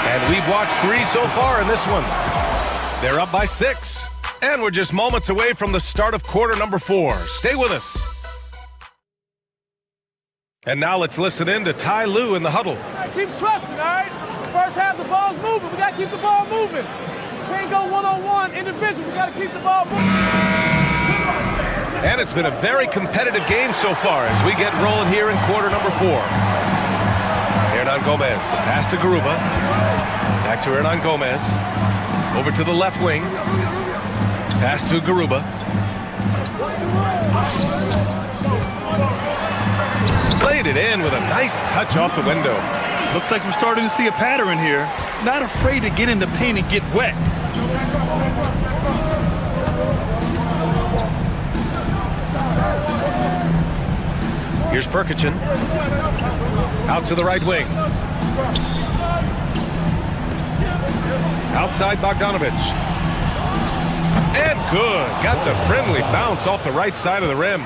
And we've watched 3 so far in this one. They're up by 6. And we're just moments away from the start of quarter number 4. Stay with us. And now let's listen in to Ty Lue in the huddle. Keep trusting, all right? First half, the ball's moving. We got to keep the ball moving. Can't go one-on-one individual. We got to keep the ball moving. And it's been a very competitive game so far as we get rolling here in quarter number 4. Hernan Gomez, the pass to Garuba. Back to Hernan Gomez. Over to the left wing. Pass to Garuba. Played it in with a nice touch off the window. Looks like we're starting to see a pattern here. Not afraid to get in the paint and get wet. Here's Perkichin. Out to the right wing. Outside Bogdanovic. And good. Got the friendly bounce off the right side of the rim.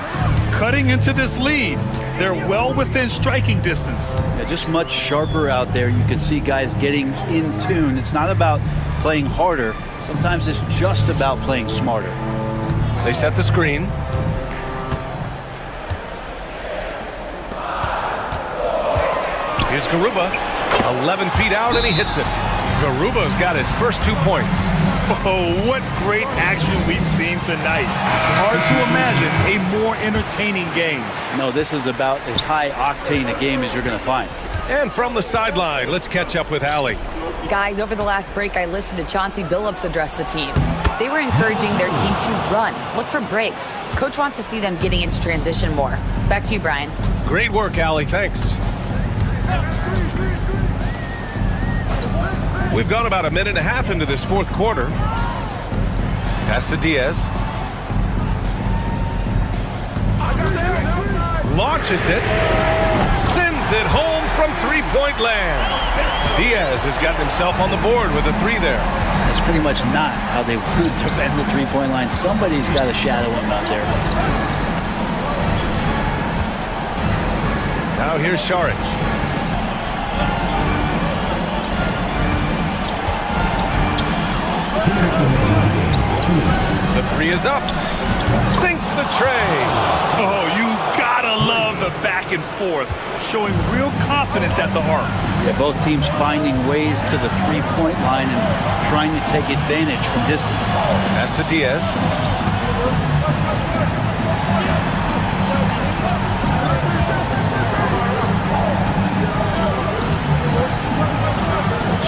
Cutting into this lead. They're well within striking distance. Yeah, just much sharper out there. You can see guys getting in tune. It's not about playing harder. Sometimes it's just about playing smarter. They set the screen. Here's Garuba, 11 feet out, and he hits it. Garuba's got his first 2 points. Oh, what great action we've seen tonight. Hard to imagine a more entertaining game. No, this is about as high octane a game as you're going to find. And from the sideline, let's catch up with Allie. Guys, over the last break, I listened to Chauncey Billups address the team. They were encouraging their team to run, look for breaks. Coach wants to see them getting into transition more. Back to you, Brian. Great work, Allie. Thanks. We've gone about 1.5 minutes into this fourth quarter. Pass to Diaz. Launches it. Sends it home from three-point land. Diaz has gotten himself on the board with a 3 there. That's pretty much not how they wanted to bend the three-point line. Somebody's got to shadow him out there. Now here's Šarić. The 3 is up. Sinks the tray. Oh, you gotta love the back and forth, showing real confidence at the arc. Yeah, both teams finding ways to the three-point line and trying to take advantage from distance. Pass to Diaz.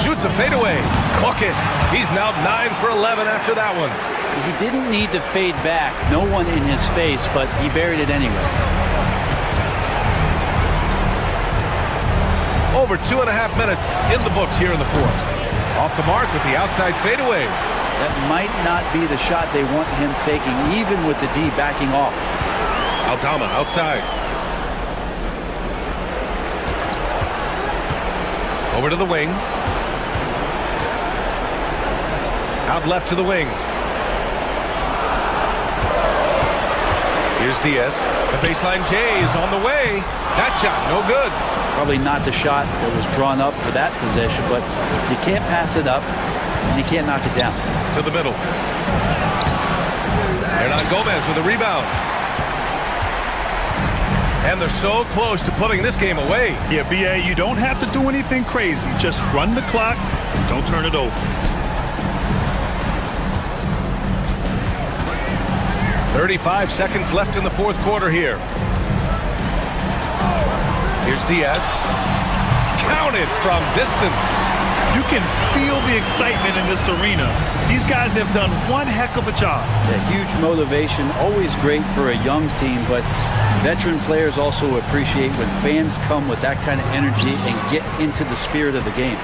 Shoots a fadeaway. Book it. He's now 9 for 11 after that one. He didn't need to fade back. No one in his face, but he buried it anyway. Over 2.5 minutes in the books here in the fourth. Off the mark with the outside fadeaway. That might not be the shot they want him taking, even with the D backing off. Aldama outside. Over to the wing. Out left to the wing. Here's Diaz. The baseline J is on the way. That shot, no good. Probably not the shot that was drawn up for that possession, but you can't pass it up, and you can't knock it down. To the middle. Hernan Gomez with a rebound. And they're so close to putting this game away. Yeah, B.A., you don't have to do anything crazy. Just run the clock and don't turn it over. .35 seconds left in the fourth quarter here. Here's Diaz. Counted from distance. You can feel the excitement in this arena. These guys have done one heck of a job. A huge motivation, always great for a young team, but veteran players also appreciate when fans come with that kind of energy and get into the spirit of the game.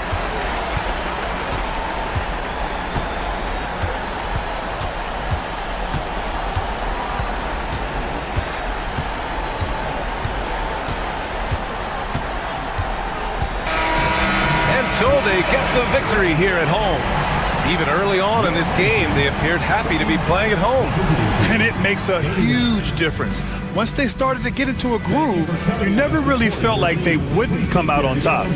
So they get the victory here at home. Even early on in this game, they appeared happy to be playing at home. And it makes a huge difference. Once they started to get into a groove, you never really felt like they wouldn't come out on top.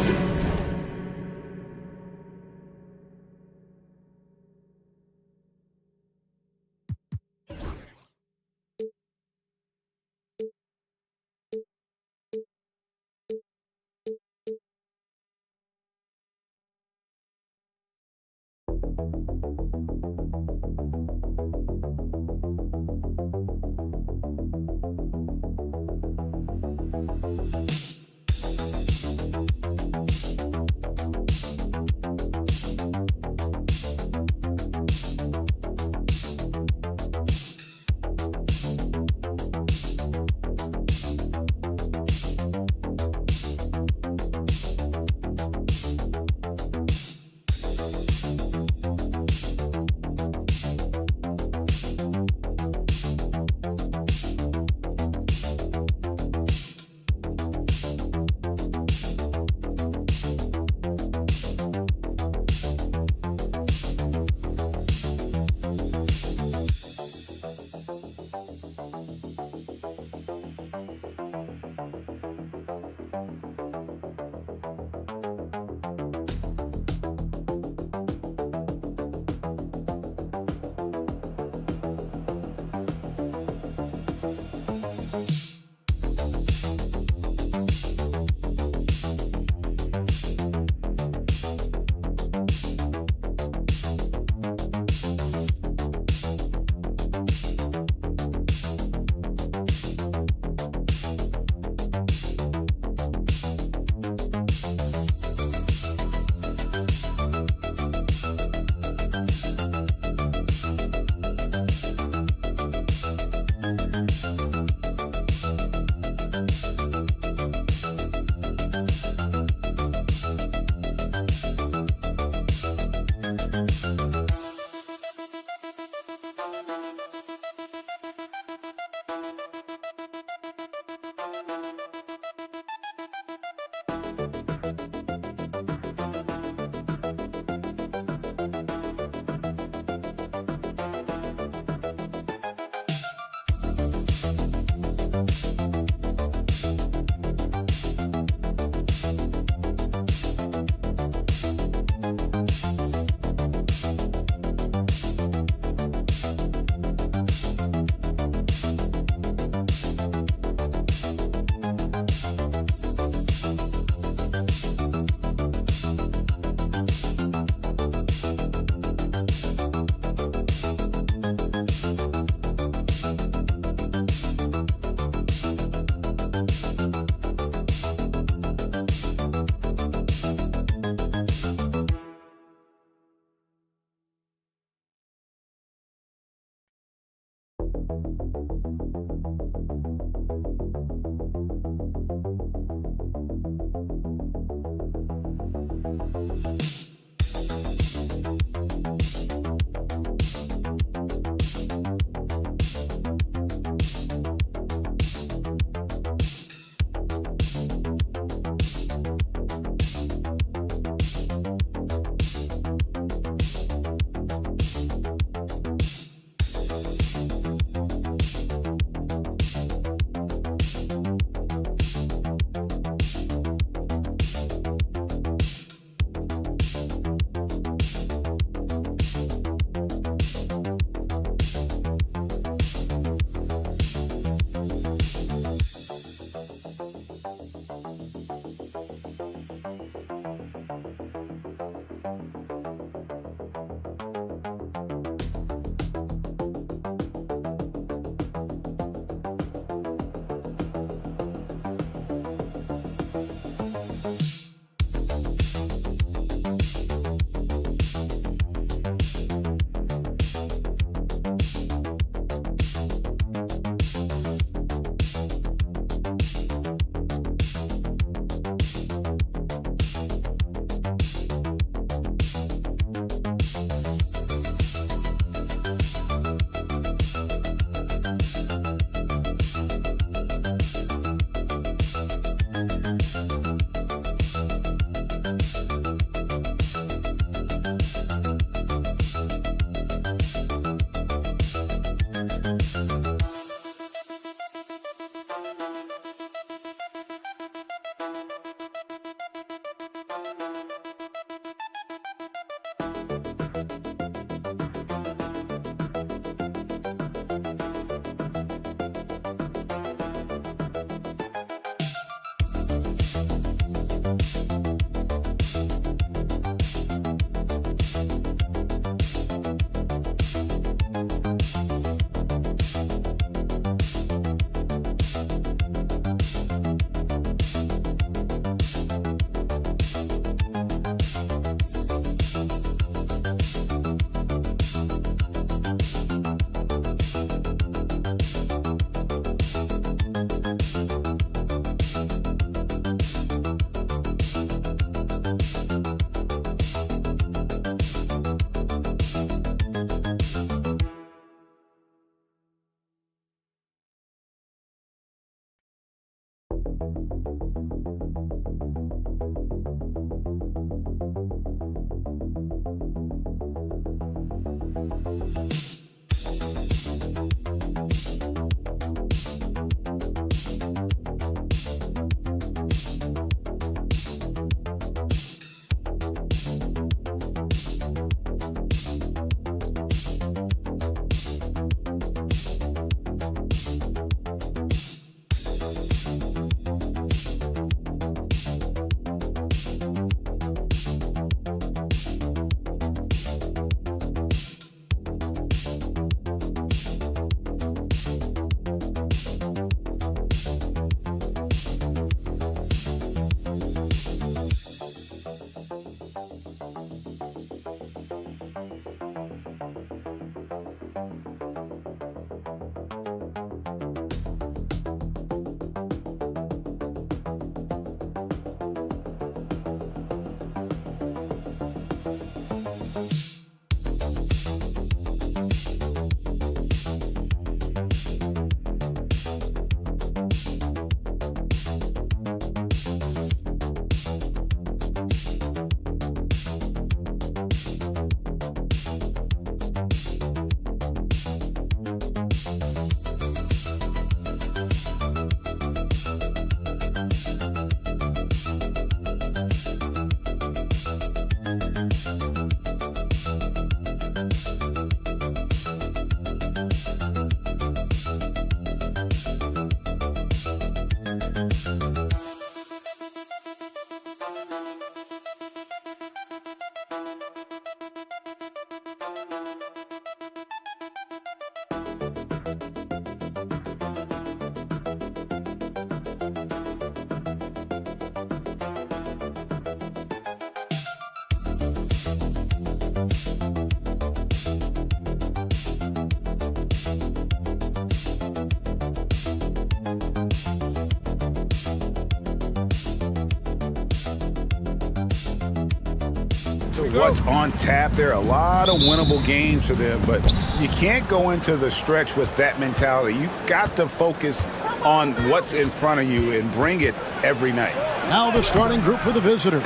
What's on tap? There are a lot of winnable games for them, but you can't go into the stretch with that mentality. You've got to focus on what's in front of you and bring it every night. Now the starting group for the visitors.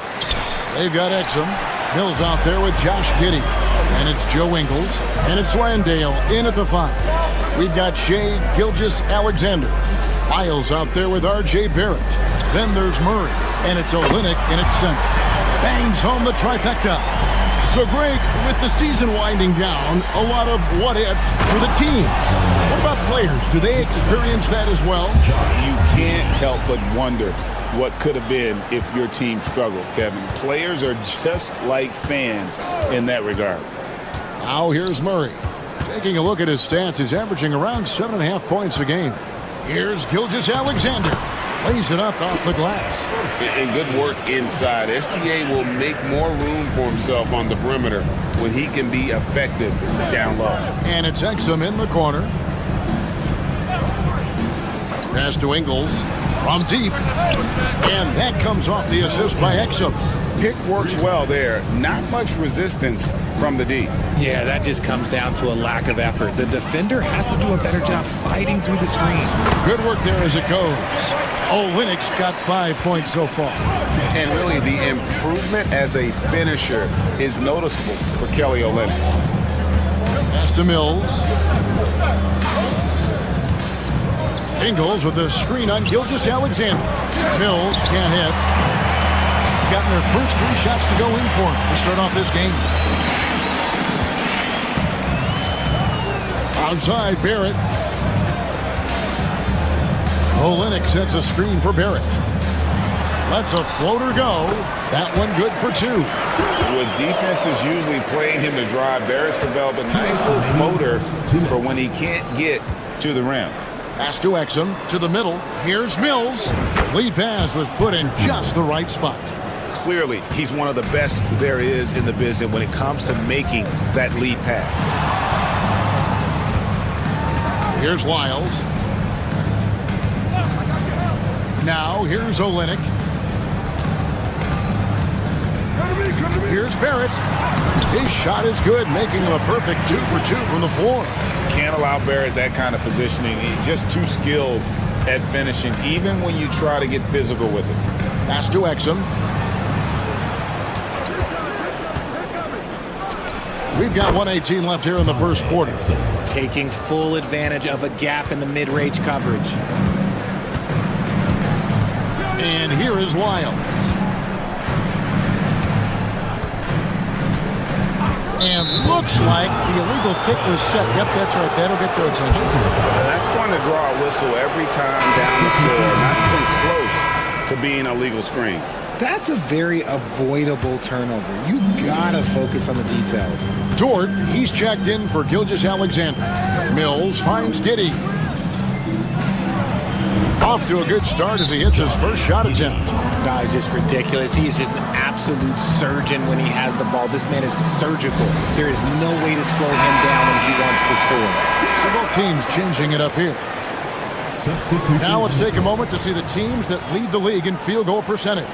They've got Exum. Mills out there with Josh Giddey. And it's Joe Ingles. And it's Landale in at the 5. We've got Shea Gilgeous-Alexander. Miles out there with R.J. Barrett. Then there's Murray. And it's Olynyk in at center. Bangs home the trifecta. So, Greg, with the season winding down, a lot of what-ifs for the team. What about players? Do they experience that as well? You can't help but wonder what could have been if your team struggled, Kevin. Players are just like fans in that regard. Now here's Murray. Taking a look at his stats, he's averaging around 7.5 points a game. Here's Gilgeous-Alexander. Lays it up off the glass. And good work inside. SGA will make more room for himself on the perimeter when he can be effective down low. And it's Exum in the corner. Pass to Ingles from deep. And that comes off the assist by Exum. Pick works well there. Not much resistance from the D. Yeah, that just comes down to a lack of effort. The defender has to do a better job fighting through the screen. Good work there as it goes. Olynyk's got 5 points so far. And really, the improvement as a finisher is noticeable for Kelly Olynyk. Pass to Mills. Ingles with a screen on Gilgeous-Alexander. Mills can't hit. Gotten their first 3 shots to go in for him to start off this game. Outside, Barrett. Olynyk sets a screen for Barrett. Lets a floater go. That one good for 2. With defenses usually playing him to drive, Barrett's developed a nice little floater for when he can't get to the rim. Pass to Exum, to the middle. Here's Mills. Lead pass was put in just the right spot. Clearly, he's one of the best there is in the business when it comes to making that lead pass. Here's Lyles. Now, here's Olynyk. Here's Barrett. His shot is good, making him a perfect 2 for 2 from the floor. Can't allow Barrett that kind of positioning. He's just too skilled at finishing, even when you try to get physical with it. Pass to Exum. We've got 1:18 left here in the first quarter. Taking full advantage of a gap in the mid-range coverage. And here is Lyles. And looks like the illegal kick was set. Yep, that's right. That'll get their attention. That's going to draw a whistle every time down the floor. Not even close to being a legal screen. That's a very avoidable turnover. You gotta focus on the details. Dort, he's checked in for Gilgeous-Alexander. Mills finds Giddey. Off to a good start as he hits his first shot attempt. Guy's just ridiculous. He's just an absolute surgeon when he has the ball. This man is surgical. There is no way to slow him down when he wants to score. So both teams changing it up here. Now let's take a moment to see the teams that lead the league in field goal percentage.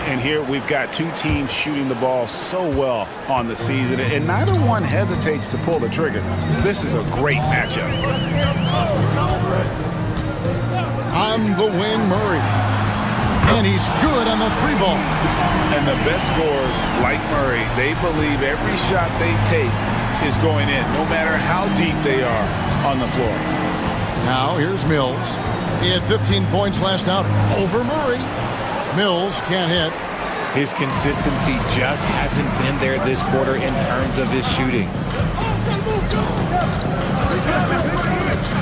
And here we've got two teams shooting the ball so well on the season, and neither one hesitates to pull the trigger. This is a great matchup. On the wing, Murray. And he's good on the three ball. And the best scorers, like Murray, they believe every shot they take is going in, no matter how deep they are on the floor. Now here's Mills. He had 15 points last out over Murray. Mills can't hit. His consistency just hasn't been there this quarter in terms of his shooting.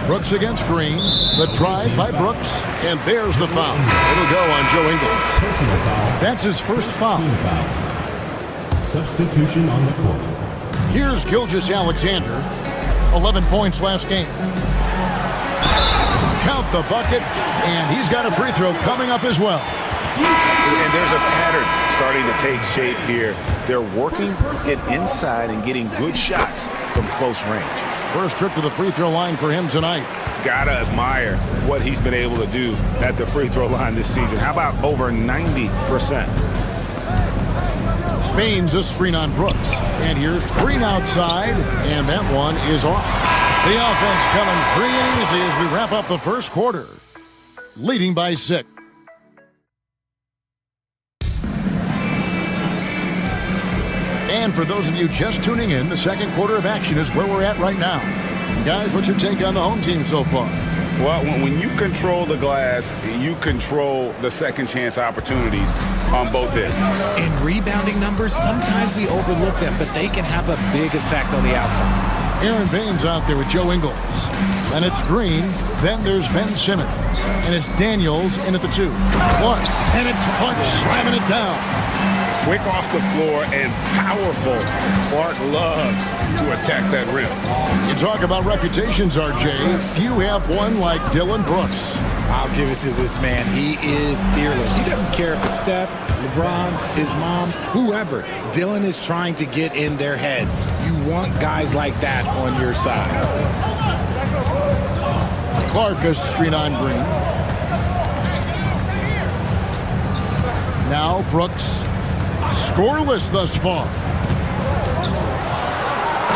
Brooks against Green. The drive by Brooks. And there's the foul. It'll go on Joe Ingles. That's his first foul. Substitution on the court. Here's Gilgeous-Alexander. 11 points last game. Count the bucket. And he's got a free throw coming up as well. And there's a pattern starting to take shape here. They're working it inside and getting good shots from close range. First trip to the free throw line for him tonight. Gotta admire what he's been able to do at the free throw line this season. How about over 90%? Baines a screen on Brooks. And here's Green outside. And that one is off. The offense coming free and easy as we wrap up the first quarter. Leading by 6. And for those of you just tuning in, the second quarter of action is where we're at right now. Guys, what's your take on the home team so far? Well, when you control the glass, you control the second chance opportunities on both ends. In rebounding numbers, sometimes we overlook them, but they can have a big effect on the outcome. Aaron Baines out there with Joe Ingles. And it's Green. Then there's Ben Simmons. And it's Daniels in at the 2. Clark. And it's Clark slamming it down. Quick off the floor and powerful. Clark loves to attack that rim. You talk about reputations, RJ. Few have one like Dylan Brooks. I'll give it to this man. He is fearless. He doesn't care if it's Steph, LeBron, his mom, whoever. Dylan is trying to get in their heads. You want guys like that on your side. Clark a screen on Green. Now Brooks. Scoreless thus far.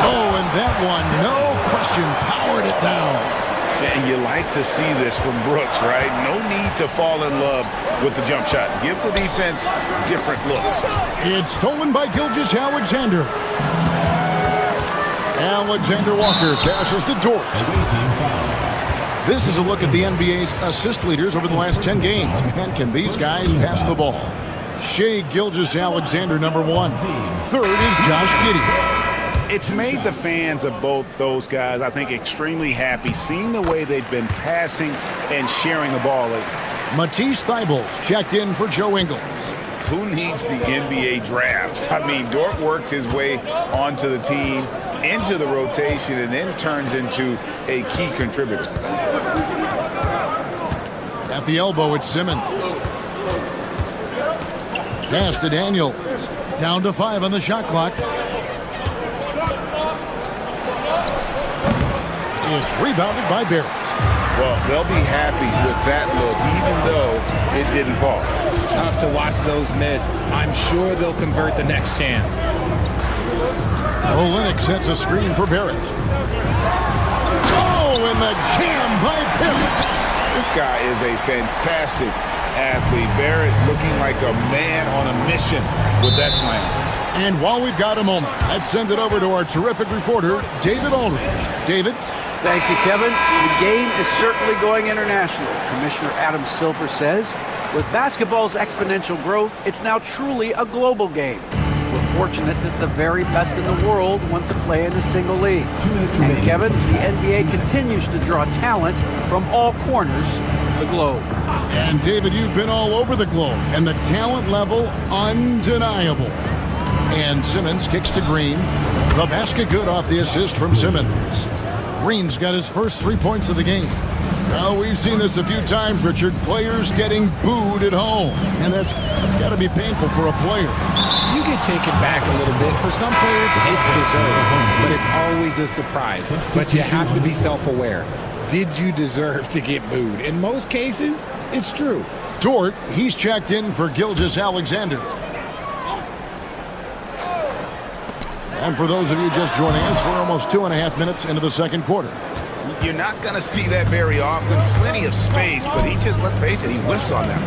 Oh, and that one, no question, powered it down. And you like to see this from Brooks, right? No need to fall in love with the jump shot. Give the defense different looks. It's stolen by Gilgeous-Alexander. Alexander Walker passes to Dort. This is a look at the NBA's assist leaders over the last 10 games. Man, can these guys pass the ball? Shai Gilgeous-Alexander, number 1. Third is Josh Giddey. It's made the fans of both those guys, I think, extremely happy, seeing the way they've been passing and sharing the ball lately. Matisse Thybulle checked in for Joe Ingles. Who needs the NBA draft? I mean, Dort worked his way onto the team, into the rotation, and then turns into a key contributor. At the elbow, it's Simmons. Pass to Daniels. Down to 5 on the shot clock. It's rebounded by Barrett. Well, they'll be happy with that look, even though it didn't fall. Tough to watch those miss. I'm sure they'll convert the next chance. Olenek sets a screen for Barrett. Oh, and the jam by Barrett. This guy is a fantastic athlete. Barrett looking like a man on a mission with that slam. And while we've got a moment, let's send it over to our terrific reporter, David Aldridge. David? Thank you, Kevin. The game is certainly going international. Commissioner Adam Silver says, with basketball's exponential growth, it's now truly a global game. We're fortunate that the very best in the world want to play in a single league. And Kevin, the NBA continues to draw talent from all corners of the globe. And David, you've been all over the globe, and the talent level undeniable. And Simmons kicks to Green. The basket good off the assist from Simmons. Green's got his first 3 points of the game. Well, we've seen this a few times, Richard. Players getting booed at home. And that's got to be painful for a player. You get taken back a little bit. For some players, it's deserved, but it's always a surprise. But you have to be self-aware. Did you deserve to get booed? In most cases, it's true. Dort, he's checked in for Gilgeous-Alexander. And for those of you just joining us, we're almost 2.5 minutes into the second quarter. You're not going to see that very often. Plenty of space, but he just, let's face it, he whiffs on that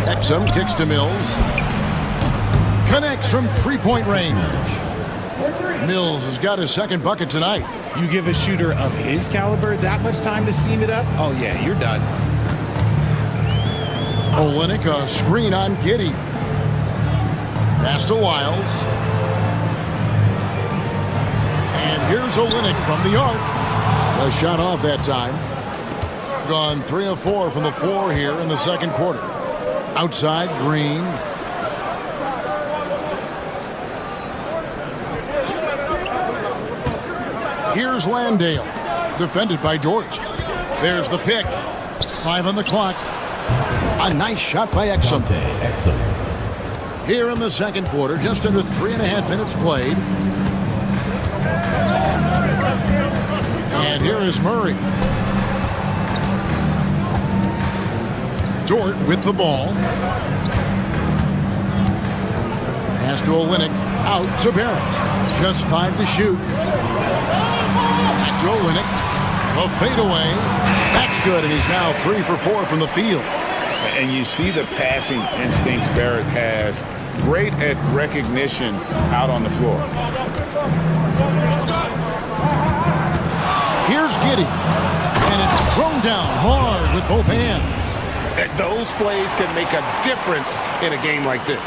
one. Exum kicks to Mills. Connects from three-point range. Mills has got his second bucket tonight. You give a shooter of his caliber that much time to seam it up? Oh, yeah, you're done. Olynyk, a screen on Giddey. Pass to Wiles. And here's Olynyk from the arc. A shot off that time. Gone 3 of 4 from the floor here in the second quarter. Outside, Green. Here's Landale. Defended by Dort. There's the pick. 5 on the clock. A nice shot by Exum. Here in the second quarter, just under 3.5 minutes played. And here is Murray. Dort with the ball. Pass to Olynyk. Out to Barrett. Just 5 to shoot. Back to Olynyk. A fadeaway. That's good, and he's now 3 for 4 from the field. And you see the passing instincts Barrett has. Great at recognition out on the floor. Here's Giddey. And it's thrown down hard with both hands. Those plays can make a difference in a game like this.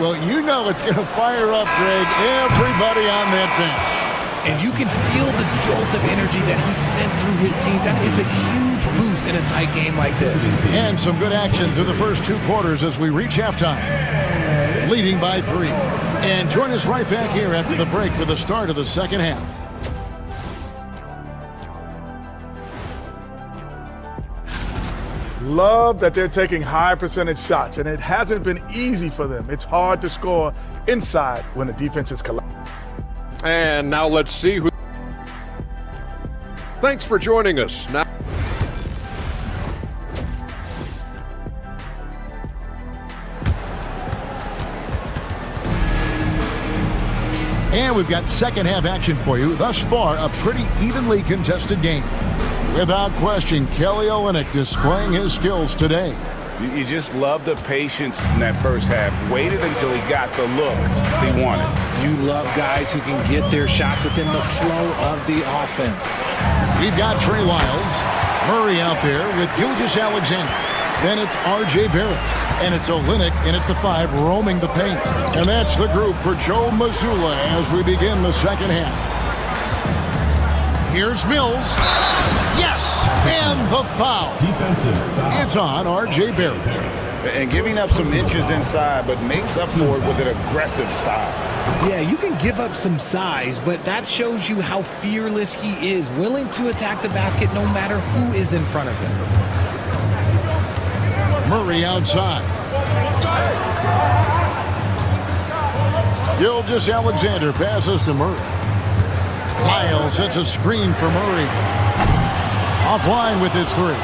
Well, you know it's going to fire up, Greg, everybody on that bench. And you can feel the jolt of energy that he sent through his team. That is a huge boost in a tight game like this. And some good action through the first 2 quarters as we reach halftime. Leading by 3. And join us right back here after the break for the start of the second half. Love that they're taking high percentage shots, and it hasn't been easy for them. It's hard to score inside when the defense is collapsed. And now let's see who. Thanks for joining us. Now. And we've got second half action for you. Thus far, a pretty evenly contested game. Without question, Kelly Olynyk displaying his skills today. You just love the patience in that first half. Waited until he got the look he wanted. You love guys who can get their shot within the flow of the offense. We've got Trey Lyles. Murray out there with Gilgeous-Alexander. Then it's R.J. Barrett. And it's Olynyk in at the 5 roaming the paint. And that's the group for Joe Mazzulla as we begin the second half. Here's Mills. Yes! And the foul. Defensive foul. It's on R.J. Barrett. And giving up some inches inside, but makes up for it with an aggressive style. Yeah, you can give up some size, but that shows you how fearless he is, willing to attack the basket no matter who is in front of him. Murray outside. Gilgeous-Alexander passes to Murray. Lyles sets a screen for Murray. Offline with his 3.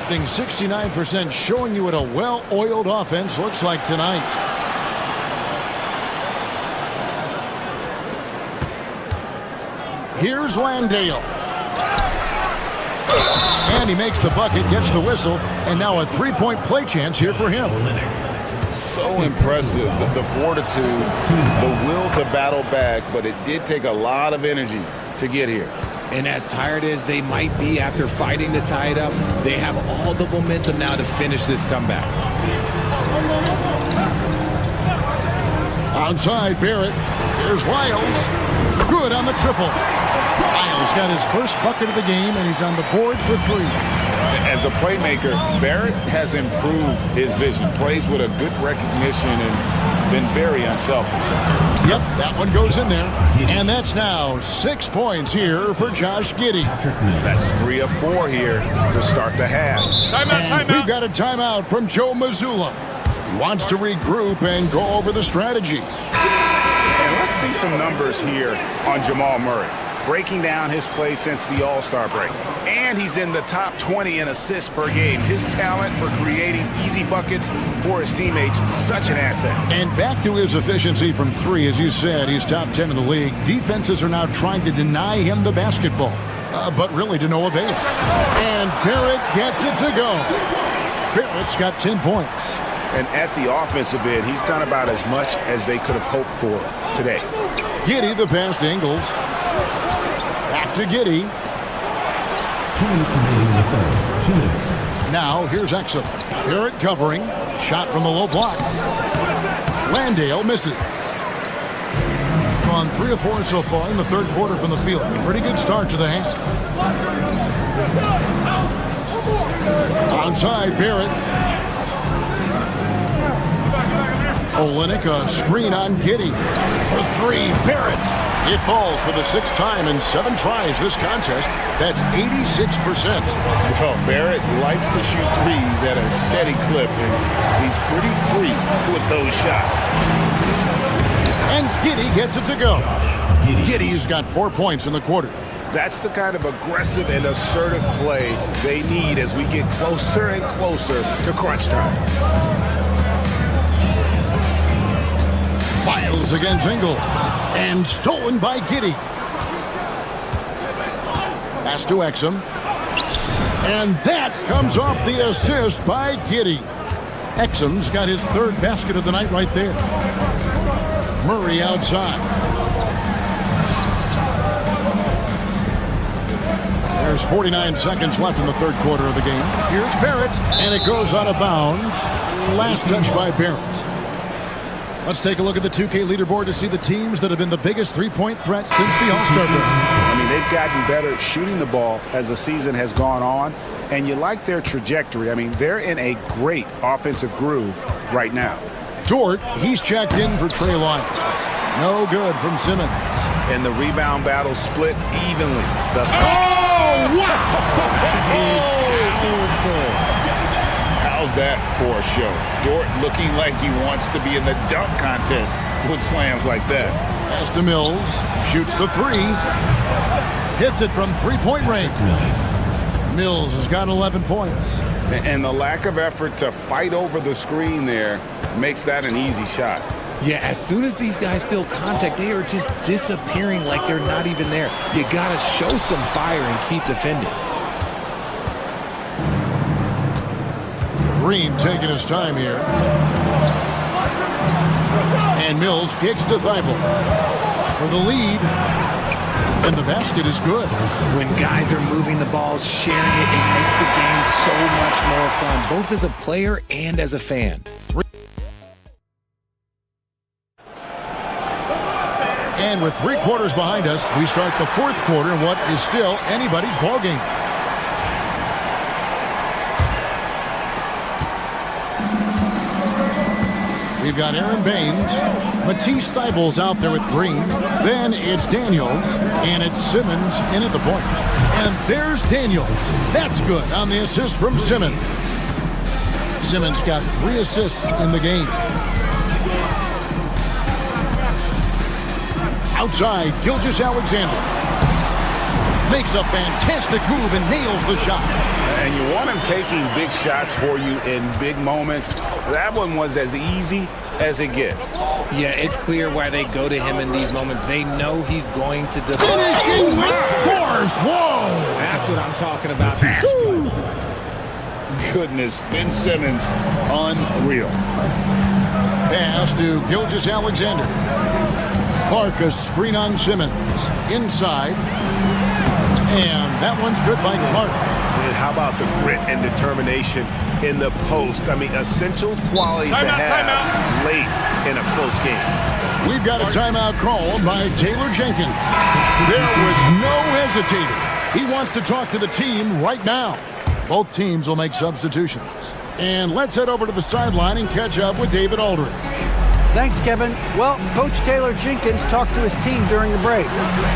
69% showing you what a well-oiled offense looks like tonight. Here's Landale. And he makes the bucket, gets the whistle, and now a three-point play chance here for him. So impressive, the fortitude, the will to battle back, but it did take a lot of energy to get here. And as tired as they might be after fighting to tie it up, they have all the momentum now to finish this comeback. Outside Barrett. Here's Lyles. Good on the triple. Lyles got his first bucket of the game, and he's on the board for three. As a playmaker, Barrett has improved his vision, plays with a good recognition and been very unselfish. Yep, that one goes in there. And that's now 6 points here for Josh Giddey. That's 3 of 4 here to start the half. Timeout. We've got a timeout from Joe Mazzulla. He wants to regroup and go over the strategy. And let's see some numbers here on Jamal Murray, breaking down his play since the All-Star break. And he's in the top 20 in assists per game. His talent for creating easy buckets for his teammates is such an asset. And back to his efficiency from three, as you said, he's top 10 in the league. Defenses are now trying to deny him the basketball, but really to no avail. And Barrett gets it to go. Barrett's got 10 points. And at the offensive end, he's done about as much as they could have hoped for today. Giddey, the pass to Ingles. Back to Giddey. 2 minutes remaining in the third. 2 minutes. Now here's Exum. Barrett covering. Shot from the low block. Landale misses. On 3 of 4 so far in the third quarter from the field. Pretty good start to the half. Onside Barrett. Olynyk, a screen on Giddey. For three, Barrett. It falls for the 6th time in 7 tries this contest. That's 86%. Well, Barrett likes to shoot threes at a steady clip, and he's pretty free with those shots. And Giddey gets it to go. Giddey's got 4 points in the quarter. That's the kind of aggressive and assertive play they need as we get closer and closer to crunch time. Lyles against Ingles. And stolen by Giddey. Pass to Exum. And that comes off the assist by Giddey. Exum's got his 3rd basket of the night right there. Murray outside. There's 49 seconds left in the third quarter of the game. Here's Barrett, and it goes out of bounds. Last touch by Barrett. Let's take a look at the 2K leaderboard to see the teams that have been the biggest three-point threat since the All-Star break. I mean, they've gotten better shooting the ball as the season has gone on, and you like their trajectory. I mean, they're in a great offensive groove right now. Dort, he's checked in for Trey Lyles. No good from Simmons. And the rebound battle split evenly. Oh, wow! That is powerful. How's that for a show? Dort looking like he wants to be in the dunk contest with slams like that. Pass to Mills. Shoots the three. Hits it from three-point range. Mills has got 11 points. And the lack of effort to fight over the screen there makes that an easy shot. Yeah, as soon as these guys feel contact, they are just disappearing like they're not even there. You got to show some fire and keep defending. Green taking his time here. And Mills kicks to Thibault for the lead. And the basket is good. When guys are moving the ball, sharing it, it makes the game so much more fun, both as a player and as a fan. And with 3 quarters behind us, we start the fourth quarter in what is still anybody's ballgame. We've got Aaron Baines, Matisse Thybulle's out there with Green. Then it's Daniels, and it's Simmons in at the point. And there's Daniels. That's good on the assist from Simmons. Simmons got 3 assists in the game. Outside, Gilgeous-Alexander makes a fantastic move and nails the shot. And you want him taking big shots for you in big moments. That one was as easy as it gets. Yeah, it's clear why they go to him in these moments. They know he's going to defend. Finishing with force. Whoa! That's what I'm talking about. Goodness, Ben Simmons, unreal. Pass to Gilgeous-Alexander. Clark, a screen on Simmons. Inside. And that one's good by Clark. And how about the grit and determination in the post? I mean, essential qualities to have late in a close game. We've got a timeout called by Taylor Jenkins. There was no hesitating. He wants to talk to the team right now. Both teams will make substitutions. And let's head over to the sideline and catch up with David Aldridge. Thanks, Kevin. Well, Coach Taylor Jenkins talked to his team during the break.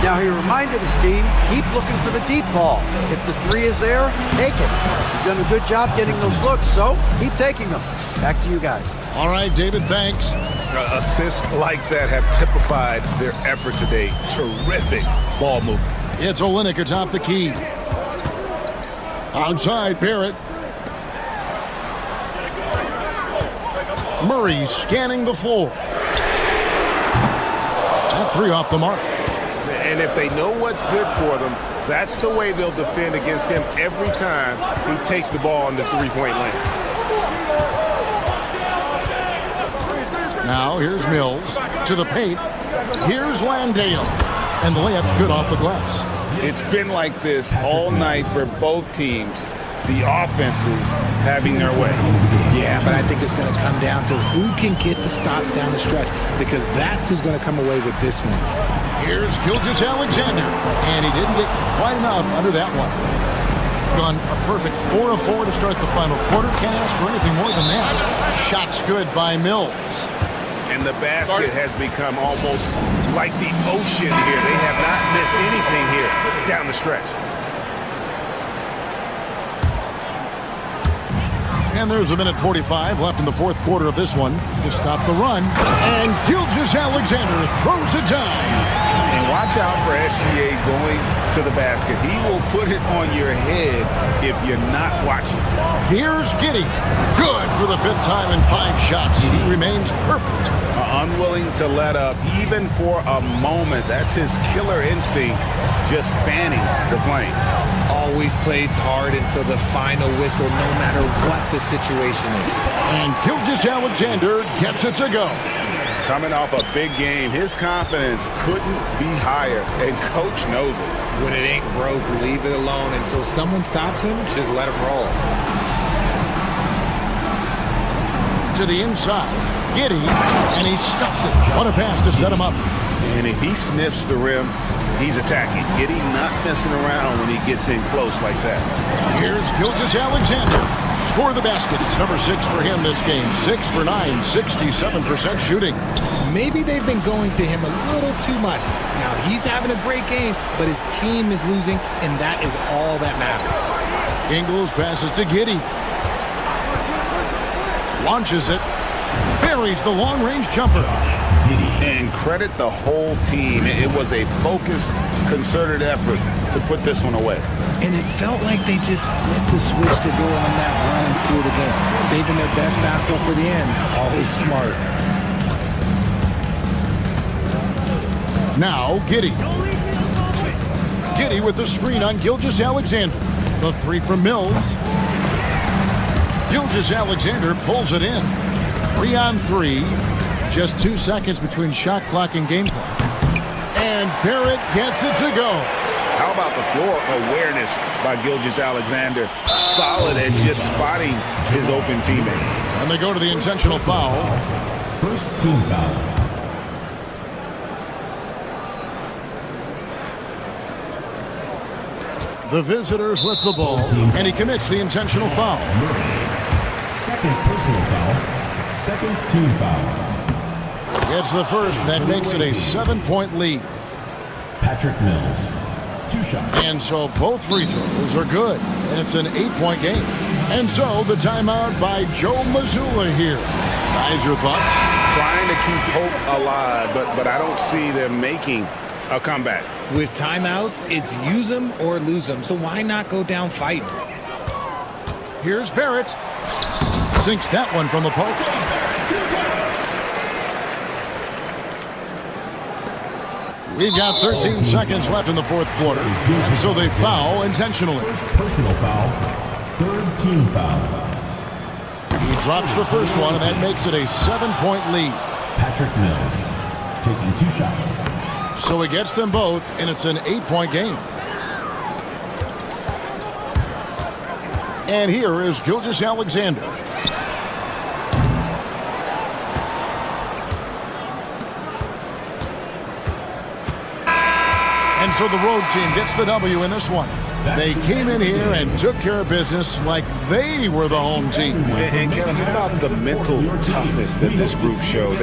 Now he reminded his team, keep looking for the deep ball. If the three is there, take it. You've done a good job getting those looks, so keep taking them. Back to you guys. All right, David, thanks. Assists like that have typified their effort today. Terrific ball movement. It's Olynyk atop the key. Outside, Barrett. Murray scanning the floor. That three off the mark. And if they know what's good for them, that's the way they'll defend against him every time he takes the ball in the three-point lane. Now here's Mills to the paint. Here's Landale. And the layup's good off the glass. It's been like this all night for both teams. The offenses having their way. Yeah, but I think it's going to come down to who can get the stops down the stretch, because that's who's going to come away with this one. Here's Gilgeous-Alexander, and he didn't get quite enough under that one. Gone a perfect 4 of 4 to start the final quarter. Can't ask for anything more than that. Shot's good by Mills. And the basket has become almost like the ocean here. They have not missed anything here down the stretch. And there's a minute 45 left in the fourth quarter of this one to stop the run. And Gilgeous-Alexander throws it down. And watch out for SGA going to the basket. He will put it on your head if you're not watching. Here's Giddey. Good for the fifth time in 5 shots. He remains perfect. Unwilling to let up even for a moment. That's his killer instinct, just fanning the flame. Always plays hard until the final whistle, no matter what the situation is. And Gilgeous-Alexander gets it to go. Coming off a big game, his confidence couldn't be higher, and Coach knows it. When it ain't broke, leave it alone until someone stops him. Just let him roll. To the inside, Giddey, and he stuffs it. What a pass to set him up. And if he sniffs the rim, he's attacking. Giddey not messing around when he gets in close like that. Here's Gilgeous-Alexander. Score the basket. It's number 6 for him this game. 6 for 9, 67% shooting. Maybe they've been going to him a little too much. Now, he's having a great game, but his team is losing, and that is all that matters. Ingles passes to Giddey. Launches it. Buries the long-range jumper. And credit the whole team. It was a focused, concerted effort to put this one away. And it felt like they just flipped the switch to go on that run and seal the game. Saving their best basketball for the end. Always smart. Now Giddey. Giddey with the screen on Gilgeous-Alexander. The three from Mills. Gilgeous-Alexander pulls it in. 3 on 3. Just 2 seconds between shot clock and game clock. And Barrett gets it to go. How about the floor awareness by Gilgeous-Alexander? Solid at just spotting his open teammate. And they go to the intentional foul. First team foul. The visitors with the ball, and he commits the intentional foul. Second personal foul. Second team foul. It's the first, that makes it a 7-point lead. Patrick Mills, 2 shots. And so both free throws are good, and it's an 8-point game. And so the timeout by Joe Mazzulla here. Guys, your thoughts? Trying to keep hope alive, but I don't see them making a comeback. With timeouts, it's use them or lose them. So why not go down fighting? Here's Barrett. Sinks that one from the post. We've got 13 seconds left in the fourth quarter, and so they foul intentionally. Personal foul. Third team foul. He drops the first one, and that makes it a 7-point lead. Patrick Mills taking 2 shots. So he gets them both, and it's an 8-point game. And here is Gilgeous-Alexander. And so the road team gets the W in this one. They came in here and took care of business like they were the home team. And Kevin, how about the mental toughness that this group showed?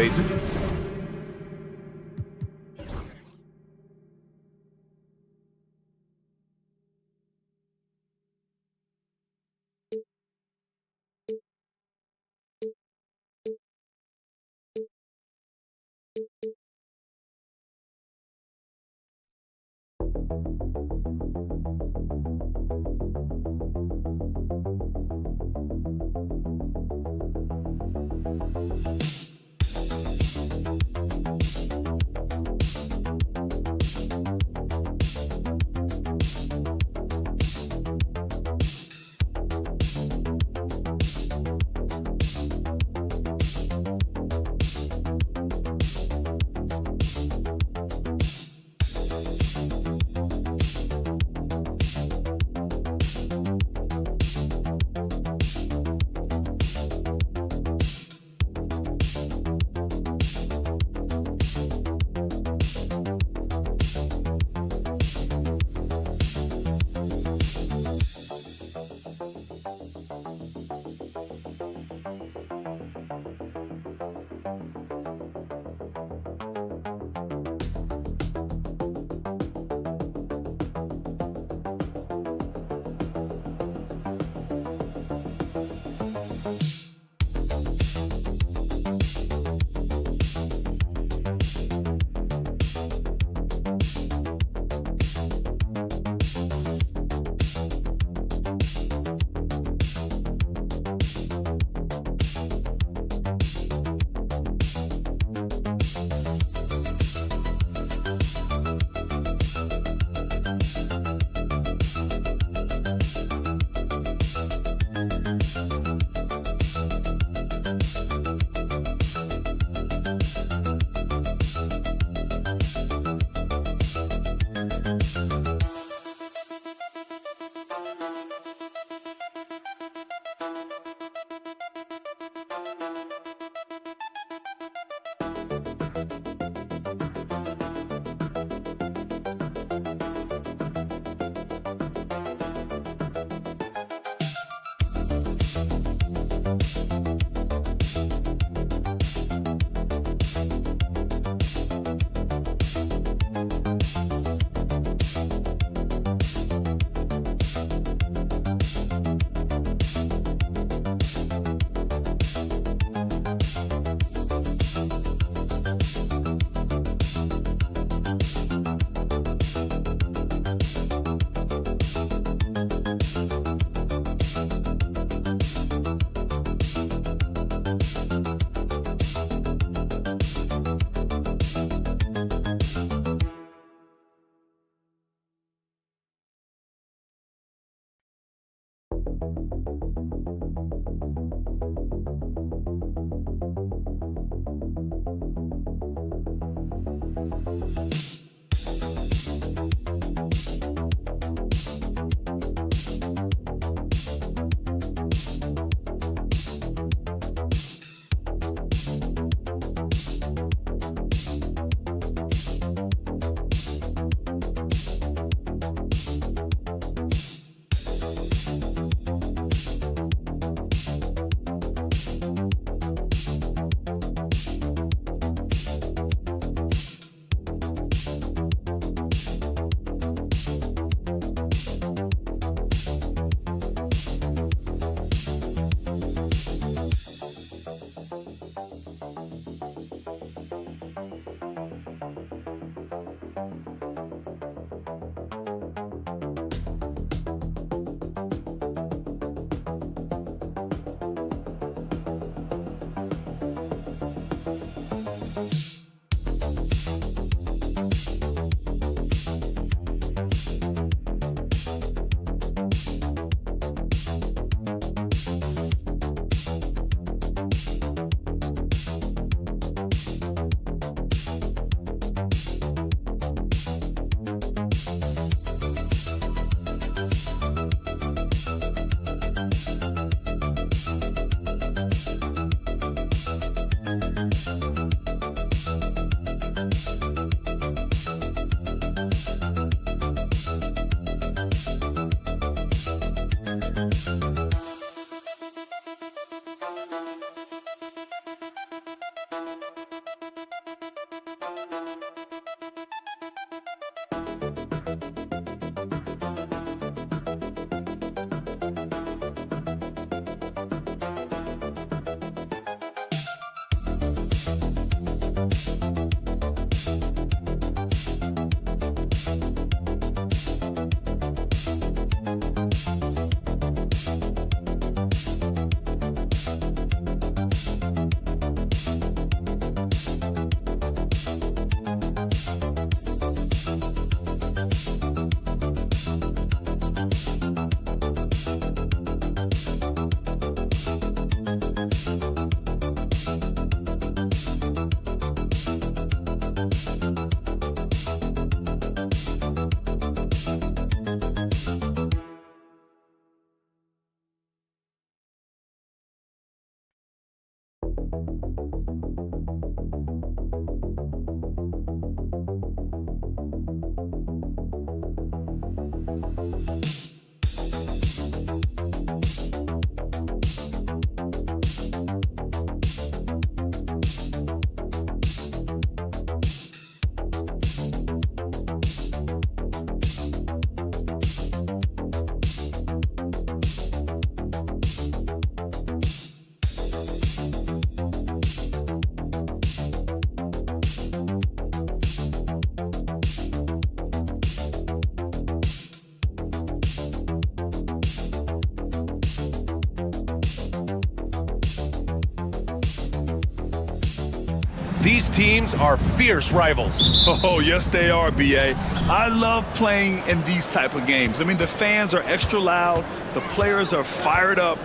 These teams are fierce rivals. Oh, yes, they are, B.A. I love playing in these type of games. I mean, the fans are extra loud. The players are fired up.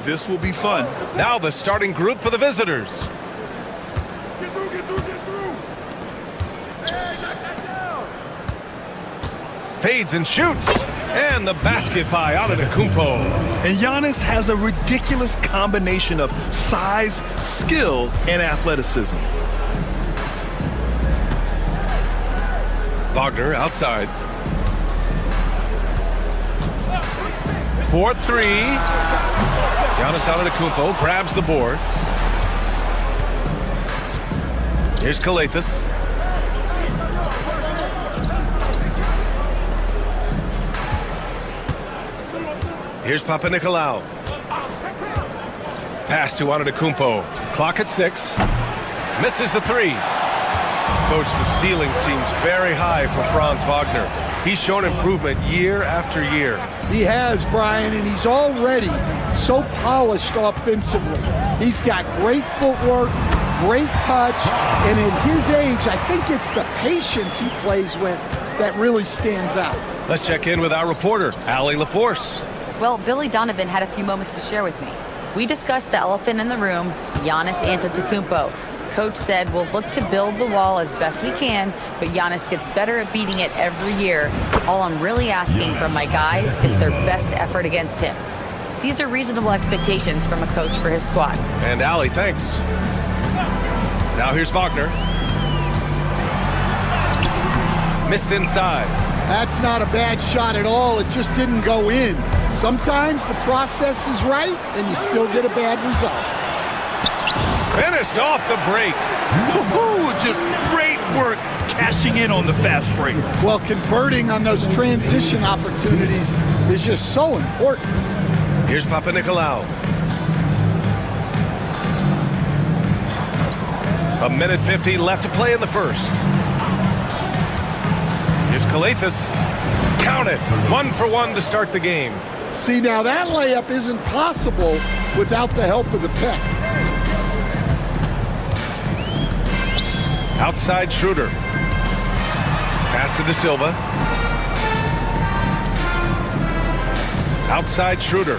This will be fun. Now the starting group for the visitors. Get through, get through, get through. Hey, knock that down. Fades and shoots. And the basket by Antetokounmpo. And Giannis has a ridiculous combination of size, skill, and athleticism. Wagner outside. 4-3. Giannis Antetokounmpo grabs the board. Here's Kalathis. Here's Papanikolaou. Pass to Antetokounmpo. Clock at 6. Misses the 3. Coach, the ceiling seems very high for Franz Wagner. He's shown improvement year after year. He has, Brian, and he's already so polished offensively. He's got great footwork, great touch, and at his age, I think it's the patience he plays with that really stands out. Let's check in with our reporter, Allie LaForce. Well, Billy Donovan had a few moments to share with me. We discussed the elephant in the room, Giannis Antetokounmpo. Coach said we'll look to build the wall as best we can, but Giannis gets better at beating it every year. All I'm really asking from my guys is their best effort against him. These are reasonable expectations from a coach for his squad. And Allie, thanks. Now here's Wagner. Missed inside. That's not a bad shot at all. It just didn't go in. Sometimes the process is right, and you still get a bad result. Finished off the break. Just great work cashing in on the fast break. Well, converting on those transition opportunities is just so important. Here's Papanikolaou. 1:50 left to play in the first. Here's Kalathis. Count it. 1 for 1 to start the game. See, now that layup isn't possible without the help of the pick. Outside Schroeder. Pass to De Silva. Outside Schroeder.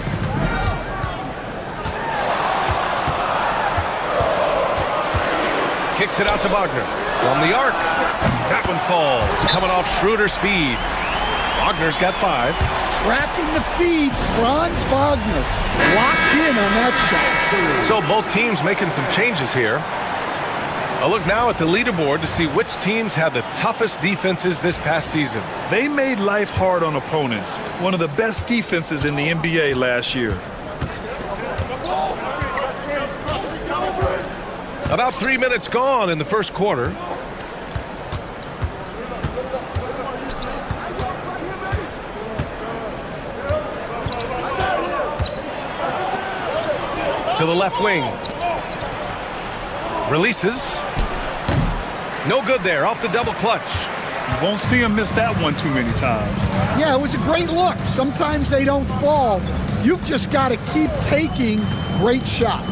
Kicks it out to Wagner. From the arc. That one falls. Coming off Schroeder's feed. Wagner's got 5. Tracking the feed, Franz Wagner. Locked in on that shot. So both teams making some changes here. A look now at the leaderboard to see which teams had the toughest defenses this past season. They made life hard on opponents. One of the best defenses in the NBA last year. About 3 minutes gone in the first quarter. To the left wing. Releases. No good there, off the double clutch. You won't see him miss that one too many times. Yeah, it was a great look. Sometimes they don't fall. You've just got to keep taking great shots.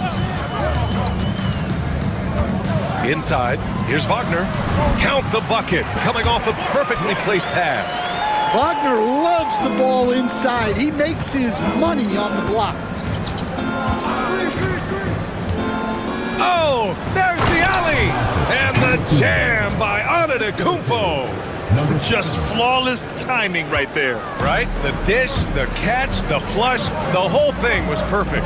Inside, here's Wagner. Count the bucket, coming off a perfectly placed pass. Wagner loves the ball inside. He makes his money on the blocks. Oh, there's the alley! And the jam by Antetokounmpo. Just flawless timing right there. Right? The dish, the catch, the flush, the whole thing was perfect.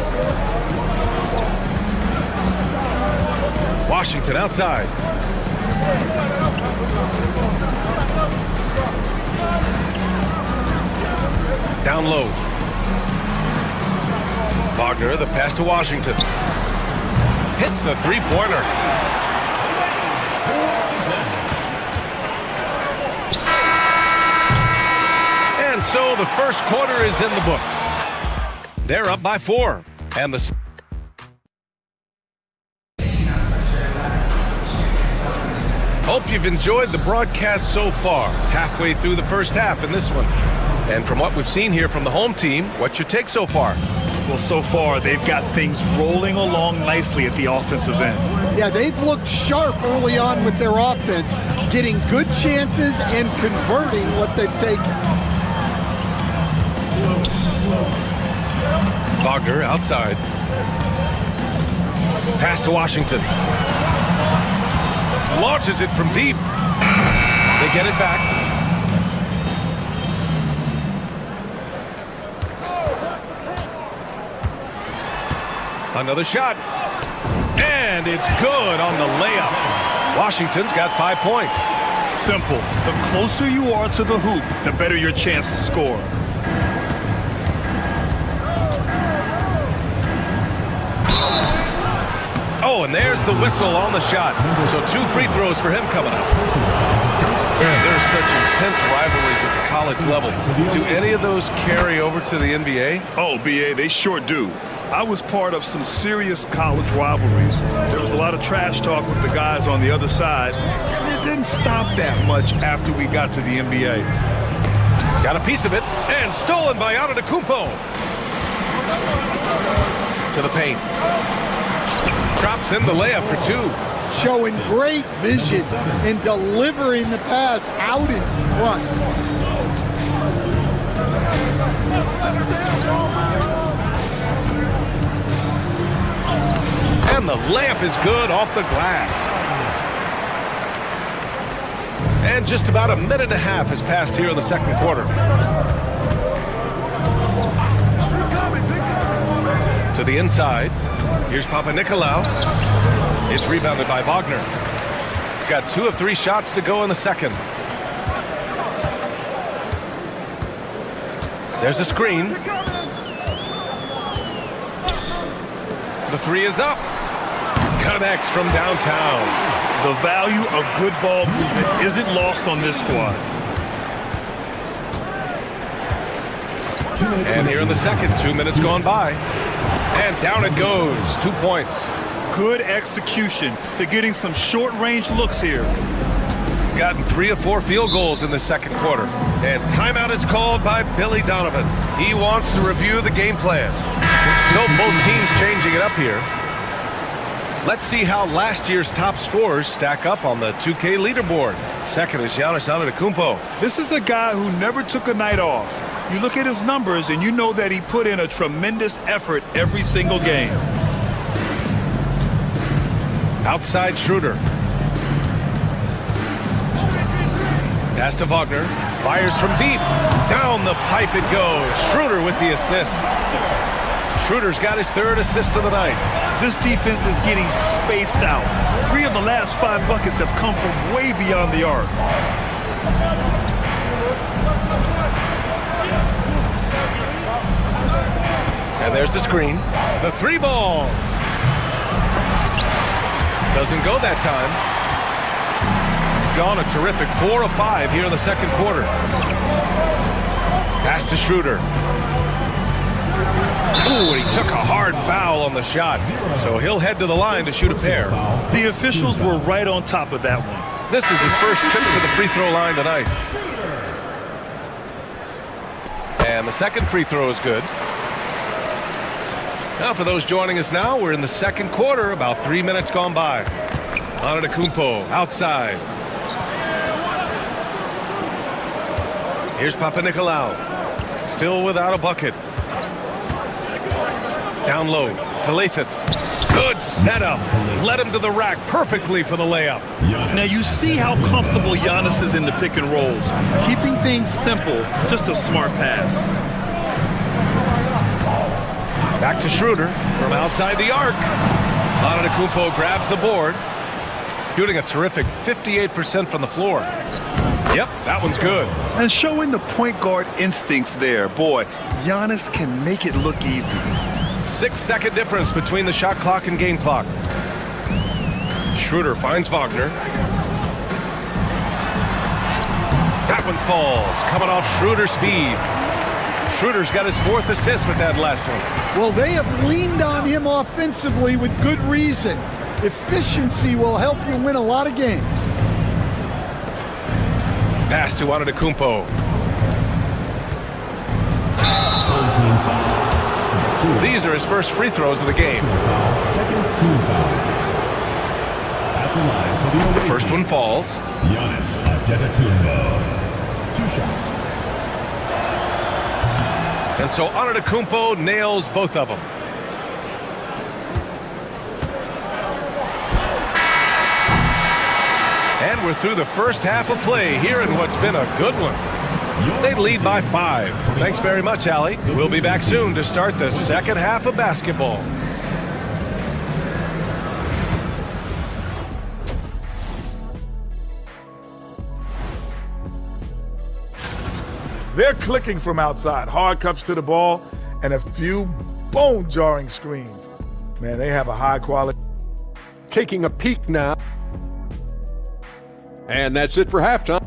Washington outside. Down low. Wagner, the pass to Washington. Hits the three-pointer. And so the first quarter is in the books. They're up by 4. And the hope you've enjoyed the broadcast so far. Halfway through the first half in this one. And from what we've seen here from the home team, what's your take so far? Well, so far, they've got things rolling along nicely at the offensive end. Yeah, they've looked sharp early on with their offense, getting good chances and converting what they've taken. Wagner outside. Pass to Washington. Launches it from deep. They get it back. Another shot. And it's good on the layup. Washington's got 5 points. Simple. The closer you are to the hoop, the better your chance to score. Oh, and there's the whistle on the shot. So 2 free throws for him coming up. There's such intense rivalries at the college level. Do any of those carry over to the NBA? Oh, BA, they sure do. I was part of some serious college rivalries. There was a lot of trash talk with the guys on the other side. It didn't stop that much after we got to the NBA. Got a piece of it, and stolen by Antetokounmpo. To the paint. Drops in the layup for 2. Showing great vision and delivering the pass out in front. And the layup is good off the glass. And just about a minute and a half has passed here in the second quarter. To the inside. Here's Papanikolaou. It's rebounded by Wagner. Got 2 of 3 shots to go in the second. There's a screen. The 3 is up. Connects from downtown. The value of good ball movement isn't lost on this squad. And here in the second, 2 minutes gone by. And down it goes. 2 points. Good execution. They're getting some short-range looks here. Gotten 3 of 4 field goals in the second quarter. And timeout is called by Billy Donovan. He wants to review the game plan. So both teams changing it up here. Let's see how last year's top scorers stack up on the 2K leaderboard. Second is Giannis Antetokounmpo. This is a guy who never took a night off. You look at his numbers and you know that he put in a tremendous effort every single game. Outside Schroeder. Pass to Wagner. Fires from deep. Down the pipe it goes. Schroeder with the assist. Schroeder's got his third assist of the night. This defense is getting spaced out. 3 of the last 5 buckets have come from way beyond the arc. And there's the screen. The 3-ball. Doesn't go that time. Gone a terrific 4 of 5 here in the second quarter. Pass to Schroeder. Ooh, and he took a hard foul on the shot. So he'll head to the line to shoot a pair. The officials were right on top of that one. This is his first trip to the free throw line tonight. And the second free throw is good. Now for those joining us now, we're in the second quarter, about 3 minutes gone by. Antetokounmpo outside. Here's Papanikolaou. Still without a bucket. Down low, Kalathis. Good setup. Led him to the rack perfectly for the layup. Now you see how comfortable Giannis is in the pick and rolls. Keeping things simple, just a smart pass. Back to Schroeder from outside the arc. Antetokounmpo grabs the board. Shooting a terrific 58% from the floor. Yep, that one's good. And showing the point guard instincts there. Boy, Giannis can make it look easy. 6-second difference between the shot clock and game clock. Schroeder finds Wagner. That one falls, coming off Schroeder's feed. Schroeder's got his 4th assist with that last one. Well, they have leaned on him offensively with good reason. Efficiency will help you win a lot of games. Pass to Antetokounmpo. These are his first free throws of the game. The first one falls. Giannis Antetokounmpo. 2 shots. And so Antetokounmpo nails both of them. And we're through the first half of play here in what's been a good one. They lead by 5. Thanks very much, Allie. We'll be back soon to start the second half of basketball. They're clicking from outside. Hard cuts to the ball and a few bone-jarring screens. Man, they have a high quality. Taking a peek now. And that's it for halftime.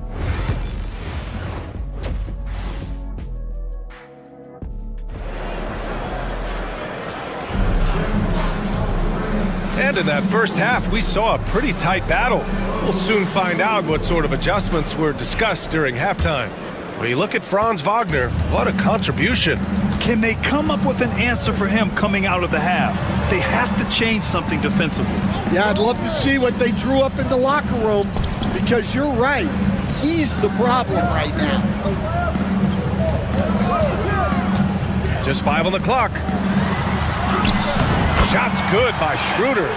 And in that first half, we saw a pretty tight battle. We'll soon find out what sort of adjustments were discussed during halftime. When you look at Franz Wagner, what a contribution. Can they come up with an answer for him coming out of the half? They have to change something defensively. Yeah, I'd love to see what they drew up in the locker room, because you're right. He's the problem right now. Just 5 on the clock. Shot's good by Schroeder.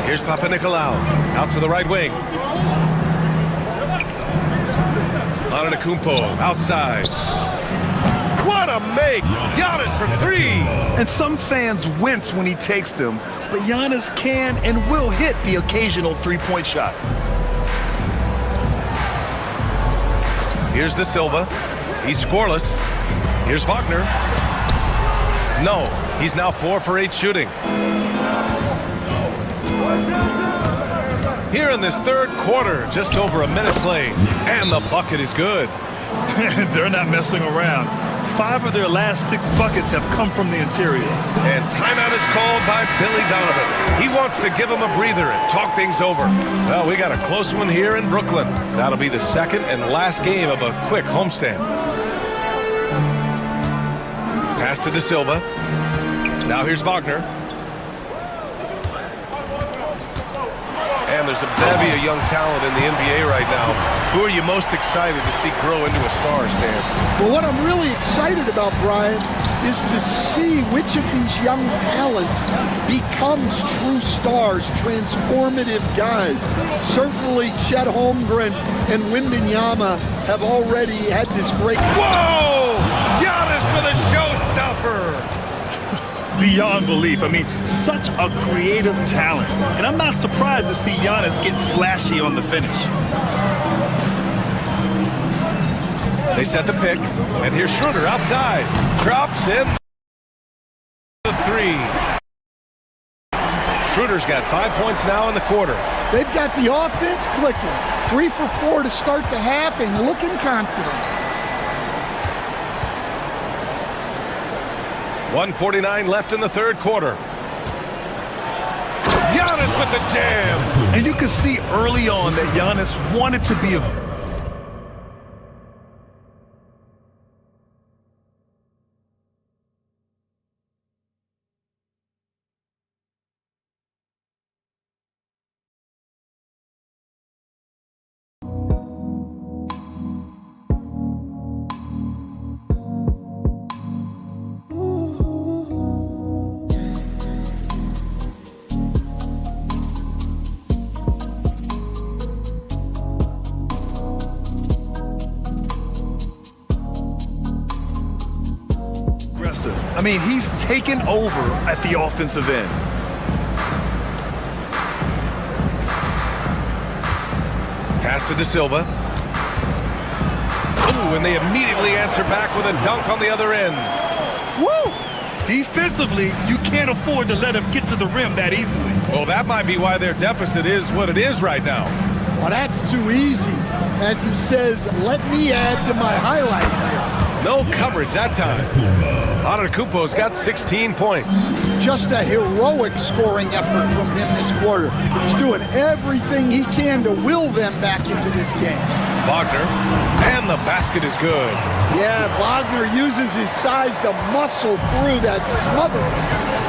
Here's Papanikolaou out to the right wing. Antetokounmpo outside. What a make! Giannis for 3! And some fans wince when he takes them, but Giannis can and will hit the occasional 3-point shot. Here's De Silva. He's scoreless. Here's Wagner. No, he's now 4 for 8 shooting. Here in this third quarter, just over a minute played, and the bucket is good. They're not messing around. 5 of their last 6 buckets have come from the interior. And timeout is called by Billy Donovan. He wants to give him a breather and talk things over. Well, we got a close one here in Brooklyn. That'll be the second and last game of a quick homestand. Pass to De Silva. Now here's Wagner. And there's a bevy of young talent in the NBA right now. Who are you most excited to see grow into a star, Stan? Well, what I'm really excited about, Brian, is to see which of these young talents becomes true stars, transformative guys. Certainly Chet Holmgren and Wembanyama have already had this great... Whoa! Giannis with a showstopper! Beyond belief. I mean, such a creative talent. And I'm not surprised to see Giannis get flashy on the finish. They set the pick, and here's Schroeder outside. Drops in the three. Schroeder's got 5 points now in the quarter. They've got the offense clicking. 3 for 4 to start the half and looking confident. 1:49 left in the third quarter. Giannis with the jam. And you can see early on that Giannis wanted to be a... I mean, he's taken over at the offensive end. Pass to De Silva. Ooh, and they immediately answer back with a dunk on the other end. Woo! Defensively, you can't afford to let him get to the rim that easily. Well, that might be why their deficit is what it is right now. Well, that's too easy. As he says, let me add to my highlight reel. No coverage that time. Antetokounmpo's got 16 points. Just a heroic scoring effort from him this quarter. He's doing everything he can to will them back into this game. Wagner, and the basket is good. Yeah, Wagner uses his size to muscle through that smothered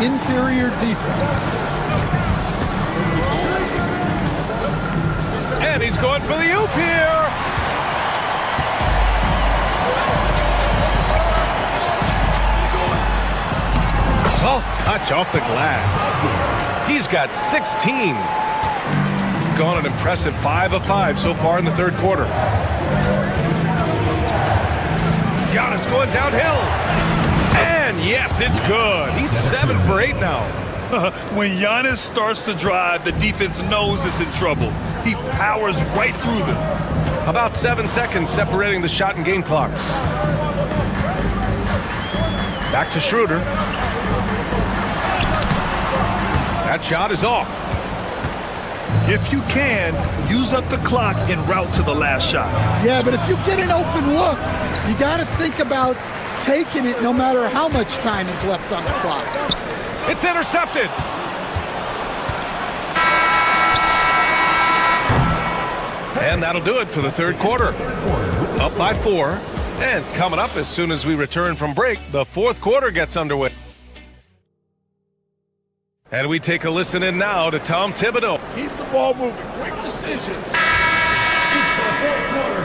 interior defense. And he's going for the oop here. Soft touch off the glass. He's got 16. Gone an impressive 5 of 5 so far in the third quarter. Giannis going downhill. And yes, it's good. He's 7 for 8 now. When Giannis starts to drive, the defense knows it's in trouble. He powers right through them. About 7 seconds separating the shot and game clocks. Back to Schroeder. That shot is off. If you can, use up the clock en route to the last shot. Yeah, but if you get an open look, you got to think about taking it no matter how much time is left on the clock. It's intercepted. And that'll do it for the third quarter. Up by 4. And coming up as soon as we return from break, the fourth quarter gets underway. And we take a listen in now to Tom Thibodeau. Keep the ball moving. Quick decisions.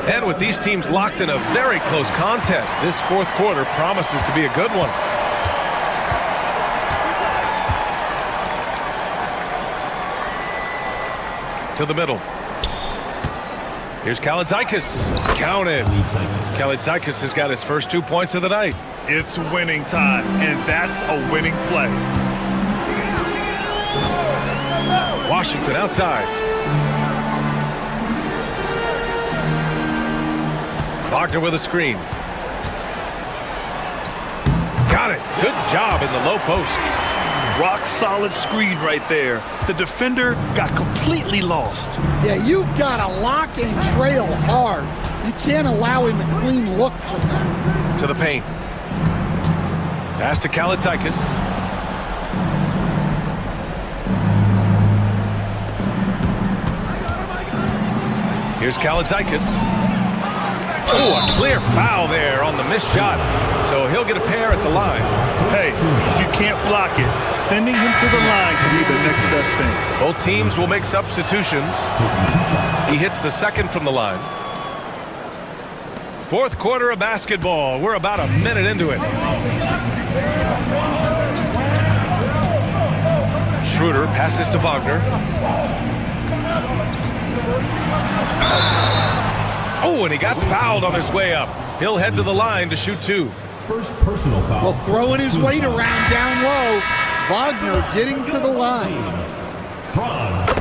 And with these teams locked in a very close contest, this fourth quarter promises to be a good one. To the middle. Here's Kalaitzakis. Counted. Kalaitzakis has got his first 2 points of the night. It's winning time, and that's a winning play. Washington outside. Wagner with a screen. Got it. Good job in the low post. Rock solid screen right there. The defender got completely lost. Yeah, you've got to lock and trail hard. You can't allow him a clean look from that. To the paint. Pass to Kalaitzakis. Here's Kalaitzakis. Oh, a clear foul there on the missed shot. So he'll get a pair at the line. Hey, if you can't block it, sending him to the line can be the next best thing. Both teams will make substitutions. He hits the second from the line. Fourth quarter of basketball. We're about a minute into it. Schroeder passes to Wagner. Oh, and he got fouled on his way up. He'll head to the line to shoot two. First personal foul. Well, throwing his weight around down low. Wagner getting to the line.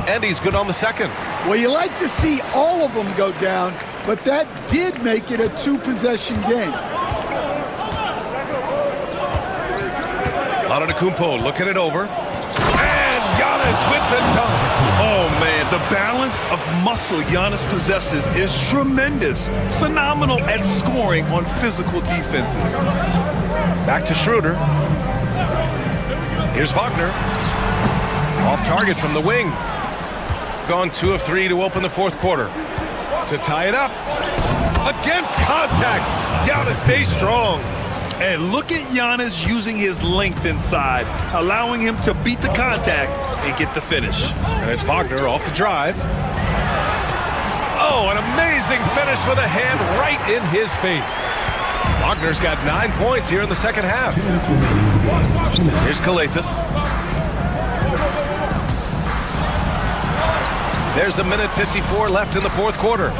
And he's good on the second. Well, you like to see all of them go down, but that did make it a two-possession game. Antetokounmpo looking it over. And Giannis with the dunk. Oh, man, the balance of muscle Giannis possesses is tremendous. Phenomenal at scoring on physical defenses. Back to Schroeder. Here's Wagner. Off target from the wing. Gone 2 of 3 to open the fourth quarter. To tie it up. Against contact. Giannis stays strong. And look at Giannis using his length inside, allowing him to beat the contact and get the finish. And it's Wagner off the drive. Oh, an amazing finish with a hand right in his face. Wagner's got 9 points here in the second half. Here's Kalathis. There's a minute 54 left in the fourth quarter.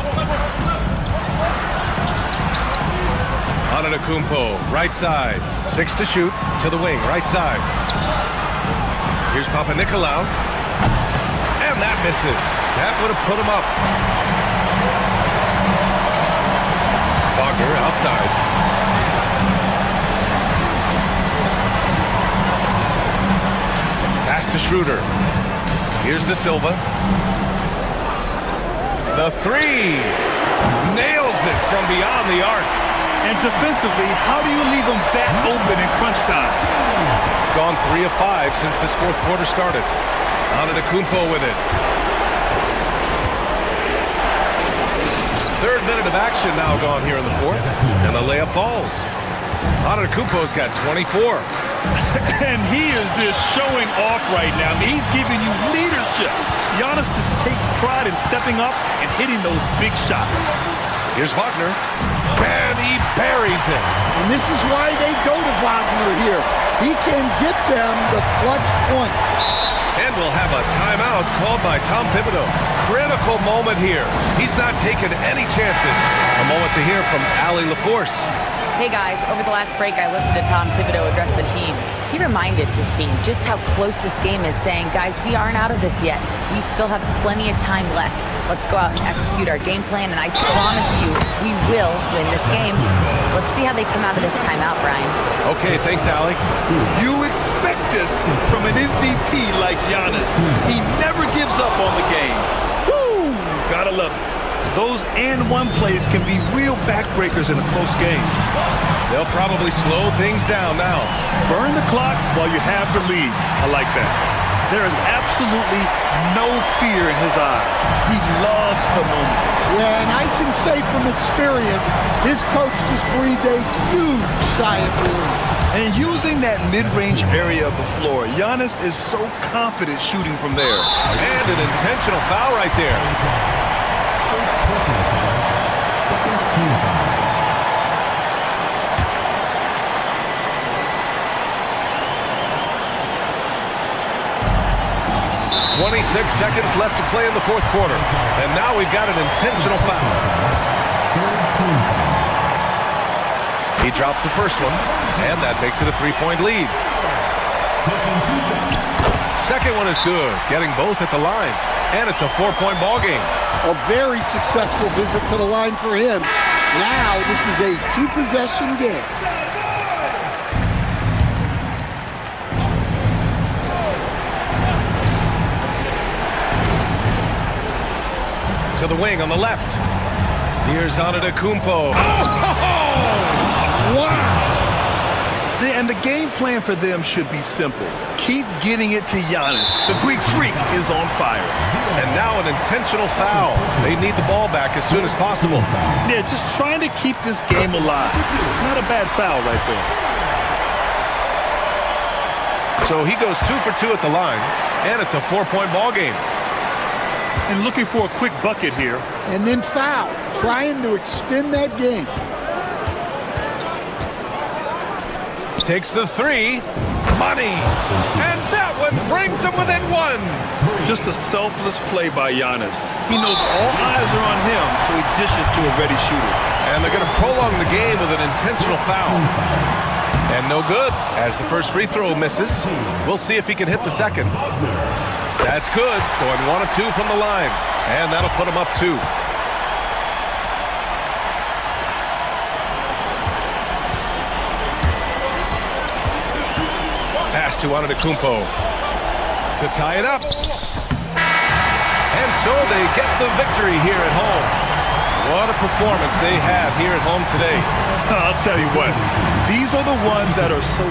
Antetokounmpo, right side. 6 to shoot, to the wing, right side. Here's Papanikolaou. And that misses. That would have put him up. Wagner outside. Pass to Schroeder. Here's De Silva. The three. Nails it from beyond the arc. And defensively, how do you leave them that open in crunch time? Gone 3 of 5 since this fourth quarter started. Antetokounmpo with it. Third minute of action now gone here in the fourth. And the layup falls. Antetokounmpo's got 24. And he is just showing off right now. I mean, he's giving you leadership. Giannis just takes pride in stepping up and hitting those big shots. Here's Wagner. And he buries it. And this is why they go to Wagner here. He can get them the clutch point. And we'll have a timeout called by Tom Thibodeau. Critical moment here. He's not taking any chances. A moment to hear from Allie LaForce. Hey guys, over the last break I listened to Tom Thibodeau address the team. He reminded his team just how close this game is, saying, guys, we aren't out of this yet. We still have plenty of time left. Let's go out and execute our game plan, and I promise you, we will win this game. Let's see how they come out of this timeout, Brian. Okay, thanks, Allie. You expect this from an MVP like Giannis. He never gives up on the game. Woo! Gotta love it. Those and one plays can be real backbreakers in a close game. They'll probably slow things down now. Burn the clock while you have the lead. I like that. There is absolutely no fear in his eyes. He loves the moment. Yeah, and I can say from experience, his coach just breathed a huge sigh of relief. And using that mid-range area of the floor, Giannis is so confident shooting from there. And an intentional foul right there. Second team foul. 26 seconds left to play in the fourth quarter. And now we've got an intentional foul. He drops the first one, and that makes it a 3-point lead. Second one is good, getting both at the line. And it's a 4-point ball game. A very successful visit to the line for him. Now this is a two-possession game. To the wing on the left. Here's Antetokounmpo. Wow! And the game plan plan for them should be simple. Keep getting it to Giannis. The Greek Freak is on fire. And now an intentional foul. They need the ball back as soon as possible. Yeah, just trying to keep this game alive. Not a bad foul right there. So he goes 2 for 2 at the line, and it's a 4-point ball game. And looking for a quick bucket here. And then foul, trying to extend that game. Takes the 3. Money. And that one brings them within 1. Just a selfless play by Giannis. He knows all eyes are on him, so he dishes to a ready shooter. And they're going to prolong the game with an intentional foul. And no good, as the first free throw misses. We'll see if he can hit the second. That's good, going 1 of 2 from the line. And that'll put him up 2. Pass to Antetokounmpo to tie it up. And so they get the victory here at home. What a performance they have here at home today. I'll tell you what, these are the ones that are so